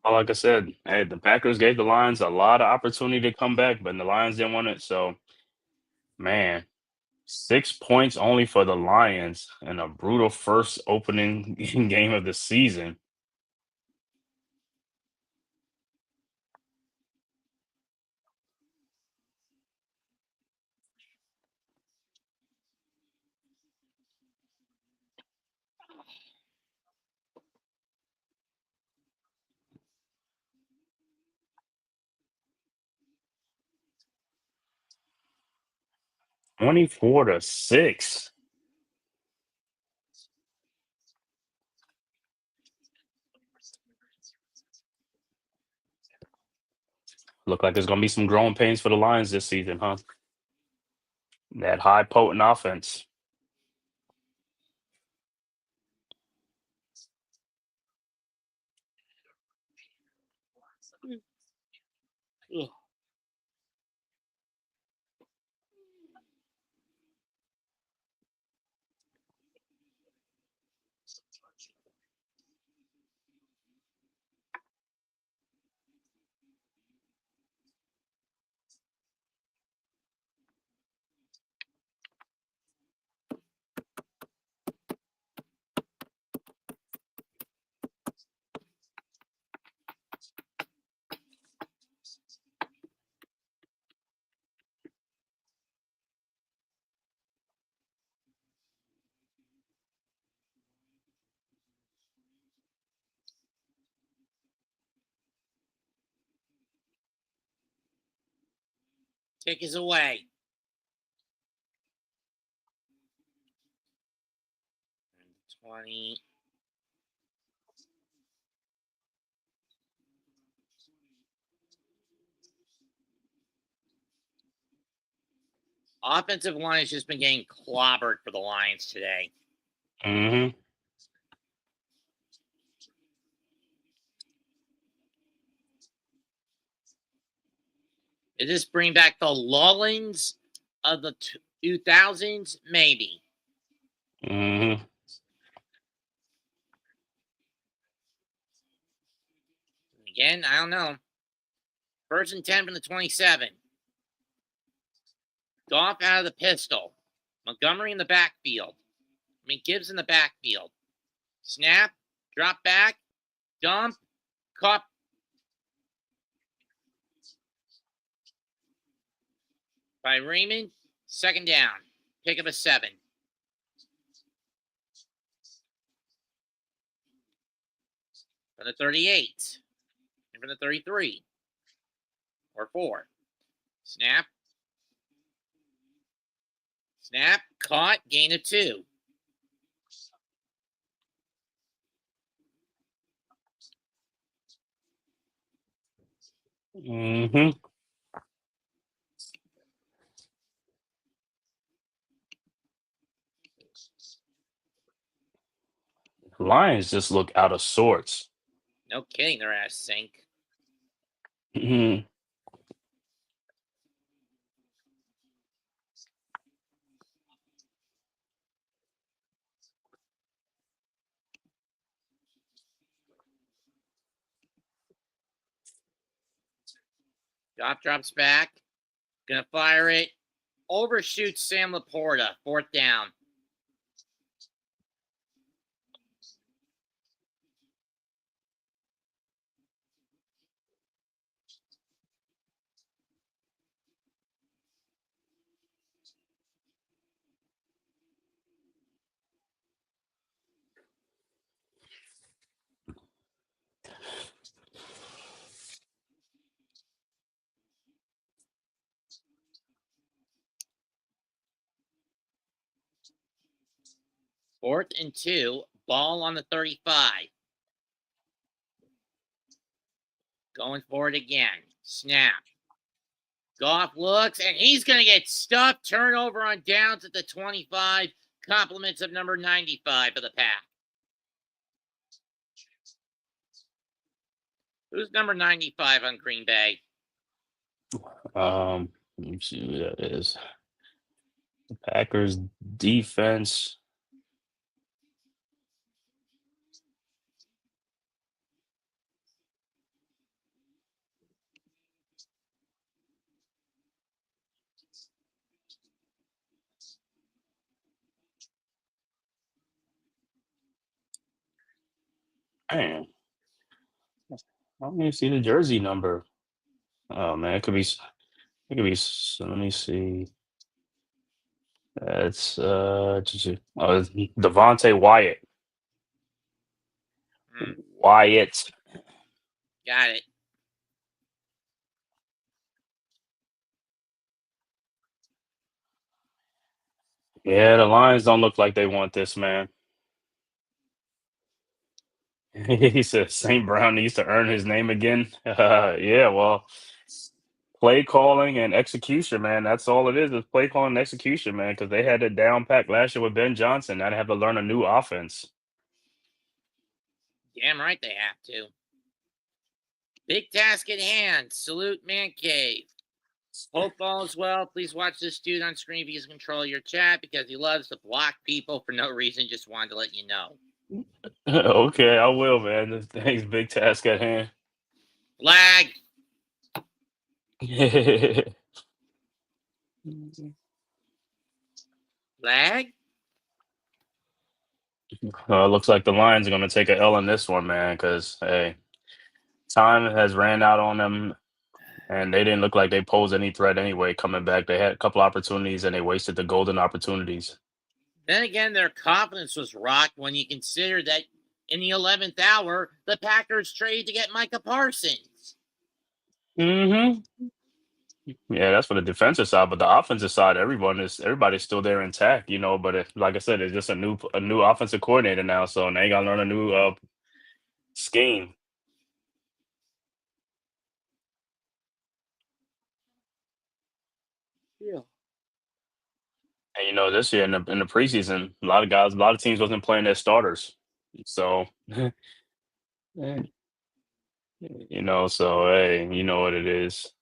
Well, like I said, hey, the Packers gave the Lions a lot of opportunity to come back, but the Lions didn't want it. So, man, 6 points only for the Lions in a brutal first opening game of the season. (24-6). Look like there's gonna be some growing pains for the Lions this season, huh? That high potent offense. Ugh. Kick is away. And 20. Offensive line has just been getting clobbered for the Lions today. Mm-hmm. Did this bring back the lullings of the 2000s? Maybe. Mm-hmm. Again, I don't know. 1st and 10 from the 27. Goff out of the pistol. Montgomery in the backfield. Gibbs in the backfield. Snap. Drop back. Dump. Caught. By Raymond. 2nd down. Pick up a 7. From the 38. And from the 33. Or 4. Snap. Snap. Caught. Gain of 2. Mm-hmm. Lions just look out of sorts. No kidding, their ass sink. Mm-hmm. Goff drops back. Gonna fire it. Overshoots Sam Laporta. 4th down. Fourth and 2. Ball on the 35. Going for it again. Snap. Goff looks, and he's going to get stuffed. Turnover on downs at the 25. Compliments of number 95 of the pack. Who's number 95 on Green Bay? Let me see who that is. The Packers defense. Man, I don't even see the jersey number. Oh man, it could be. It could be. Let me see. It's it's Devontae Wyatt. Wyatt. Got it. Yeah, the Lions don't look like they want this, man. He said St. Brown needs to earn his name again. Yeah, well, play calling and execution, man. That's all it is play calling and execution, man, because they had it down pack last year with Ben Johnson. Now they have to learn a new offense. Damn right they have to. Big task at hand. Salute Man Cave. Hope all is well. Please watch this dude on screen if he can control your chat because he loves to block people for no reason. Just wanted to let you know. Okay, I will, man. Thanks, big task at hand. Flag. Flag. Looks like the Lions are going to take a L in this one, man, because, hey, time has ran out on them, and they didn't look like they posed any threat anyway coming back. They had a couple opportunities, and they wasted the golden opportunities. Then again, their confidence was rocked when you consider that in the 11th hour, the Packers traded to get Micah Parsons. Mm-hmm. Yeah, that's for the defensive side, but the offensive side, everybody's still there intact, But like I said, it's just a new offensive coordinator now, so now you gotta learn a new scheme. Yeah. And this year in the preseason, a lot of teams wasn't playing their starters, so so hey, you know what it is.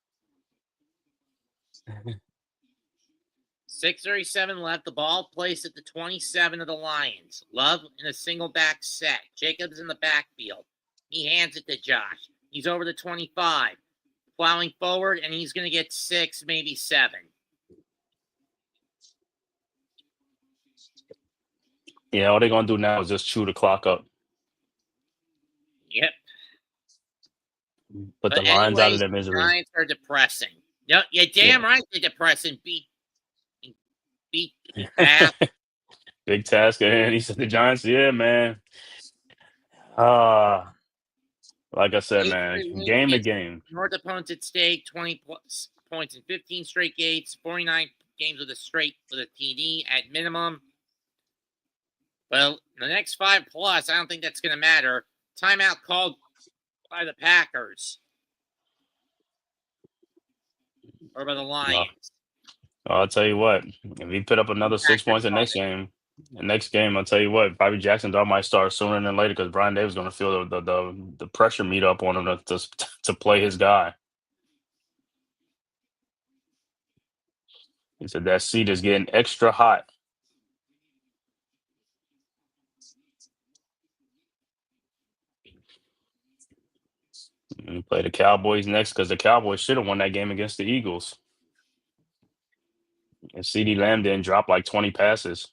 6:37 left. The ball placed at the 27 of the Lions. Love in a single back set. Jacobs in the backfield. He hands it to Josh. He's over the 25. Plowing forward, and he's going to get 6, maybe 7. Yeah, all they're gonna do now is just chew the clock up, Yep. put the But Lions out of anyways, their the misery. Giants are depressing. No, you're damn right they're depressing. Beat Bath. Big task ahead. He said the Giants, yeah, man. Uh like I said, man, 8-3 win game to gives game. North opponents at stake 20 plus points in 15 straight games, 49 games with a TD at minimum. Well, the next 5 plus, I don't think that's going to matter. Timeout called by the Packers or by the Lions. I'll tell you what, if he put up another 6 points in next game, I'll tell you what, probably Jackson Dart might start sooner than later because Brian Davis is going to feel the pressure meet up on him to play his guy. He said that seat is getting extra hot. And play the Cowboys next because the Cowboys should have won that game against the Eagles. And CeeDee Lamb didn't drop like 20 passes.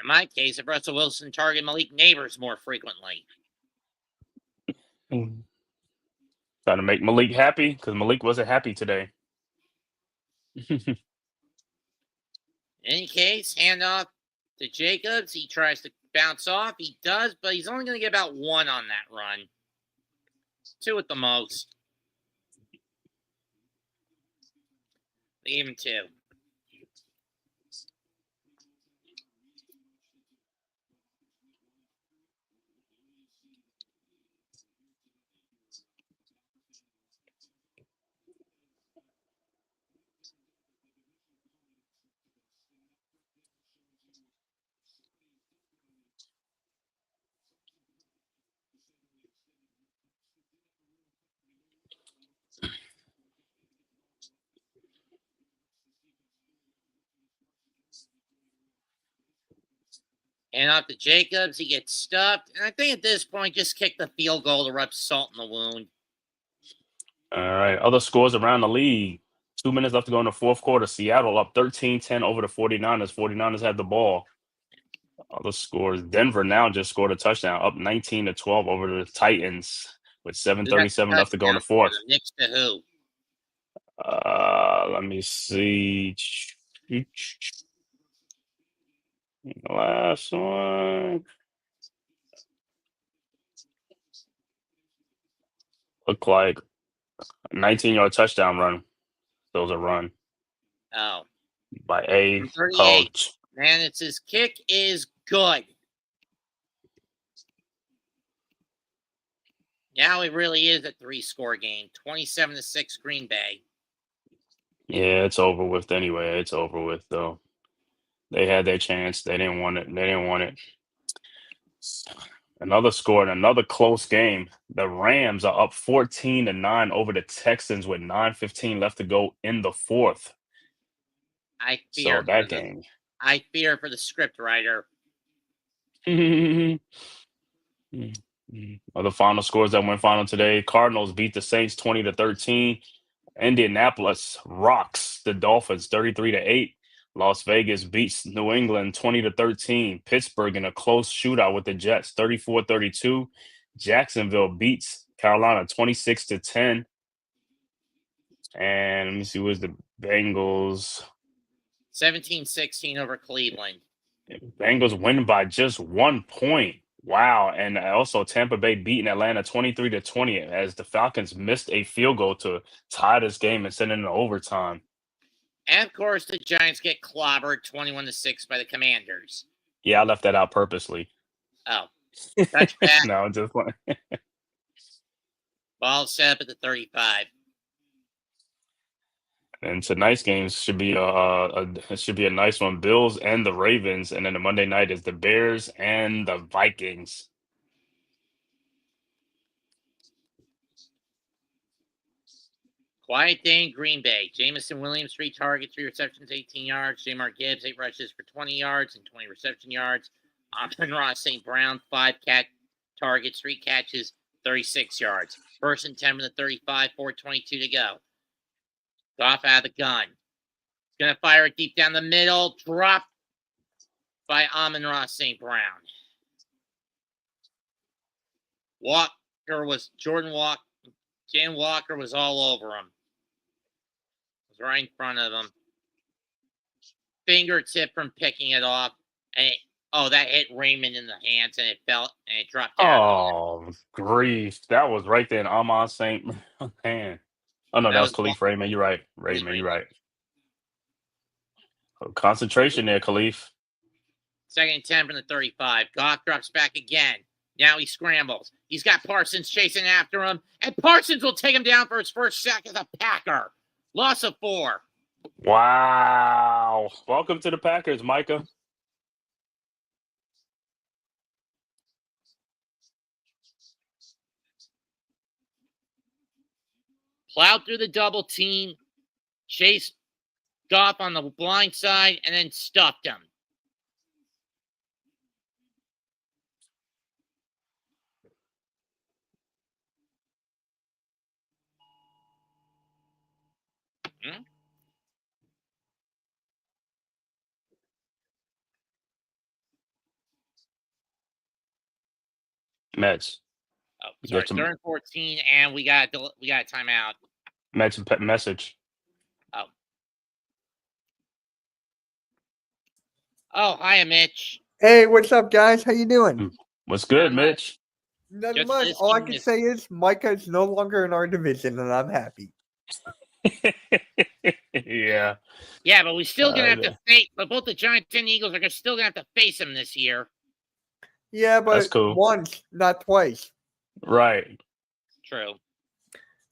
In my case, if Russell Wilson targeted Malik Neighbors more frequently. Trying to make Malik happy because Malik wasn't happy today. In any case, handoff to Jacobs. He tries to bounce off. He does, but he's only going to get about 1 on that run. 2 at the most. They gave him 2. And off to Jacobs, he gets stuffed. And I think at this point, just kick the field goal to rub salt in the wound. All right. Other scores around the league. 2 minutes left to go in the fourth quarter. Seattle up 13-10 over the 49ers. 49ers had the ball. Other scores. Denver now just scored a touchdown, up 19-12 over the Titans with 7:37 left to go in the fourth. Next to who? Let me see. Last one. Looked like a 19-yard touchdown run. That was a run Oh. by A. 38. Coach. Man, it's his kick is good. Now it really is a 3-score game. 27-6 Green Bay. Yeah, it's over with anyway. It's over with though. They had their chance. They didn't want it. Another score in another close game. The Rams are up 14-9 over the Texans with 9:15 left to go in the fourth. I So that game. I fear for the script writer. Other final scores that went final today. Cardinals beat the Saints 20-13. Indianapolis rocks the Dolphins 33-8. Las Vegas beats New England 20-13. Pittsburgh in a close shootout with the Jets 34-32. Jacksonville beats Carolina 26-10. And let me see, where's the Bengals? 17-16 over Cleveland. Bengals win by just 1 point. Wow, and also Tampa Bay beating Atlanta 23-20 as the Falcons missed a field goal to tie this game and send it into overtime. And of course, the Giants get clobbered 21-6 by the Commanders. Yeah, I left that out purposely. Oh, touchback. No, just like Ball set up at the 35. and tonight's games should be it should be a nice one. Bills and the Ravens, and then the Monday night is the Bears and the Vikings. Quiet day in Green Bay. Jamison Williams, 3 targets, 3 receptions, 18 yards. Jamar Gibbs, 8 rushes for 20 yards and 20 reception yards. Amon-Ra St. Brown, 5 targets, 3 catches, 36 yards. Person 10 from the 35, 4:22 to go. Goff out of the gun. He's going to fire it deep down the middle. Dropped by Amon-Ra St. Brown. Jan Walker was all over him. Was right in front of him. Fingertip from picking it off. And that hit Raymond in the hands and it fell and it dropped down. Oh, grief. That was right there in Amon St. hand. Oh, no, that was Khalif Raymond. You're right. Raymond, you're right. Oh, concentration there, Khalif. 2nd and 10 from the 35. Goff drops back again. Now he scrambles. He's got Parsons chasing after him. And Parsons will take him down for his first sack as a Packer. Loss of 4. Wow. Welcome to the Packers, Micah. Plowed through the double team. Chased Goff on the blind side and then stuffed him. Mets. Oh, sorry. 3rd and 14, and we got a timeout. Mets message. Oh, hiya, Mitch. Hey, what's up, guys? How you doing? What's good, Mitch? Nothing much. All I can say is Micah is no longer in our division, and I'm happy. Yeah. Yeah, but we still gonna have to face. But both the Giants and the Eagles are still gonna have to face him this year. Yeah, but that's cool. Once, not twice. Right. True.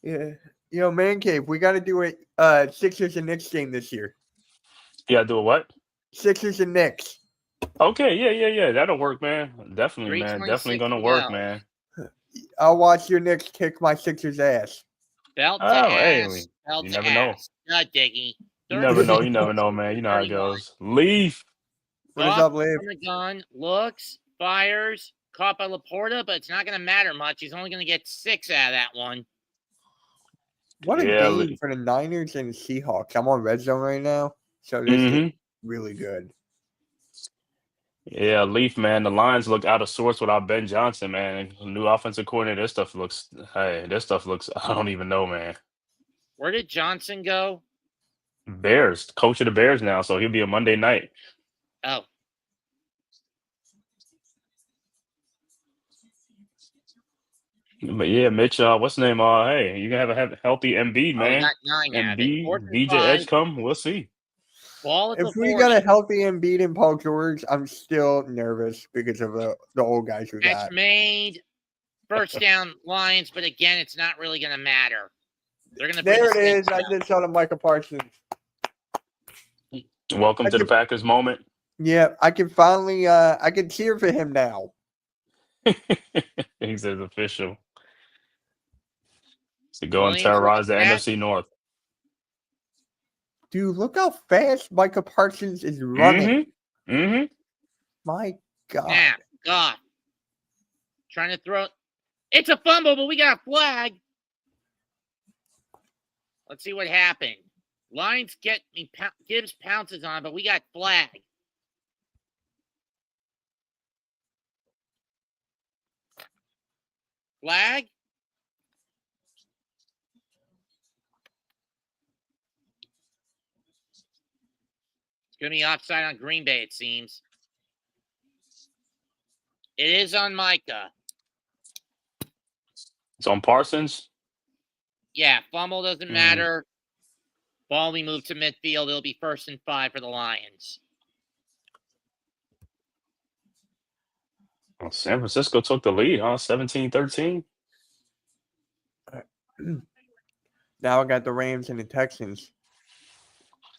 Yeah, Man Cave, we got to do a Sixers and Knicks game this year. Yeah, do a what? Sixers and Knicks. Okay, yeah. That'll work, man. Definitely, man. Definitely gonna work, man. I'll watch your Knicks kick my Sixers' ass. Belt to ass. Belt you to never ass. know. Not Diggy. You never know, man. You know how it goes. Leaf. What is up, Leaf? From the gun, looks, fires, caught by Laporta, but it's not going to matter much. He's only going to get 6 out of that one. What a game for the Niners and Seahawks. I'm on Red Zone right now, so this is really good. Yeah, Leaf, man. The Lions look out of sorts without Ben Johnson, man. New offensive coordinator. This stuff looks, I don't even know, man. Where did Johnson go? Bears. Coach of the Bears now, so he'll be a Monday night. Oh. But yeah, Mitch, what's the name? Hey, you can have a healthy Embiid, man. We got 9 out of it. Embiid, DJ Edge come. We'll see. Ball at if we got a healthy Embiid and Paul George, I'm still nervous because of the old guys we got. Catch made. First down Lions, but again, it's not really going to matter. They're going to. There it is. I just saw the Micah Parson. Welcome to the Packers moment. Yeah, I can finally I can cheer for him now. He says official. To go and terrorize the NFC North. Dude, look how fast Micah Parsons is running. My God. Yeah, God. Trying to throw. It's a fumble, but we got a flag. Let's see what happened. Lions Gibbs pounces on, but we got flag. Flag? It's going to be offside on Green Bay, it seems. It is on Micah. It's on Parsons. Yeah, fumble doesn't matter. Ball we move to midfield. It'll be 1st and 5 for the Lions. Well, San Francisco took the lead, huh? 17-13. Now I got the Rams and the Texans.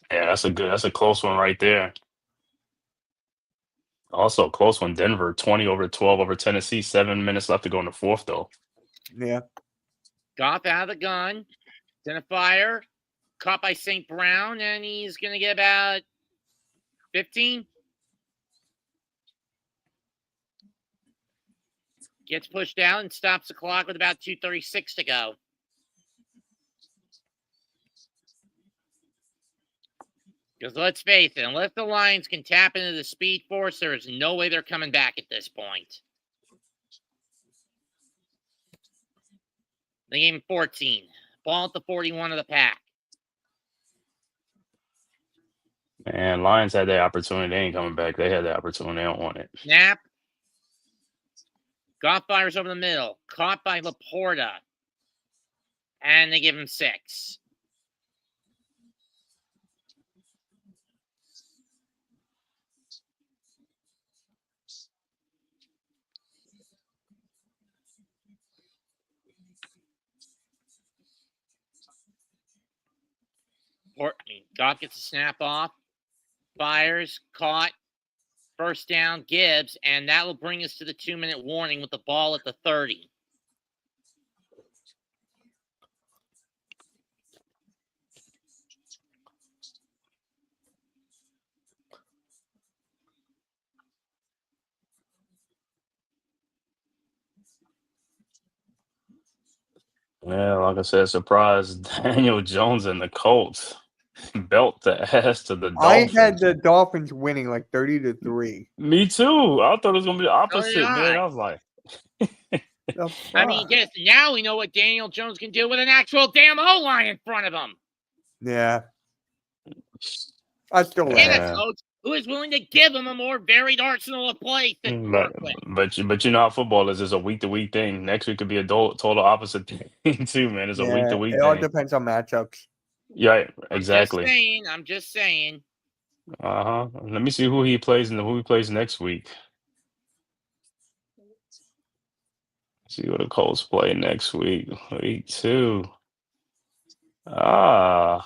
Yeah, that's a close one right there. Also a close one. Denver 20-12 over Tennessee. 7 minutes left to go in the fourth, though. Yeah. Goff out of the gun. Identifier. Caught by St. Brown, and he's going to get about 15. Gets pushed down and stops the clock with about 2:36 to go. Because let's face it, unless the Lions can tap into the Speed Force, there is no way they're coming back at this point. They gave him 14. Ball at the 41 of the pack. Man, Lions had their opportunity. They ain't coming back. They had the opportunity. They don't want it. Snap. Goff fires over the middle. Caught by Laporta. And they give him 6. Goff gets a snap off. Fires. Caught. 1st down, Gibbs, and that will bring us to the 2-minute warning with the ball at the 30. Yeah, like I said, surprise Daniel Jones and the Colts belt the ass to the Dolphins. I had the Dolphins winning like 30-3. Me too. I thought it was gonna be the opposite, I. man. I was like, I mean, yes, now we know what Daniel Jones can do with an actual damn O-line in front of him. Yeah. I still And a coach who is willing to give him a more varied arsenal of plays to work with. But you know how football is. It's a week-to-week thing. Next week could be a total opposite thing too, man. It's a week-to-week thing. It all thing. depends on matchups. Yeah, exactly. I'm just saying. Let me see who he plays and who he plays next week. See what the Colts play next week. Week 2. The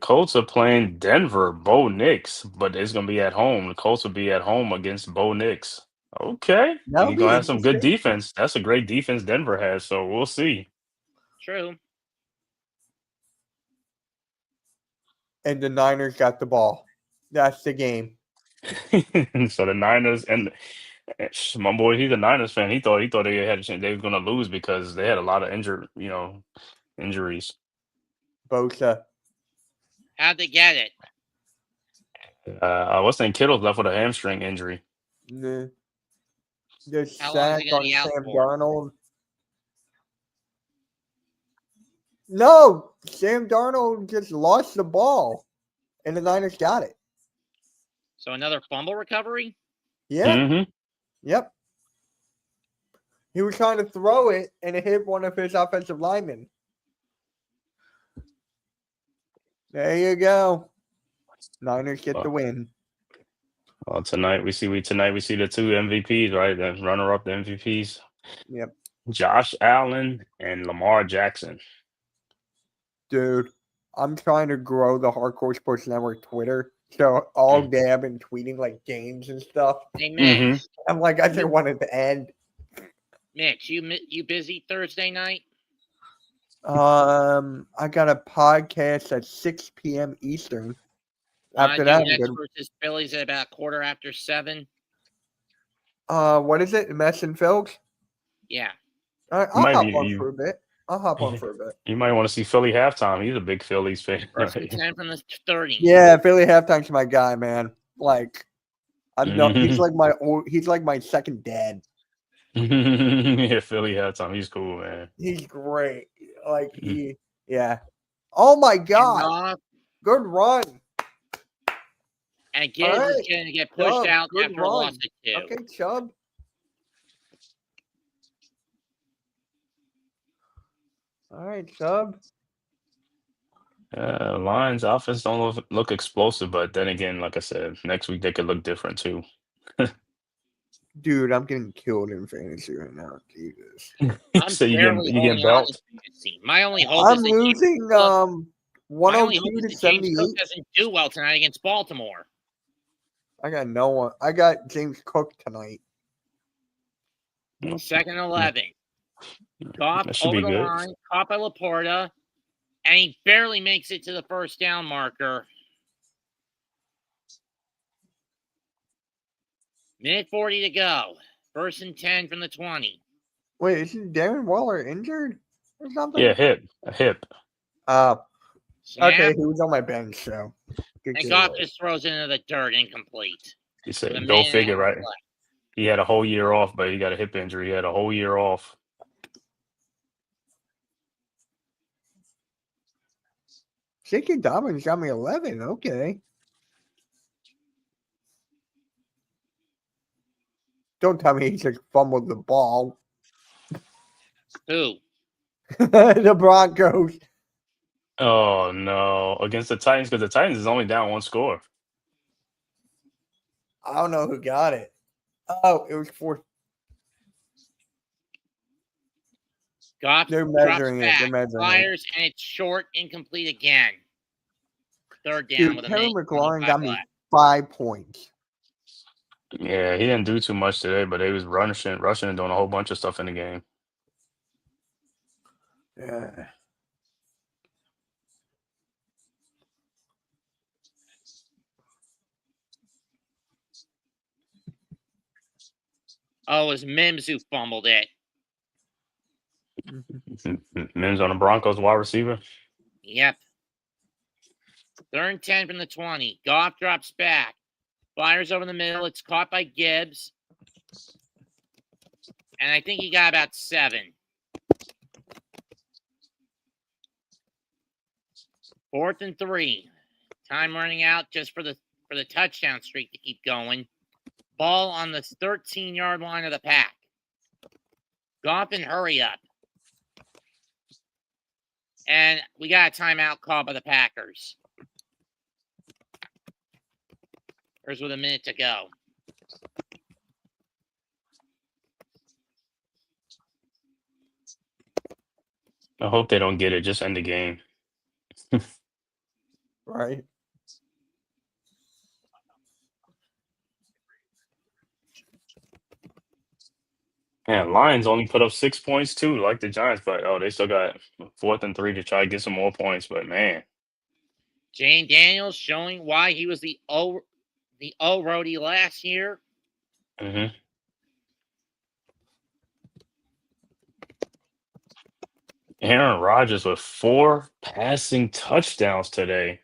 Colts are playing Denver, Bo Nix, but it's gonna be at home. The Colts will be at home against Bo Nix. Okay, you're gonna have some good defense. That's a great defense Denver has, so we'll see. True. And the Niners got the ball. That's the game. So the Niners and my boy, he's a Niners fan. He thought they had a chance. They were gonna lose because they had a lot of injuries. Bosa. How'd they get it? What's name? Kittle's left with a hamstring injury. The sack on Sam Darnold. No, Sam Darnold just lost the ball, and the Niners got it. So another fumble recovery? Yeah. Mm-hmm. Yep. He was trying to throw it, and it hit one of his offensive linemen. There you go. Niners get the win. Well, tonight we see the two MVPs, right? The runner-up, the MVPs. Yep. Josh Allen and Lamar Jackson. Dude, I'm trying to grow the Hardcore Sports Network Twitter. So all day I've been tweeting like games and stuff. Hey, Mitch. I'm like, I just wanted to end. Mitch, you busy Thursday night? I got a podcast at 6 p.m. Eastern. After that, Nets versus Phillies at about 7:15. What is it? Mess and Phils? Yeah. I'll hop on for a bit. You might want to see Philly halftime. He's a big Phillies fan. First and 10 from the 30. Yeah, Philly halftime's my guy, man. Like, he's like my second dad. Yeah, Philly halftime. He's cool, man. He's great. Like yeah. Oh my God. Good run. And Gibbs is going to get pushed out after a loss of 2. Okay, Chubb. All right, sub. Lions offense don't look explosive, but then again, like I said, next week they could look different too. Dude, I'm getting killed in fantasy right now. Jesus. I'm So barely you get holding on belt. to fantasy. My only hope I'm is that losing my only 102 hope is to that James Cook 78. doesn't do well tonight against Baltimore. I got no one. I got James Cook tonight. Second and 11. Goff That should over be the good. line, caught by Laporta, and he barely makes it to the first down marker. Minute 40 to go. First and 10 from the 20. Wait, isn't Darren Waller injured or something? Yeah, a hip. Snap, Okay, he was on my bench, so. Good and kid. Goff just throws it into the dirt, incomplete. He With a said, minute "Go and a figure." half Right? left. He had a whole year off, but he got a hip injury. He had a whole year off. J.K. Dobbins got me 11. Okay. Don't tell me he just fumbled the ball. Who? The Broncos. Oh no, against the Titans, because the Titans is only down one score. I don't know who got it. Oh, it was fourth. Goff They're drops measuring it. back, They're measuring it. fires, and it's short, incomplete again. Third down Dude, with a Terry minute McLaurin 25 got me left. 5 points. Yeah, he didn't do too much today, but they was rushing, and doing a whole bunch of stuff in the game. Yeah. Oh, it was Mims who fumbled it. Mims on the Broncos wide receiver. Yep. Third and 10 from the 20. Goff drops back. Fires over the middle. It's caught by Gibbs. And I think he got about 7. Fourth and 3. Time running out just for the touchdown streak to keep going. Ball on the 13-yard line of the pack. Goff and hurry up. And we got a timeout called by the Packers. There's with a minute to go. I hope they don't get it. Just end the game. Right. Man, Lions only put up 6 points too, like the Giants, but they still got 4th and 3 to try to get some more points. But man, Jane Daniels showing why he was the O roadie last year. mm-hmm. Aaron Rodgers with 4 passing touchdowns today.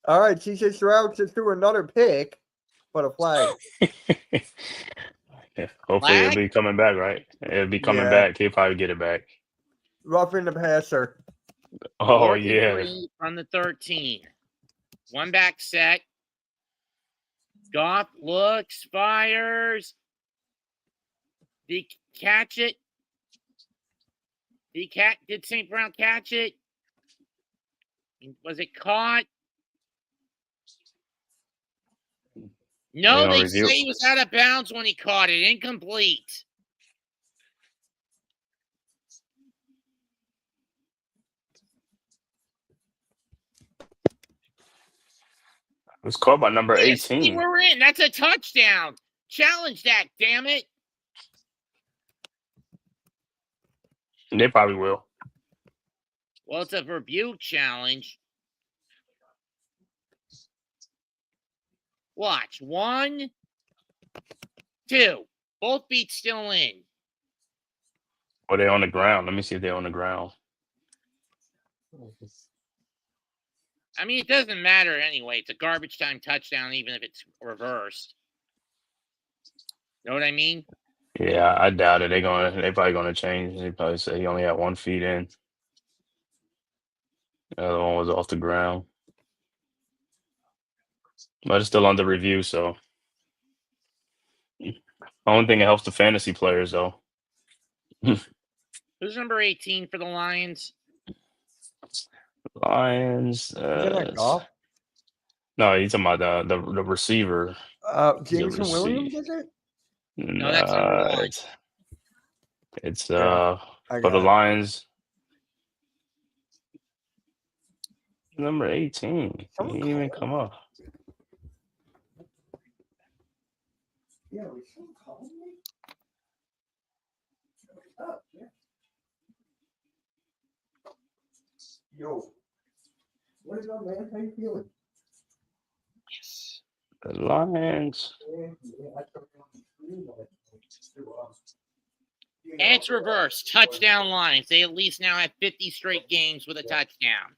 All right, CJ Stroud just threw another pick, but a flag. Yeah, hopefully Flag? it'll be coming back, right? It'll be coming Yeah. back. He'll probably get it back. Roughing the passer. Oh, Fourth and yeah. 3 from the 13. One back set. Goff looks, fires. Did he catch it? Did St. Brown catch it? Was it caught? No, They they gonna review. say he was out of bounds when he caught it. Incomplete. It was caught by number Yes, 18. we're in. That's a touchdown. Challenge that, damn it. They probably will. Well, it's a review challenge. Watch. 1, 2. Both feet still in. Or they on the ground. Let me see if they're on the ground. I mean, it doesn't matter anyway. It's a garbage time touchdown, even if it's reversed. You know what I mean? Yeah, I doubt it. They probably gonna change. They probably say he only had 1 feet in. The other one was off the ground. But it's still under review, so I don't think it helps the fantasy players though. Who's number 18 for the Lions? Lions. Isn't that golf? No, he's talking about the receiver. Jameson Williams, is it? No, that's number 1. It's Yeah, I for the got it. Lions. Number 18. He Someone didn't even call come up. Yeah, we should call me. Yo, what is up, man? How you feeling? Yes. The Lions. And it's reversed. Touchdown Lions. They at least now have 50 straight games with a touchdown.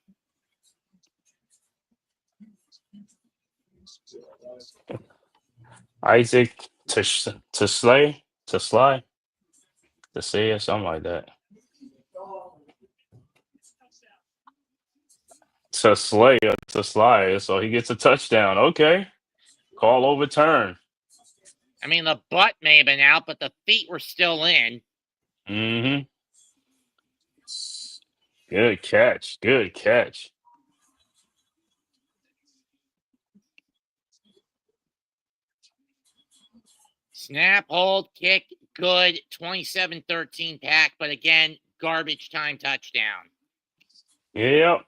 Isaac to say or something like that. To slay. So he gets a touchdown. Okay. Call overturned. I mean, the butt may have been out, but the feet were still in. Mm-hmm. Good catch. Snap, hold, kick, good. 27-13 pack, but again, garbage time touchdown. Yep.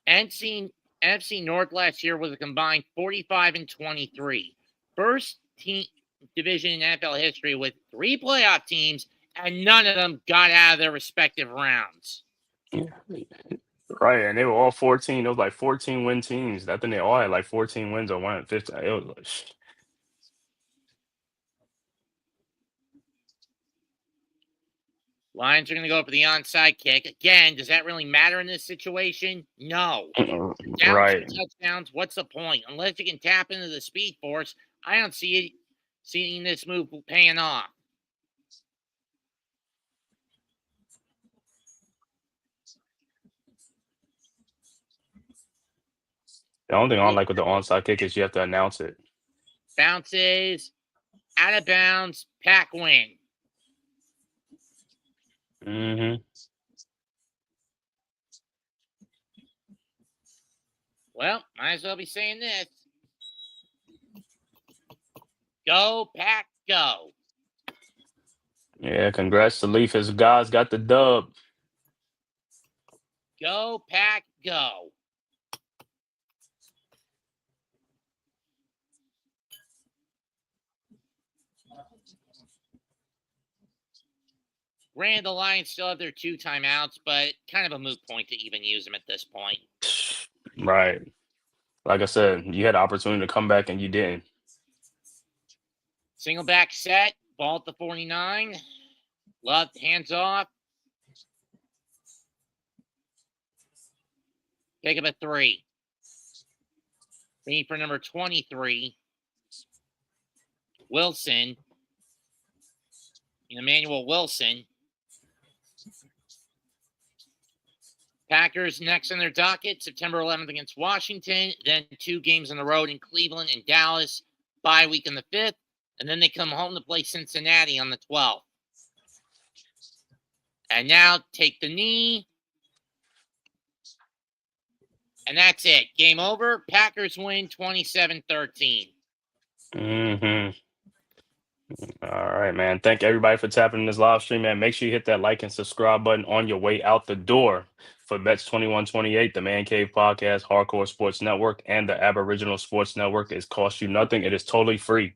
NFC North last year was a combined 45-23. First team division in NFL history with 3 playoff teams, and none of them got out of their respective rounds. Right, and they were all 14. It was like 14 win teams. I think they all had like 14 wins or 115. It was like, Lions are going to go for the onside kick. Again, does that really matter in this situation? No. Down 2 right. touchdowns, what's the point? Unless you can tap into the Speed Force, I don't see seeing this move paying off. The only thing I don't like with the onside kick is you have to announce it. Bounces, out of bounds, pack win. Mm-hmm. Well, might as well be saying this. Go, Pack, go. Yeah, congrats to Leaf. His guys got the dub. Go, Pack, go. Granted, the Lions still have their 2 timeouts, but kind of a moot point to even use them at this point. Right. Like I said, you had the opportunity to come back and you didn't. Single back set, ball at the 49. Love, hands off. Pick up a 3. Ready for number 23. Wilson. Emmanuel Wilson. Packers next on their docket, September 11th against Washington, then 2 games on the road in Cleveland and Dallas, bye week on the 5th, and then they come home to play Cincinnati on the 12th. And now take the knee. And that's it. Game over. Packers win 27-13. Mm-hmm. All right, man. Thank everybody for tapping in this live stream, man. Make sure you hit that like and subscribe button on your way out the door for Bets 2128, the Man Cave Podcast, Hardcore Sports Network, and the Aboriginal Sports Network. It costs you nothing. It is totally free.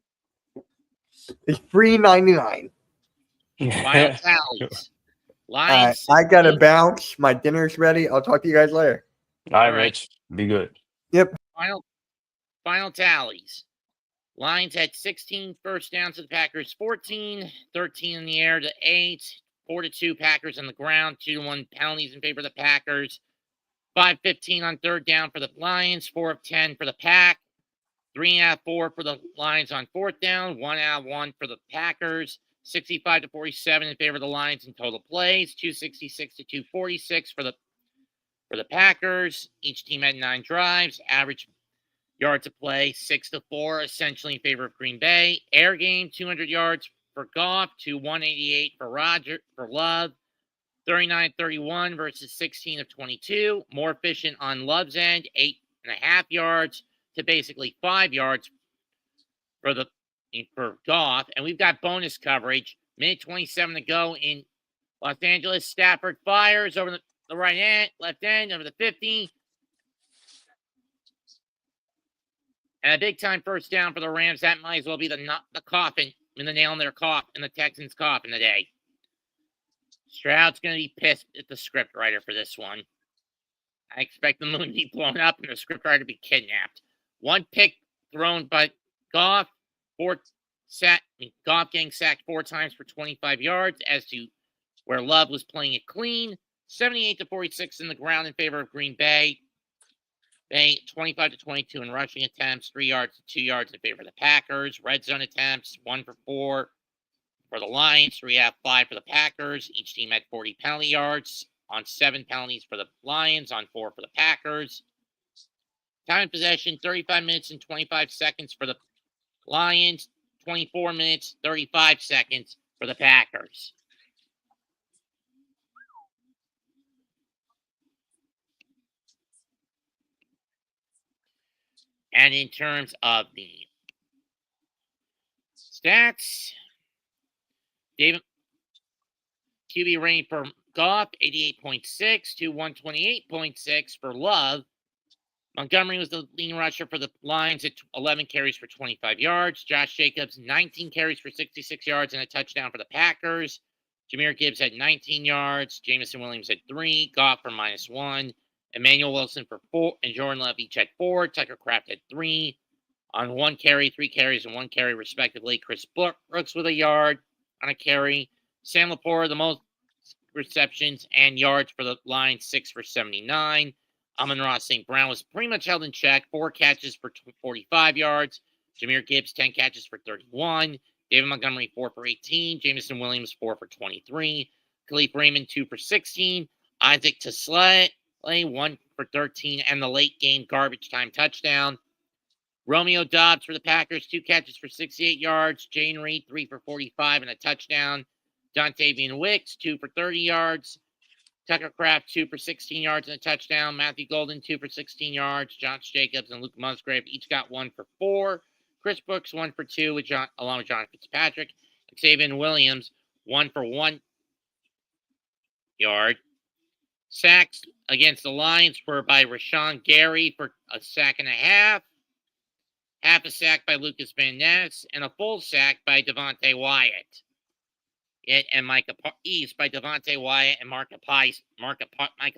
It's $3.99. Final tallies. All right, Lions. I got to 16. bounce. My dinner's ready. I'll talk to you guys later. All right, All right. Rich. Be good. Yep. Final tallies. Lions had 16 first downs to the Packers, 14, 13 in the air to 8, 4-2 Packers on the ground, 2-1 penalties in favor of the Packers, 5-15 on third down for the Lions, 4 of 10 for the Pack, 3 out of 4 for the Lions on fourth down, 1 out of 1 for the Packers, 65-47 in favor of the Lions in total plays, 266 to 246 for the Packers. Each team had 9 drives, average yards of play 6-4, essentially in favor of Green Bay. Air game 200 yards for Goff to 188 for Love. 39-31 versus 16 of 22. More efficient on Love's end, 8.5 yards to basically 5 yards for Goff. And we've got bonus coverage. Minute 27 to go in Los Angeles. Stafford fires over the right end, left end, over the 50. And a big time first down for the Rams. That might as well be the coffin, and the nail in their coffin, in the Texans' coffin today. Stroud's going to be pissed at the script writer for this one. I expect the moon to be blown up and the script writer to be kidnapped. One pick thrown by Goff. Goff getting sacked 4 times for 25 yards as to where Love was playing it clean. 78-46 in the ground in favor of Green Bay. They 25-22 in rushing attempts, 3 yards to 2 yards in favor of the Packers. Red zone attempts, 1 for 4 for the Lions, 3 out of 5 for the Packers. Each team had 40 penalty yards on 7 penalties for the Lions, on 4 for the Packers. Time of possession, 35 minutes and 25 seconds for the Lions, 24 minutes, 35 seconds for the Packers. And in terms of the stats, David QB rating for Goff, 88.6 to 128.6 for Love. Montgomery was the leading rusher for the Lions at 11 carries for 25 yards. Josh Jacobs, 19 carries for 66 yards and a touchdown for the Packers. Jahmyr Gibbs had 19 yards. Jameson Williams had 3. Goff for -1. Emmanuel Wilson for 4. And Jordan Love each had 4. Tucker Kraft had 3. On 1 carry, 3 carries, and 1 carry, respectively. Chris Brooks with a yard on a carry. Sam Laporta, the most receptions and yards for the Lions, 6 for 79. Amon-Ra St. Brown was pretty much held in check. 4 catches for 45 yards. Jahmyr Gibbs, 10 catches for 31. David Montgomery, 4 for 18. Jameson Williams, 4 for 23. Khalif Raymond, 2 for 16. Isaac Taslay, 1 for 13. And the late game garbage time touchdown. Romeo Doubs for the Packers, 2 catches for 68 yards. Jane Reed, 3 for 45 and a touchdown. Dontavian Wicks, 2 for 30 yards. Tucker Kraft, 2 for 16 yards and a touchdown. Matthew Golden, 2 for 16 yards. Josh Jacobs and Luke Musgrave each got 1 for 4. Chris Brooks, 1 for 2, along with John Fitzpatrick. Xavier Williams, 1 for 1 yard. Sacks against the Lions were by Rashawn Gary for a sack and a half. Half a sack by Lucas Van Ness, and a full sack by Devontae Wyatt. And Micah East by Devontae Wyatt and Micah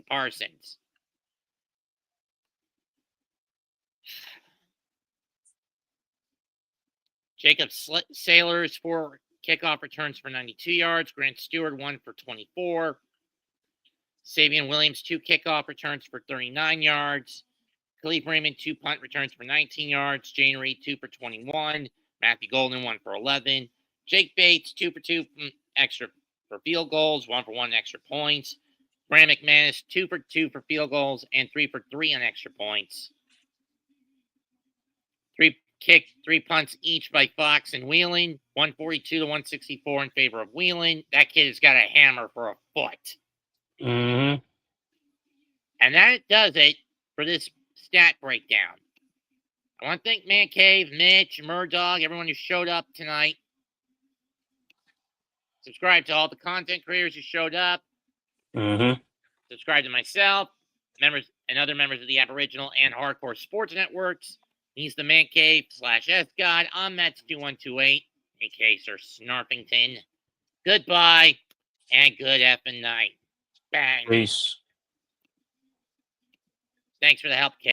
Parsons. Jacob Sailors, 4 kickoff returns for 92 yards. Grant Stewart, 1 for 24. Savion Williams, 2 kickoff returns for 39 yards. Khalif Raymond, 2 punt returns for 19 yards. Jane Reed, 2 for 21. Matthew Golden, 1 for 11. Jake Bates, 2 for 2 extra for field goals, 1 for 1 extra points. Brand McManus, 2 for 2 for field goals, and 3 for 3 on extra points. 3 punts each by Fox and Whelan. 142 to 164 in favor of Whelan. That kid has got a hammer for a foot. Mm-hmm. And that does it for this stat breakdown. I want to thank Man Cave, Mitch, Murdog, everyone who showed up tonight. Subscribe to all the content creators who showed up. Mm-hmm. Subscribe to myself, members and other members of the Aboriginal and Hardcore Sports Networks. He's the Man Cave /S God. I'm Matt2128, aka Sir Snarpington. Goodbye and good effing night. Bang. Peace. Thanks for the help, Kate.